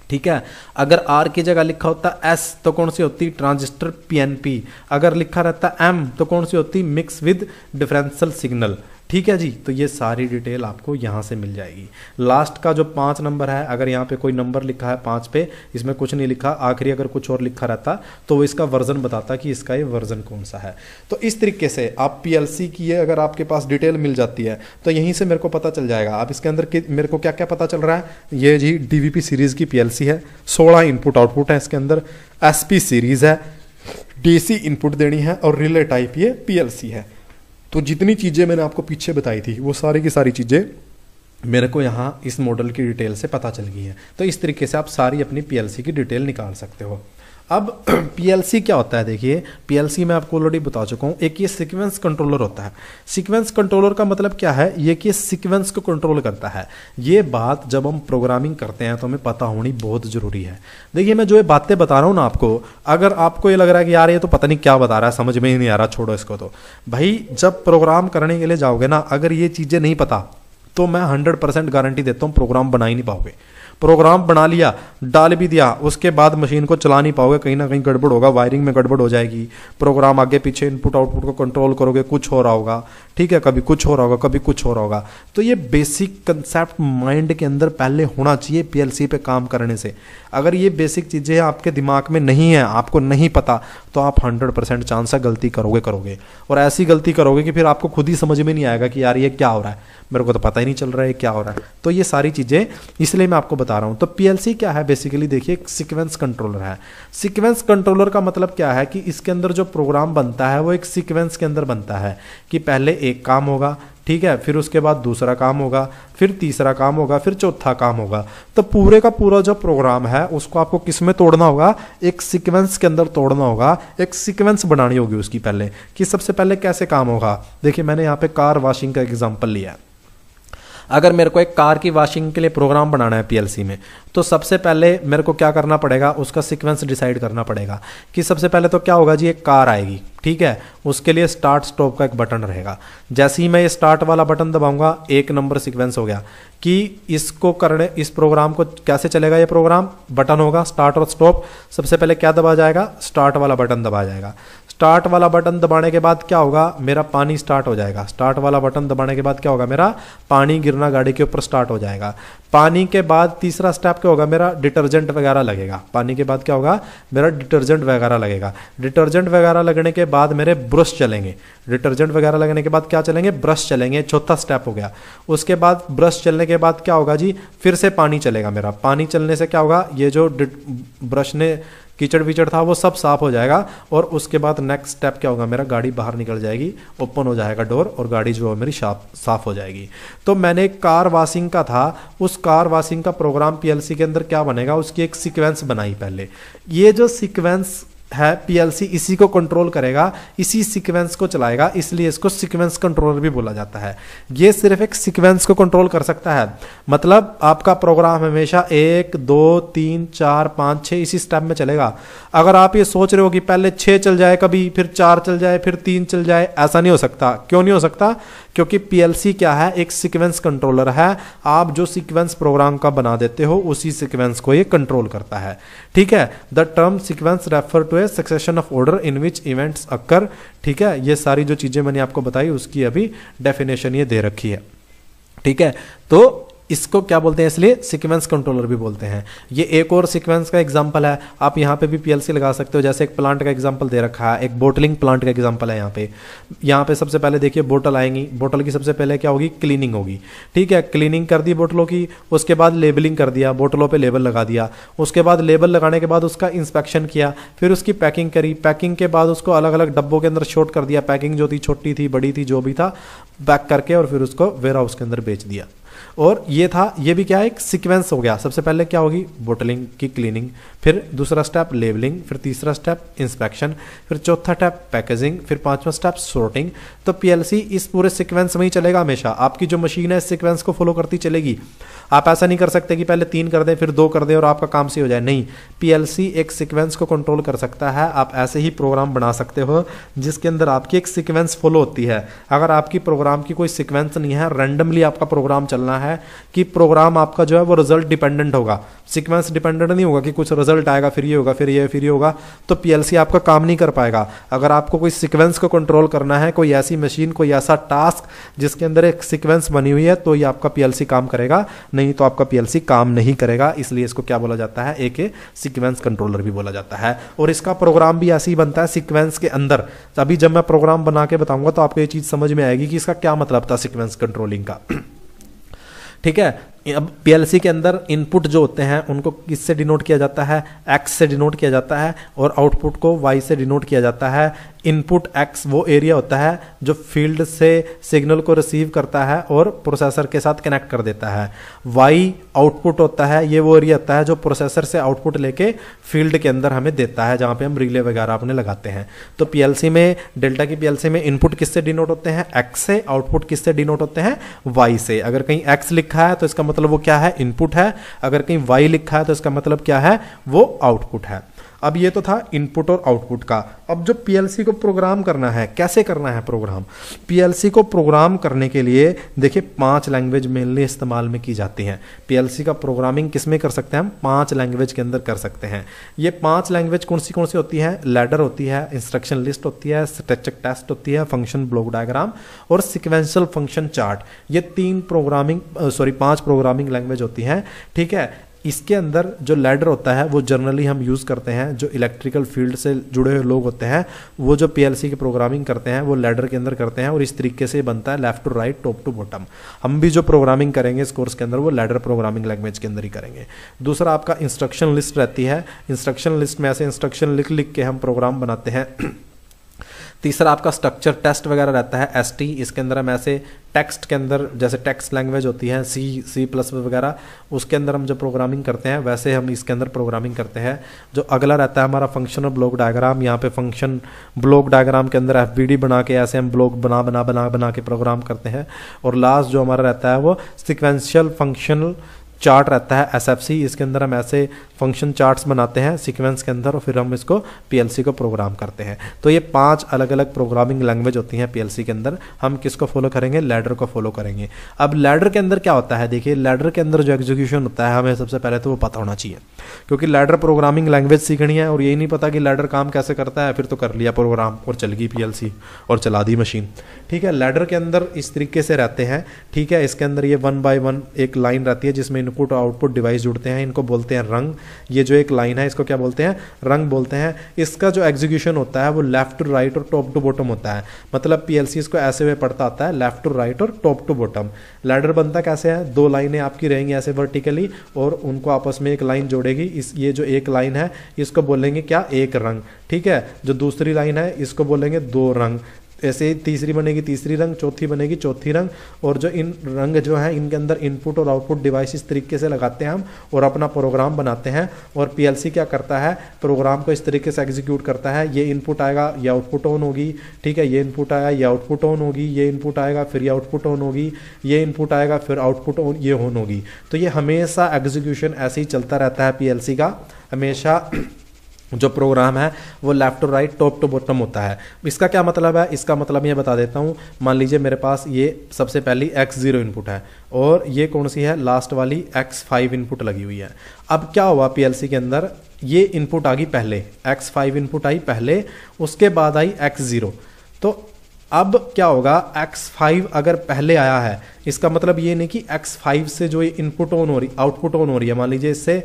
ठीक है, अगर आर की जगह लिखा होता एस तो कौन सी होती, ट्रांजिस्टर पीएनपी। अगर लिखा रहता एम तो कौन सी होती, मिक्स विद डिफरेंशियल सिग्नल। ठीक है जी, तो ये सारी डिटेल आपको यहाँ से मिल जाएगी। लास्ट का जो 5 नंबर है, अगर यहाँ पे कोई नंबर लिखा है 5 पे, इसमें कुछ नहीं लिखा, आखिरी अगर कुछ और लिखा रहता तो वो इसका वर्जन बताता कि इसका ये वर्जन कौन सा है। तो इस तरीके से आप पीएलसी की है, अगर आपके पास डिटेल मिल जाती है तो यहीं से मेरे को पता चल जाएगा। आप इसके अंदर मेरे को क्या क्या पता चल रहा है, ये जी डीवीपी सीरीज की पीएलसी है, 16 इनपुट आउटपुट है इसके अंदर, एसपी सीरीज है, डीसी इनपुट देनी है और रिले टाइप ये पीएलसी है। तो जितनी चीज़ें मैंने आपको पीछे बताई थी वो सारी की सारी चीज़ें मेरे को यहाँ इस मॉडल की डिटेल से पता चल गई हैं। तो इस तरीके से आप सारी अपनी पीएलसी की डिटेल निकाल सकते हो। अब पीएलसी क्या होता है, देखिए पीएलसी मैं आपको ऑलरेडी बता चुका हूँ। एक ये सीक्वेंस कंट्रोलर होता है। सीक्वेंस कंट्रोलर का मतलब क्या है, ये कि सीक्वेंस को कंट्रोल करता है। ये बात जब हम प्रोग्रामिंग करते हैं तो हमें पता होनी बहुत जरूरी है। देखिए मैं जो ये बातें बता रहा हूँ ना आपको, अगर आपको ये लग रहा है कि यार ये तो पता नहीं क्या बता रहा है, समझ में ही नहीं आ रहा, छोड़ो इसको। तो भाई जब प्रोग्राम करने के लिए जाओगे ना, अगर ये चीज़ें नहीं पता तो मैं 100% गारंटी देता हूँ प्रोग्राम बना ही नहीं पाओगे। प्रोग्राम बना लिया, डाल भी दिया, उसके बाद मशीन को चला नहीं पाओगे, कहीं ना कहीं गड़बड़ होगा, वायरिंग में गड़बड़ हो जाएगी, प्रोग्राम आगे पीछे इनपुट आउटपुट को कंट्रोल करोगे, कुछ हो रहा होगा। ठीक है, कभी कुछ हो रहा होगा, कभी कुछ हो रहा होगा। तो ये बेसिक कंसेप्ट माइंड के अंदर पहले होना चाहिए पीएलसी पे काम करने से। अगर ये बेसिक चीज़ें आपके दिमाग में नहीं है, आपको नहीं पता, तो आप 100% चांस है गलती करोगे और ऐसी गलती करोगे कि फिर आपको खुद ही समझ में नहीं आएगा कि यार ये क्या हो रहा है, मेरे को तो पता ही नहीं चल रहा है क्या हो रहा है। तो ये सारी चीज़ें इसलिए मैं आपको बता रहा हूँ। तो पीएलसी क्या है, बेसिकली देखिए एक सीक्वेंस कंट्रोलर है। सीक्वेंस कंट्रोलर का मतलब क्या है कि इसके अंदर जो प्रोग्राम बनता है वो एक सीक्वेंस के अंदर बनता है कि पहले एक काम होगा, ठीक है, फिर उसके बाद दूसरा काम होगा, फिर तीसरा काम होगा, फिर चौथा काम होगा। तो पूरे का पूरा जो प्रोग्राम है उसको आपको किस में तोड़ना होगा, एक सीक्वेंस के अंदर तोड़ना होगा। एक सीक्वेंस बनानी होगी उसकी पहले कि सबसे पहले कैसे काम होगा। देखिए मैंने यहाँ पे कार वॉशिंग का एग्जांपल लिया है। अगर मेरे को एक कार की वॉशिंग के लिए प्रोग्राम बनाना है पीएलसी में, तो सबसे पहले मेरे को क्या करना पड़ेगा, उसका सीक्वेंस डिसाइड करना पड़ेगा कि सबसे पहले तो क्या होगा जी, एक कार आएगी, ठीक है, उसके लिए स्टार्ट स्टॉप का एक बटन रहेगा। जैसे ही मैं ये स्टार्ट वाला बटन दबाऊंगा, 1 नंबर सीक्वेंस हो गया कि इसको करने, इस प्रोग्राम को कैसे चलेगा। ये प्रोग्राम बटन होगा स्टार्ट और स्टॉप, सबसे पहले क्या दबा जाएगा, स्टार्ट वाला बटन दबाया जाएगा। स्टार्ट वाला बटन दबाने के बाद क्या होगा, मेरा पानी स्टार्ट हो जाएगा। स्टार्ट वाला बटन दबाने के बाद क्या होगा, मेरा पानी गिरना गाड़ी के ऊपर स्टार्ट हो जाएगा। पानी के बाद तीसरा स्टेप क्या होगा, मेरा डिटर्जेंट वगैरह लगेगा। पानी के बाद क्या होगा, मेरा डिटर्जेंट वगैरह लगेगा। डिटर्जेंट वगैरह लगने के बाद मेरे ब्रश चलेंगे। डिटर्जेंट वगैरह लगने के बाद क्या चलेंगे, ब्रश चलेंगे। चौथा स्टेप हो गया। उसके बाद ब्रश चलने के बाद क्या होगा जी, फिर से पानी चलेगा। मेरा पानी चलने से क्या होगा, ये जो ब्रश ने कीचड़ विचड़ था वो सब साफ हो जाएगा। और उसके बाद नेक्स्ट स्टेप क्या होगा, मेरा गाड़ी बाहर निकल जाएगी, ओपन हो जाएगा डोर और गाड़ी जो है मेरी साफ हो जाएगी। तो मैंने कार वॉशिंग का था, उस कार वॉशिंग का प्रोग्राम पीएलसी के अंदर क्या बनेगा, उसकी एक सीक्वेंस बनाई पहले। ये जो सीक्वेंस है पीएलसी इसी को कंट्रोल करेगा, इसी सीक्वेंस को चलाएगा, इसलिए इसको सीक्वेंस कंट्रोलर भी बोला जाता है। ये सिर्फ एक सीक्वेंस को कंट्रोल कर सकता है, मतलब आपका प्रोग्राम हमेशा 1 2 3 4 5 6 इसी स्टेप में चलेगा। अगर आप ये सोच रहे हो कि पहले 6 चल जाए कभी, फिर 4 चल जाए, फिर 3 चल जाए, ऐसा नहीं हो सकता। क्यों नहीं हो सकता? क्योंकि पीएलसी क्या है, एक सीक्वेंस कंट्रोलर है। आप जो सीक्वेंस प्रोग्राम का बना देते हो उसी सीक्वेंस को ये कंट्रोल करता है। ठीक है, the term sequence refer to a succession of order in which events occur. ठीक है, ये सारी जो चीजें मैंने आपको बताई उसकी अभी डेफिनेशन ये दे रखी है। ठीक है, तो इसको क्या बोलते हैं, इसलिए सीक्वेंस कंट्रोलर भी बोलते हैं। ये एक और सीक्वेंस का एग्जांपल है, आप यहाँ पे भी पीएलसी लगा सकते हो। जैसे एक प्लांट का एग्जांपल दे रखा है, एक बोटलिंग प्लांट का एग्जांपल है। यहाँ पे सबसे पहले देखिए बोतल आएंगी, बोतल की सबसे पहले क्या होगी, क्लीनिंग होगी। ठीक है, क्लीनिंग कर दी बोतलों की, उसके बाद लेबलिंग कर दिया, बोतलों पे लेबल लगा दिया। उसके बाद लेबल लगाने के बाद उसका इंस्पेक्शन किया, फिर उसकी पैकिंग करी, पैकिंग के बाद उसको अलग अलग डब्बों के अंदर शॉर्ट कर दिया, पैकिंग जो थी छोटी थी बड़ी थी जो भी था, पैक करके और फिर उसको वेयर हाउस के अंदर बेच दिया। और ये था, ये भी क्या है, एक सीक्वेंस हो गया। सबसे पहले क्या होगी, बोटलिंग की क्लीनिंग, फिर दूसरा स्टेप लेबलिंग, फिर तीसरा स्टेप इंस्पेक्शन, फिर चौथा स्टेप पैकेजिंग, फिर पांचवा स्टेप सॉर्टिंग। तो पीएलसी इस पूरे सीक्वेंस में ही चलेगा हमेशा। आपकी जो मशीन है इस सीक्वेंस को फॉलो करती चलेगी। आप ऐसा नहीं कर सकते कि पहले 3 कर दें फिर 2 कर दें और आपका काम से हो जाए, नहीं। पीएलसी एक सीक्वेंस को कंट्रोल कर सकता है। आप ऐसे ही प्रोग्राम बना सकते हो जिसके अंदर आपकी एक सीक्वेंस फॉलो होती है। अगर आपकी प्रोग्राम की कोई सीक्वेंस नहीं है, रैंडमली आपका प्रोग्राम चलना है कि प्रोग्राम आपका जो है वो रिजल्ट डिपेंडेंट होगा, सीक्वेंस डिपेंडेंट नहीं होगा कि कुछ रिजल्ट आएगा फिर ये होगा फिर ये होगा, तो पीएलसी आपका काम नहीं कर पाएगा। अगर आपको कोई सीक्वेंस को कंट्रोल करना है, कोई ऐसी मशीन, कोई ऐसा टास्क जिसके अंदर एक सीक्वेंस बनी हुई है, तो ये आपका पीएलसी काम करेगा, नहीं तो आपका पीएलसी काम नहीं करेगा। इसलिए इसको क्या बोला जाता है, एक सीक्वेंस कंट्रोलर भी बोला जाता है। और इसका प्रोग्राम भी ऐसे ही बनता है सीक्वेंस के अंदर। अभी जब मैं प्रोग्राम बना के बताऊंगा तो आपको ये चीज समझ में आएगी कि इसका क्या मतलब था सीक्वेंस कंट्रोलिंग का। ठीक है, अब पीएलसी के अंदर इनपुट जो होते हैं उनको किससे डिनोट किया जाता है, एक्स से डिनोट किया जाता है, और आउटपुट को वाई से डिनोट किया जाता है। इनपुट एक्स वो एरिया होता है जो फील्ड से सिग्नल को रिसीव करता है और प्रोसेसर के साथ कनेक्ट कर देता है। वाई आउटपुट होता है, ये वो एरिया होता है जो प्रोसेसर से आउटपुट लेके फील्ड के अंदर हमें देता है, जहां पे हम रिले वगैरह अपने लगाते हैं। तो पीएलसी में, डेल्टा की पीएलसी में इनपुट किससे डिनोट होते हैं, एक्स से, आउटपुट किससे डिनोट होते हैं, वाई से। अगर कहीं एक्स लिखा है तो इसका मतलब वो क्या है, इनपुट है। अगर कहीं वाई लिखा है तो इसका मतलब क्या है, वो आउटपुट है। अब ये तो था इनपुट और आउटपुट का। अब जो पीएलसी को प्रोग्राम करना है, कैसे करना है प्रोग्राम, पीएलसी को प्रोग्राम करने के लिए देखिए 5 लैंग्वेज मेनली इस्तेमाल में की जाती हैं। पीएलसी का प्रोग्रामिंग किस में कर सकते हैं हम, 5 लैंग्वेज के अंदर कर सकते हैं। ये 5 लैंग्वेज कौन सी होती है, लैडर होती है, इंस्ट्रक्शन लिस्ट होती है, स्टैटिक टेस्ट होती है, फंक्शन ब्लॉक डायग्राम और सिक्वेंशियल फंक्शन चार्ट। ये 5 प्रोग्रामिंग लैंग्वेज होती हैं। ठीक है, इसके अंदर जो लैडर होता है वो जनरली हम यूज़ करते हैं, जो इलेक्ट्रिकल फील्ड से जुड़े हुए लोग होते हैं वो जो पीएलसी की प्रोग्रामिंग करते हैं वो लैडर के अंदर करते हैं, और इस तरीके से बनता है left to right, top to bottom. हम भी जो प्रोग्रामिंग करेंगे इस कोर्स के अंदर वो लैडर प्रोग्रामिंग लैंग्वेज के अंदर ही करेंगे। दूसरा आपका इंस्ट्रक्शन लिस्ट रहती है, इंस्ट्रक्शन लिस्ट में ऐसे इंस्ट्रक्शन लिख के हम प्रोग्राम बनाते हैं। तीसरा आपका स्ट्रक्चर टेस्ट वगैरह रहता है, एसटी। इसके अंदर हम ऐसे टेक्स्ट के अंदर, जैसे टेक्स्ट लैंग्वेज होती है सी प्लस वगैरह, उसके अंदर हम जो प्रोग्रामिंग करते हैं वैसे हम इसके अंदर प्रोग्रामिंग करते हैं। जो अगला रहता है हमारा फंक्शन और ब्लॉक डायग्राम। यहाँ पे फंक्शन ब्लॉक डायग्राम के अंदर एफबीडी बना के ऐसे हम ब्लॉक बना के प्रोग्राम करते हैं। और लास्ट जो हमारा रहता है वो सिक्वेंशियल फंक्शनल चार्ट रहता है, एसएफसी। इसके अंदर हम ऐसे फंक्शन चार्ट्स बनाते हैं सीक्वेंस के अंदर और फिर हम इसको पीएलसी को प्रोग्राम करते हैं। तो ये 5 अलग अलग प्रोग्रामिंग लैंग्वेज होती हैं पीएलसी के अंदर। हम किसको फॉलो करेंगे, लैडर को फॉलो करेंगे। अब लैडर के अंदर क्या होता है, देखिए लैडर के अंदर जो एग्जीक्यूशन होता है हमें सबसे पहले तो वो पता होना चाहिए, क्योंकि लैडर प्रोग्रामिंग लैंग्वेज सीखनी है और यही नहीं पता कि लैडर काम कैसे करता है, फिर तो कर लिया प्रोग्राम और चल गई पीएलसी और चला दी मशीन। ठीक है, लैडर के अंदर इस तरीके से रहते हैं। ठीक है, इसके अंदर ये 1 बाय 1 एक लाइन रहती है जिसमें इनपुट और आउटपुट डिवाइस जुड़ते हैं, इनको बोलते हैं रंग। ये जो एक लाइन है इसको क्या बोलते हैं, रंग बोलते हैं। इसका जो एग्जीक्यूशन होता है वो लेफ्ट टू राइट और टॉप टू बॉटम होता है, मतलब पीएलसी इसको ऐसे हुए पढ़ता आता है, लेफ्ट टू राइट और टॉप टू बॉटम। लैडर बनता कैसे है, 2 लाइनें आपकी रहेंगी ऐसे वर्टिकली और उनको आपस में एक लाइन जोड़ेगी। इस ये जो एक लाइन है इसको बोलेंगे क्या, एक रंग। ठीक है, जो दूसरी लाइन है इसको बोलेंगे 2 रंग। ऐसे तीसरी बनेगी तीसरी रंग, चौथी बनेगी चौथी रंग, और जो इन रंग जो है इनके अंदर इनपुट और आउटपुट डिवाइस इस तरीके से लगाते हैं हम और अपना प्रोग्राम बनाते हैं। और पीएलसी क्या करता है, प्रोग्राम को इस तरीके से एग्जीक्यूट करता है। ये इनपुट आएगा, ये आउटपुट ऑन होगी, ठीक है, ये इनपुट आया, ये आउटपुट ऑन होगी, ये इनपुट आएगा, फिर ये आउटपुट ऑन होगी, ये इनपुट आएगा, फिर आउटपुट ऑन, ये ऑन होगी। तो ये हमेशा एग्जीक्यूशन ऐसे ही चलता रहता है पीएलसी का। हमेशा जो प्रोग्राम है वो left to right, top to bottom होता है। इसका क्या मतलब है, इसका मतलब ये बता देता हूँ। मान लीजिए मेरे पास ये सबसे पहली x0 इनपुट है और ये कौन सी है, लास्ट वाली x5 इनपुट लगी हुई है। अब क्या हुआ पीएलसी के अंदर, ये इनपुट आ गई पहले, x5 इनपुट आई पहले, उसके बाद आई x0। तो अब क्या होगा, x5 अगर पहले आया है, इसका मतलब ये नहीं कि x5 से जो ये इनपुट ऑन हो रही, आउटपुट ऑन हो रही है, मान लीजिए इससे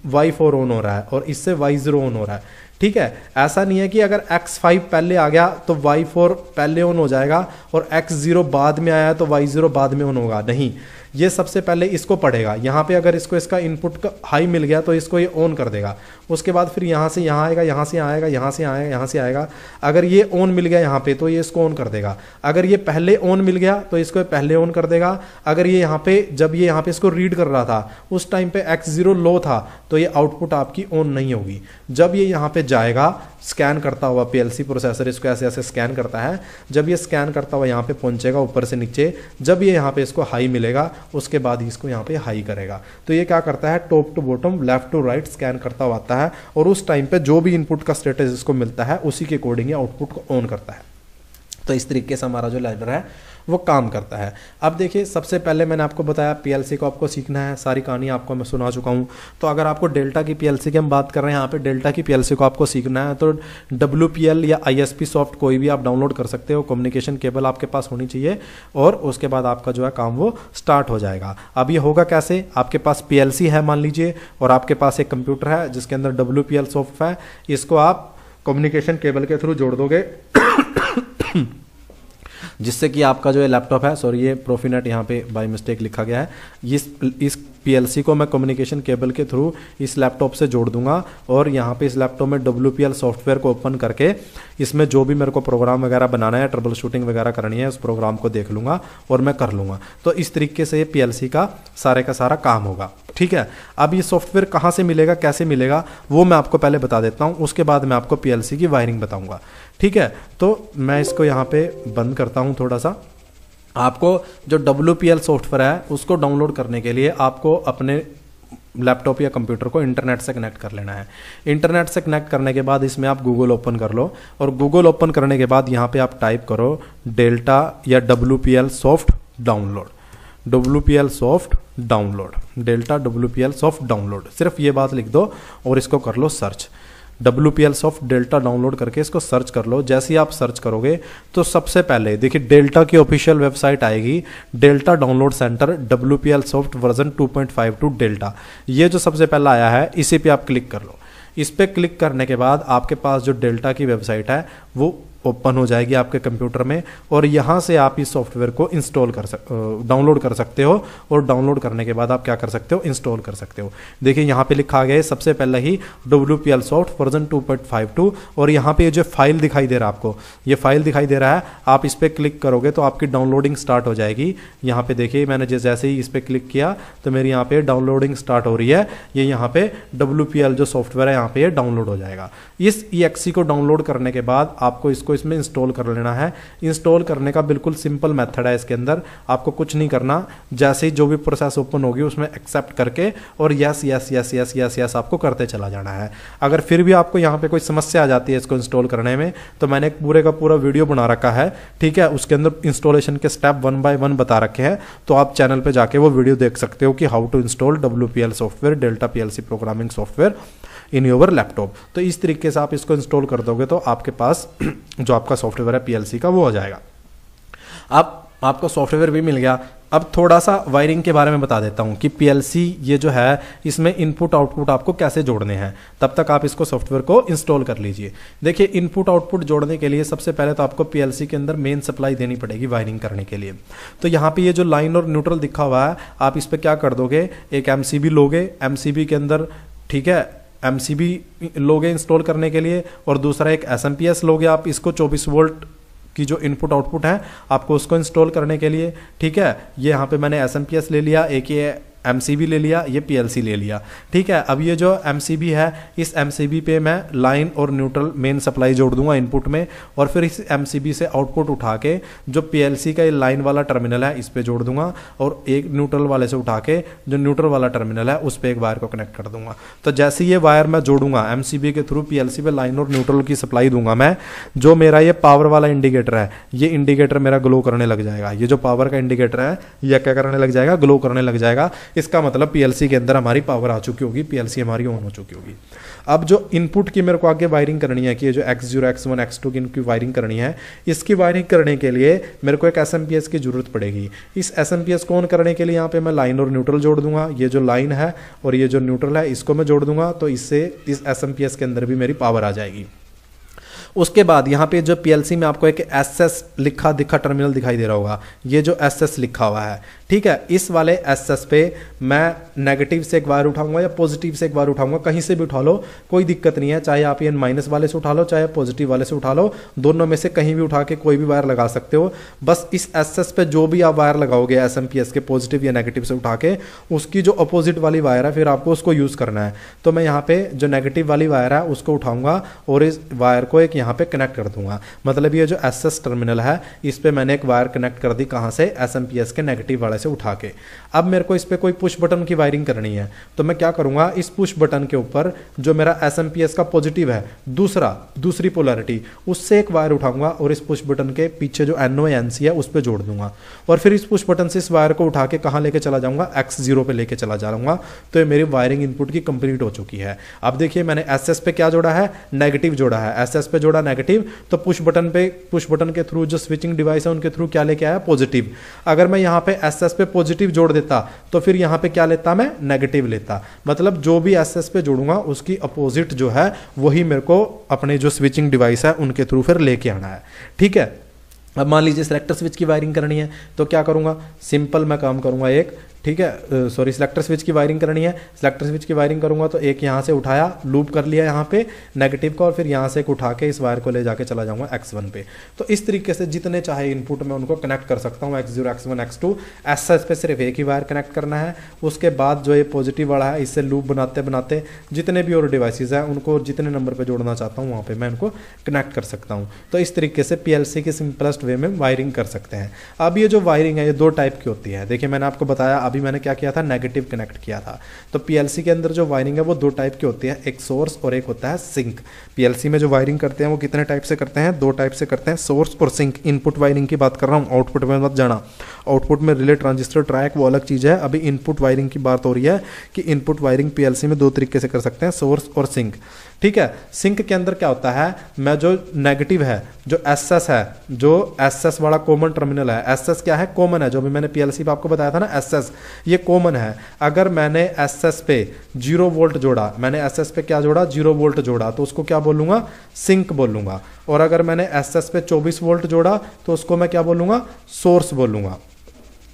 y4 ऑन हो रहा है और इससे y0 ऑन हो रहा है, ठीक है। ऐसा नहीं है कि अगर x5 पहले आ गया तो y4 पहले ऑन हो जाएगा और x0 बाद में आया तो y0 बाद में ऑन होगा, नहीं। ये सबसे पहले इसको पढ़ेगा, यहाँ पे अगर इसको इसका इनपुट का हाई मिल गया तो इसको ये ऑन कर देगा। उसके बाद फिर यहाँ से यहाँ आएगा, यहाँ से आएगा, यहाँ से आएगा, यहाँ से आएगा। अगर ये ऑन मिल गया यहाँ पे तो ये इसको ऑन कर देगा। अगर ये पहले ऑन मिल गया तो इसको पहले ऑन कर देगा। अगर ये यहाँ पे, जब ये यहाँ पे इसको रीड कर रहा था उस टाइम पे x0 लो था तो ये आउटपुट आपकी ऑन नहीं होगी। जब ये यहाँ पे जाएगा स्कैन करता हुआ, पीएलसी प्रोसेसर इसको ऐसे ऐसे स्कैन करता है, जब ये स्कैन करता हुआ यहाँ पे पहुंचेगा ऊपर से नीचे, जब ये यहाँ पे इसको हाई मिलेगा उसके बाद ही इसको यहाँ पे हाई करेगा। तो ये क्या करता है, top to bottom, left to right scan करता हुआ आता है और उस टाइम पे जो भी इनपुट का स्टेटस इसको मिलता है उसी के अकॉर्डिंग आउटपुट को ऑन करता है। तो इस तरीके से हमारा जो लाइब्रेरी है वो काम करता है। अब देखिए, सबसे पहले मैंने आपको बताया पीएलसी को आपको सीखना है, सारी कहानी आपको मैं सुना चुका हूँ। तो अगर आपको डेल्टा की पीएलसी की हम बात कर रहे हैं, यहाँ पे डेल्टा की पीएलसी को आपको सीखना है तो WPL या ISP सॉफ्ट कोई भी आप डाउनलोड कर सकते हो। कम्युनिकेशन केबल आपके पास होनी चाहिए और उसके बाद आपका जो है काम वो स्टार्ट हो जाएगा। अब ये होगा कैसे, आपके पास पीएलसी है मान लीजिए और आपके पास एक कंप्यूटर है जिसके अंदर WPL सॉफ्ट है, इसको आप कम्युनिकेशन केबल के थ्रू जोड़ दोगे जिससे कि आपका जो है लैपटॉप है, सॉरी ये प्रोफीनेट यहाँ पे बाय मिस्टेक लिखा गया है, इस पीएलसी को मैं कम्युनिकेशन केबल के थ्रू इस लैपटॉप से जोड़ दूंगा और यहाँ पे इस लैपटॉप में WPL सॉफ्टवेयर को ओपन करके इसमें जो भी मेरे को प्रोग्राम वगैरह बनाना है, ट्रबल शूटिंग वगैरह करनी है, उस प्रोग्राम को देख लूंगा और मैं कर लूंगा। तो इस तरीके से ये पीएलसी का सारा काम होगा, ठीक है। अब ये सॉफ्टवेयर कहाँ से मिलेगा, कैसे मिलेगा, वो मैं आपको पहले बता देता हूँ, उसके बाद मैं आपको पीएलसी की वायरिंग बताऊंगा, ठीक है। तो मैं इसको यहाँ पे बंद करता हूँ थोड़ा सा। आपको जो WPL सॉफ्टवेयर है उसको डाउनलोड करने के लिए आपको अपने लैपटॉप या कंप्यूटर को इंटरनेट से कनेक्ट कर लेना है। इंटरनेट से कनेक्ट करने के बाद इसमें आप गूगल ओपन कर लो और गूगल ओपन करने के बाद यहाँ पे आप टाइप करो डेल्टा या WPL soft download, WPL soft download, Delta WPL soft download, सिर्फ ये बात लिख दो और इसको कर लो search. WPL soft Delta download करके इसको सर्च कर लो। जैसे ही आप सर्च करोगे तो सबसे पहले देखिए डेल्टा की ऑफिशियल वेबसाइट आएगी, delta download centre WPL soft version 2.52 delta, ये जो सबसे पहला आया है इसी पे आप क्लिक कर लो। इस पे क्लिक करने के बाद आपके पास जो डेल्टा की वेबसाइट है वो ओपन हो जाएगी आपके कंप्यूटर में और यहाँ से आप इस सॉफ्टवेयर को डाउनलोड कर सकते हो और डाउनलोड करने के बाद आप क्या कर सकते हो, इंस्टॉल कर सकते हो। देखिए यहाँ पे लिखा गया है सबसे पहले ही WPL सॉफ्ट वर्जन 2.52 और यहाँ पे जो फाइल दिखाई दे रहा है आपको, ये फाइल दिखाई दे रहा है, आप इस पर क्लिक करोगे तो आपकी डाउनलोडिंग स्टार्ट हो जाएगी। यहाँ पे देखिए मैंने जैसे ही इस पर क्लिक किया तो मेरी यहाँ पे डाउनलोडिंग स्टार्ट हो रही है। ये यहाँ पे WPL जो सॉफ्टवेयर है यहाँ पे डाउनलोड हो जाएगा। इस EXE को डाउनलोड करने के बाद आपको इसको इसमें इंस्टॉल कर लेना है। इंस्टॉल करने का बिल्कुल सिंपल मेथड है, इसके अंदर आपको कुछ नहीं करना, जैसे ही जो भी प्रोसेस ओपन होगी उसमें एक्सेप्ट करके और yes yes yes yes yes yes आपको करते चला जाना है। अगर फिर भी आपको यहाँ पे कोई समस्या आ जाती है इसको इंस्टॉल करने में तो मैंने एक पूरे का पूरा वीडियो बना रखा है, ठीक है, उसके अंदर इंस्टॉलेशन के स्टेप 1 by 1 बता रखे हैं, तो आप चैनल पे जाके वो वीडियो देख सकते हो कि how to install WPL software, Delta PLC programming software in your laptop. तो इस तरीके से आप इसको इंस्टॉल कर दोगे तो आपके पास जो आपका सॉफ्टवेयर है PLC का वो हो जाएगा। अब आपको सॉफ्टवेयर भी मिल गया। अब थोड़ा सा वायरिंग के बारे में बता देता हूं कि PLC ये जो है इसमें इनपुट आउटपुट आपको कैसे जोड़ने हैं, तब तक आप इसको सॉफ्टवेयर को इंस्टॉल कर लीजिए। देखिए इनपुट आउटपुट जोड़ने के लिए सबसे पहले तो आपको PLC के अंदर मेन सप्लाई देनी पड़ेगी वायरिंग करने के लिए। तो यहाँ पे ये जो लाइन और न्यूट्रल दिखा हुआ है आप इस पर क्या कर दोगे, एक MCB लोगे, MCB के अंदर, ठीक है, MCB लोगे इंस्टॉल करने के लिए और दूसरा एक SMPS लोगे आप, इसको 24 वोल्ट की जो इनपुट आउटपुट है आपको उसको इंस्टॉल करने के लिए। ठीक है, ये यहाँ पे मैंने SMPS ले लिया, एक ये MCB ले लिया, ये PLC ले लिया। ठीक है, अब ये जो MCB है, इस MCB पे मैं लाइन और न्यूट्रल मेन सप्लाई जोड़ दूंगा इनपुट में, और फिर इस MCB से आउटपुट उठा के जो PLC का ये लाइन वाला टर्मिनल है इस पे जोड़ दूंगा, और एक न्यूट्रल वाले से उठा के जो न्यूट्रल वाला टर्मिनल है उस पर एक वायर को कनेक्ट कर दूंगा। तो जैसे ये वायर मैं जोड़ूंगा MCB के थ्रू PLC पे लाइन और न्यूट्रल की सप्लाई दूंगा मैं, जो मेरा ये पावर वाला इंडिकेटर है, ये इंडिकेटर मेरा ग्लो करने लग जाएगा। ये जो पावर का इंडिकेटर है ये क्या करने लग जाएगा, ग्लो करने लग जाएगा। इसका मतलब PLC के अंदर हमारी पावर आ चुकी होगी, PLC हमारी ऑन हो चुकी होगी। अब जो इनपुट की मेरे को आगे वायरिंग करनी है कि ये जो X0, X1, X2 की इनकी वायरिंग करनी है, इसकी वायरिंग करने के लिए मेरे को एक SMPS की जरूरत पड़ेगी। इस SMPS को ऑन करने के लिए यहाँ पे मैं लाइन और न्यूट्रल जोड़ दूंगा। ये जो लाइन है और ये जो न्यूट्रल है इसको मैं जोड़ दूंगा, तो इससे इस SMPS के अंदर भी मेरी पावर आ जाएगी। उसके बाद यहाँ पे जो PLC में आपको एक SS लिखा दिखा टर्मिनल दिखाई दे रहा होगा, ये जो SS लिखा हुआ है, ठीक है, इस वाले SS पे मैं नेगेटिव से एक वायर उठाऊंगा या पॉजिटिव से एक वायर उठाऊंगा, कहीं से भी उठा लो कोई दिक्कत नहीं है, चाहे आप ये माइनस वाले से उठा लो चाहे पॉजिटिव वाले से उठा लो, दोनों में से कहीं भी उठा के कोई भी वायर लगा सकते हो। बस इस SS पे जो भी आप वायर लगाओगे SMPS के पॉजिटिव या नेगेटिव से उठा के, उसकी जो अपोजिट वाली वायर है फिर आपको उसको यूज करना है। तो मैं यहाँ पे जो नेगेटिव वाली वायर है उसको उठाऊंगा और इस वायर को एक यहाँ पे कनेक्ट कर दूंगा। मतलब ये जो SS टर्मिनल है इस पे मैंने एक वायर कनेक्ट कर दी, कहाँ से, SMPS के नेगेटिव वाले से उठा के। अब मेरे को इस पे कोई पुश बटन की वायरिंग करनी है, तो मैं क्या करूंगा, इस पुश बटन के ऊपर जो मेरा SMPS का पॉजिटिव है, दूसरी पोलैरिटी, उससे एक वायर उठाऊंगा और इस पुश बटन के पीछे जो NO या NC है उस पे जोड़ दूंगा, और फिर इस पुश बटन से इस वायर को उठा के कहाँ लेके चला जाऊंगा, X0 पे लेके चला जाऊंगा। तो ये मेरी वायरिंग इनपुट की कंप्लीट हो चुकी है। अब देखिए मैंने SS पे क्या जोड़ा है, नेगेटिव जोड़ा है, SS पे जोड़ा नेगेटिव, तो पुश बटन के थ्रू जो स्विचिंग डिवाइस है उनके थ्रू क्या लेके आया, पॉजिटिव। अगर मैं यहाँ पे SS पे पॉजिटिव जोड़ देता तो फिर यहाँ पे क्या लेता, मैं नेगेटिव लेता। मतलब जो भी SS पे जोड़ूंगा उसकी अपोजिट जो है वही मेरे को अपने जो स्विचिंग डिवाइस है उनके थ्रू फिर लेके आना है। ठीक है, अब मान लीजिए सिलेक्टर स्विच की वायरिंग करनी है, तो क्या करूंगा, सिंपल मैं काम करूंगा एक, ठीक है, सॉरी, सिलेक्टर स्विच की वायरिंग करनी है, सिलेक्टर स्विच की वायरिंग करूंगा तो एक यहाँ से उठाया, लूप कर लिया यहाँ पे नेगेटिव का, और फिर यहाँ से एक उठा के इस वायर को ले जाके चला जाऊंगा X1 पे। तो इस तरीके से जितने चाहे इनपुट में उनको कनेक्ट कर सकता हूँ, X0, X1, X2। SS पे सिर्फ एक ही वायर कनेक्ट करना है। उसके बाद जो ये पॉजिटिव वाला है इससे लूप बनाते बनाते जितने भी और डिवाइसेज हैं उनको जितने नंबर पर जोड़ना चाहता हूँ वहाँ पर मैं इनको कनेक्ट कर सकता हूँ। तो इस तरीके से PLC के सिंपलेस्ट वे में वायरिंग कर सकते हैं। अब ये जो वायरिंग है ये दो टाइप की होती है। देखिए मैंने आपको बताया, अभी मैंने क्या किया था, नेगेटिव कनेक्ट किया था। तो PLC के अंदर जो वायरिंग है वो दो टाइप की होती है, एक सोर्स और एक होता है सिंक। PLC में जो वायरिंग करते हैं वो कितने टाइप से करते हैं, दो टाइप से करते हैं, सोर्स और सिंक। इनपुट वायरिंग की बात कर रहा हूँ, आउटपुट में मत जाना। आउटपुट में रिले, ट्रांजिस्टर, ट्रैक वो अलग चीज़ है। अभी इनपुट वायरिंग की बात हो रही है कि इनपुट वायरिंग PLC में दो तरीके से कर सकते हैं, सोर्स और सिंक। ठीक है, सिंक के अंदर क्या होता है, मैं जो नेगेटिव है, जो SS है, जो SS वाला कॉमन टर्मिनल है, SS क्या है, कॉमन है। जो भी मैंने PLC पे आपको बताया था ना, SS ये कॉमन है। अगर मैंने SS पे 0 वोल्ट जोड़ा, मैंने SS पे क्या जोड़ा, 0 वोल्ट जोड़ा, तो उसको क्या बोलूंगा, सिंक बोलूंगा। और अगर मैंने SS पे 24 वोल्ट जोड़ा तो उसको मैं क्या बोलूंगा, सोर्स बोलूंगा।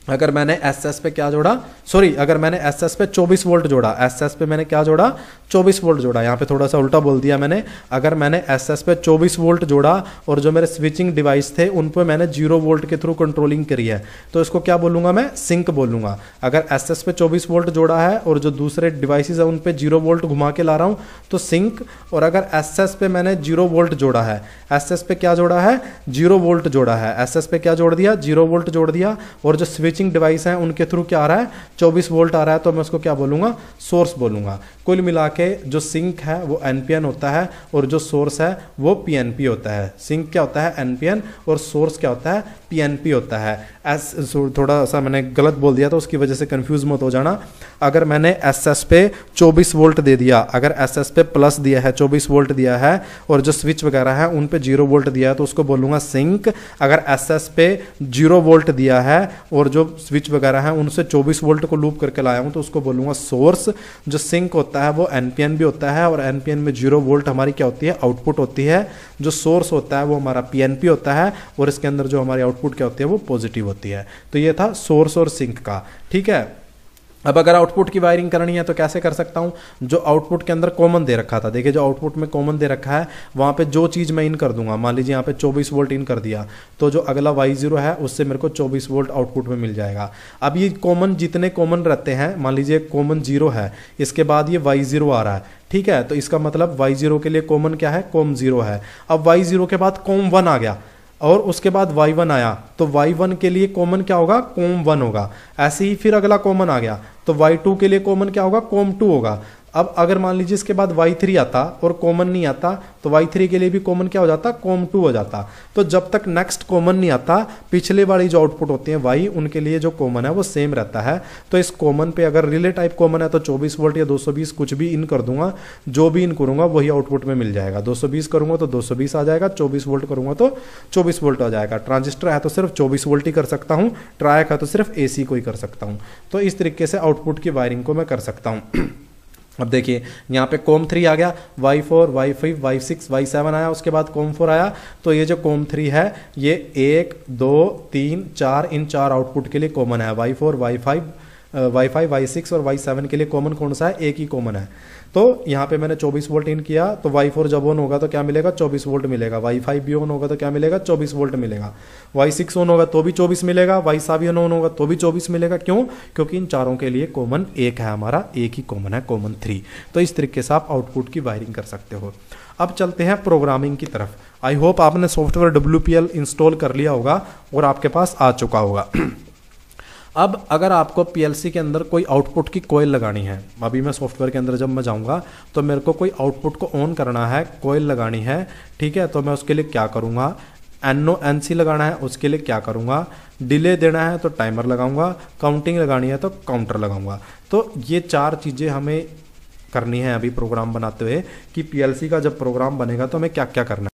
अगर मैंने SS पे क्या जोड़ा, सॉरी, अगर मैंने SS पे 24 वोल्ट जोड़ा, SS पे मैंने क्या जोड़ा, 24 वोल्ट जोड़ा, यहाँ पे थोड़ा सा उल्टा बोल दिया मैंने। अगर मैंने SS पे 24 वोल्ट जोड़ा और जो मेरे स्विचिंग डिवाइस थे उन पे मैंने 0 वोल्ट के थ्रू कंट्रोलिंग करी है, तो इसको क्या बोलूंगा, मैं सिंक बोलूंगा। अगर SS पे 24 वोल्ट जोड़ा है और जो दूसरे डिवाइसेज है उन पे 0 वोल्ट घुमा के ला रहा हूँ तो सिंक। और अगर SS पे मैंने 0 वोल्ट जोड़ा है, SS पे क्या जोड़ा है, 0 वोल्ट जोड़ा है, SS पे क्या जोड़ दिया, 0 वोल्ट जोड़ दिया, और जो स्विचिंग डिवाइस है उनके थ्रू क्या आ रहा है, 24 वोल्ट आ रहा है, तो मैं उसको क्या बोलूंगा, सोर्स बोलूंगा। कुल मिला के जो सिंक है वो NPN होता है और जो सोर्स है वो PNP होता है। सिंक क्या होता है, NPN, और सोर्स क्या होता है, PNP होता है। थोड़ा सा मैंने गलत बोल दिया तो उसकी वजह से कंफ्यूज मत हो जाना। अगर मैंने SS पे 24 वोल्ट दे दिया, अगर SS पे प्लस दिया है, 24 वोल्ट दिया है, और जो स्विच वगैरह है उन पे 0 वोल्ट दिया है, तो उसको बोलूंगा सिंक। अगर SS पे 0 वोल्ट दिया है और जो स्विच वगैरह है उनसे 24 वोल्ट को लूप करके लाया हूं तो उसको बोलूंगा सोर्स। जो सिंक होता है वो NPN भी होता है, और NPN में 0 वोल्ट हमारी क्या होती है, आउटपुट होती है। जो सोर्स होता है वो हमारा PNP होता है, और इसके अंदर जो हमारी आउटपुट क्या होती है वो पॉजिटिव होती है। तो ये था सोर्स और सिंक का। ठीक है, अब अगर आउटपुट की वायरिंग करनी है तो कैसे कर सकता हूँ, जो आउटपुट के अंदर कॉमन दे रखा था, देखिए जो आउटपुट में कॉमन दे रखा है वहाँ पे जो चीज़ मैं इन कर दूंगा, मान लीजिए यहाँ पे 24 वोल्ट इन कर दिया, तो जो अगला Y0 है उससे मेरे को 24 वोल्ट आउटपुट में मिल जाएगा। अब ये कॉमन जितने कॉमन रहते हैं, मान लीजिए कॉमन 0 है, इसके बाद ये Y0 आ रहा है, ठीक है, तो इसका मतलब Y0 के लिए कॉमन क्या है, कॉम 0 है। अब Y0 के बाद कॉम 1 आ गया और उसके बाद Y1 आया, तो Y1 के लिए कॉमन क्या होगा, कॉम 1 होगा। ऐसे ही फिर अगला कॉमन आ गया तो Y2 के लिए कॉमन क्या होगा, कॉम 2 होगा। अब अगर मान लीजिए इसके बाद Y3 आता और कॉमन नहीं आता तो Y3 के लिए भी कॉमन क्या हो जाता, कॉम 2 हो जाता। तो जब तक नेक्स्ट कॉमन नहीं आता, पिछले वाली जो आउटपुट होती है Y, उनके लिए जो कॉमन है वो सेम रहता है। तो इस कॉमन पे अगर रिले टाइप कॉमन है तो 24 वोल्ट या 220 कुछ भी इन कर दूंगा, जो भी इन करूंगा वही आउटपुट में मिल जाएगा। 220 करूंगा तो 220 आ जाएगा, 24 वोल्ट करूंगा तो 24 वोल्ट आ जाएगा। ट्रांजिस्टर है तो सिर्फ 24 वोल्ट ही कर सकता हूँ, ट्रायक है तो सिर्फ AC को ही कर सकता हूँ। तो इस तरीके से आउटपुट की वायरिंग को मैं कर सकता हूँ। अब देखिए यहाँ पे कॉम 3 आ गया, Y4, Y5, Y6, Y7 आया, उसके बाद कॉम 4 आया। तो ये जो कॉम 3 है ये 1, 2, 3, 4 इन 4 आउटपुट के लिए कॉमन है। Y4, Y5, Y6 और Y7 के लिए कॉमन कौन सा है, एक ही कॉमन है। तो यहाँ पे मैंने 24 वोल्ट इन किया, तो Y4 जब ऑन होगा तो क्या मिलेगा, 24 वोल्ट मिलेगा। Y5 भी ऑन होगा तो क्या मिलेगा, 24 वोल्ट मिलेगा। Y6 ऑन होगा तो भी 24 मिलेगा, Y7 ऑन होगा तो भी 24 मिलेगा। क्यों, क्योंकि इन चारों के लिए कॉमन एक है, हमारा एक ही कॉमन है, कॉमन 3। तो इस तरीके से आप आउटपुट की वायरिंग कर सकते हो। अब चलते हैं प्रोग्रामिंग की तरफ। आई होप आपने सॉफ्टवेयर WPL इंस्टॉल कर लिया होगा और आपके पास आ चुका होगा। अब अगर आपको PLC के अंदर कोई आउटपुट की कॉइल लगानी है, अभी मैं सॉफ्टवेयर के अंदर जब मैं जाऊंगा तो मेरे को कोई आउटपुट को ऑन करना है, कॉइल लगानी है, ठीक है, तो मैं उसके लिए क्या करूंगा, NC लगाना है उसके लिए क्या करूंगा, डिले देना है तो टाइमर लगाऊंगा, काउंटिंग लगानी है तो काउंटर लगाऊंगा। तो ये 4 चीज़ें हमें करनी है अभी प्रोग्राम बनाते हुए कि PLC का जब प्रोग्राम बनेगा तो हमें क्या क्या करना है।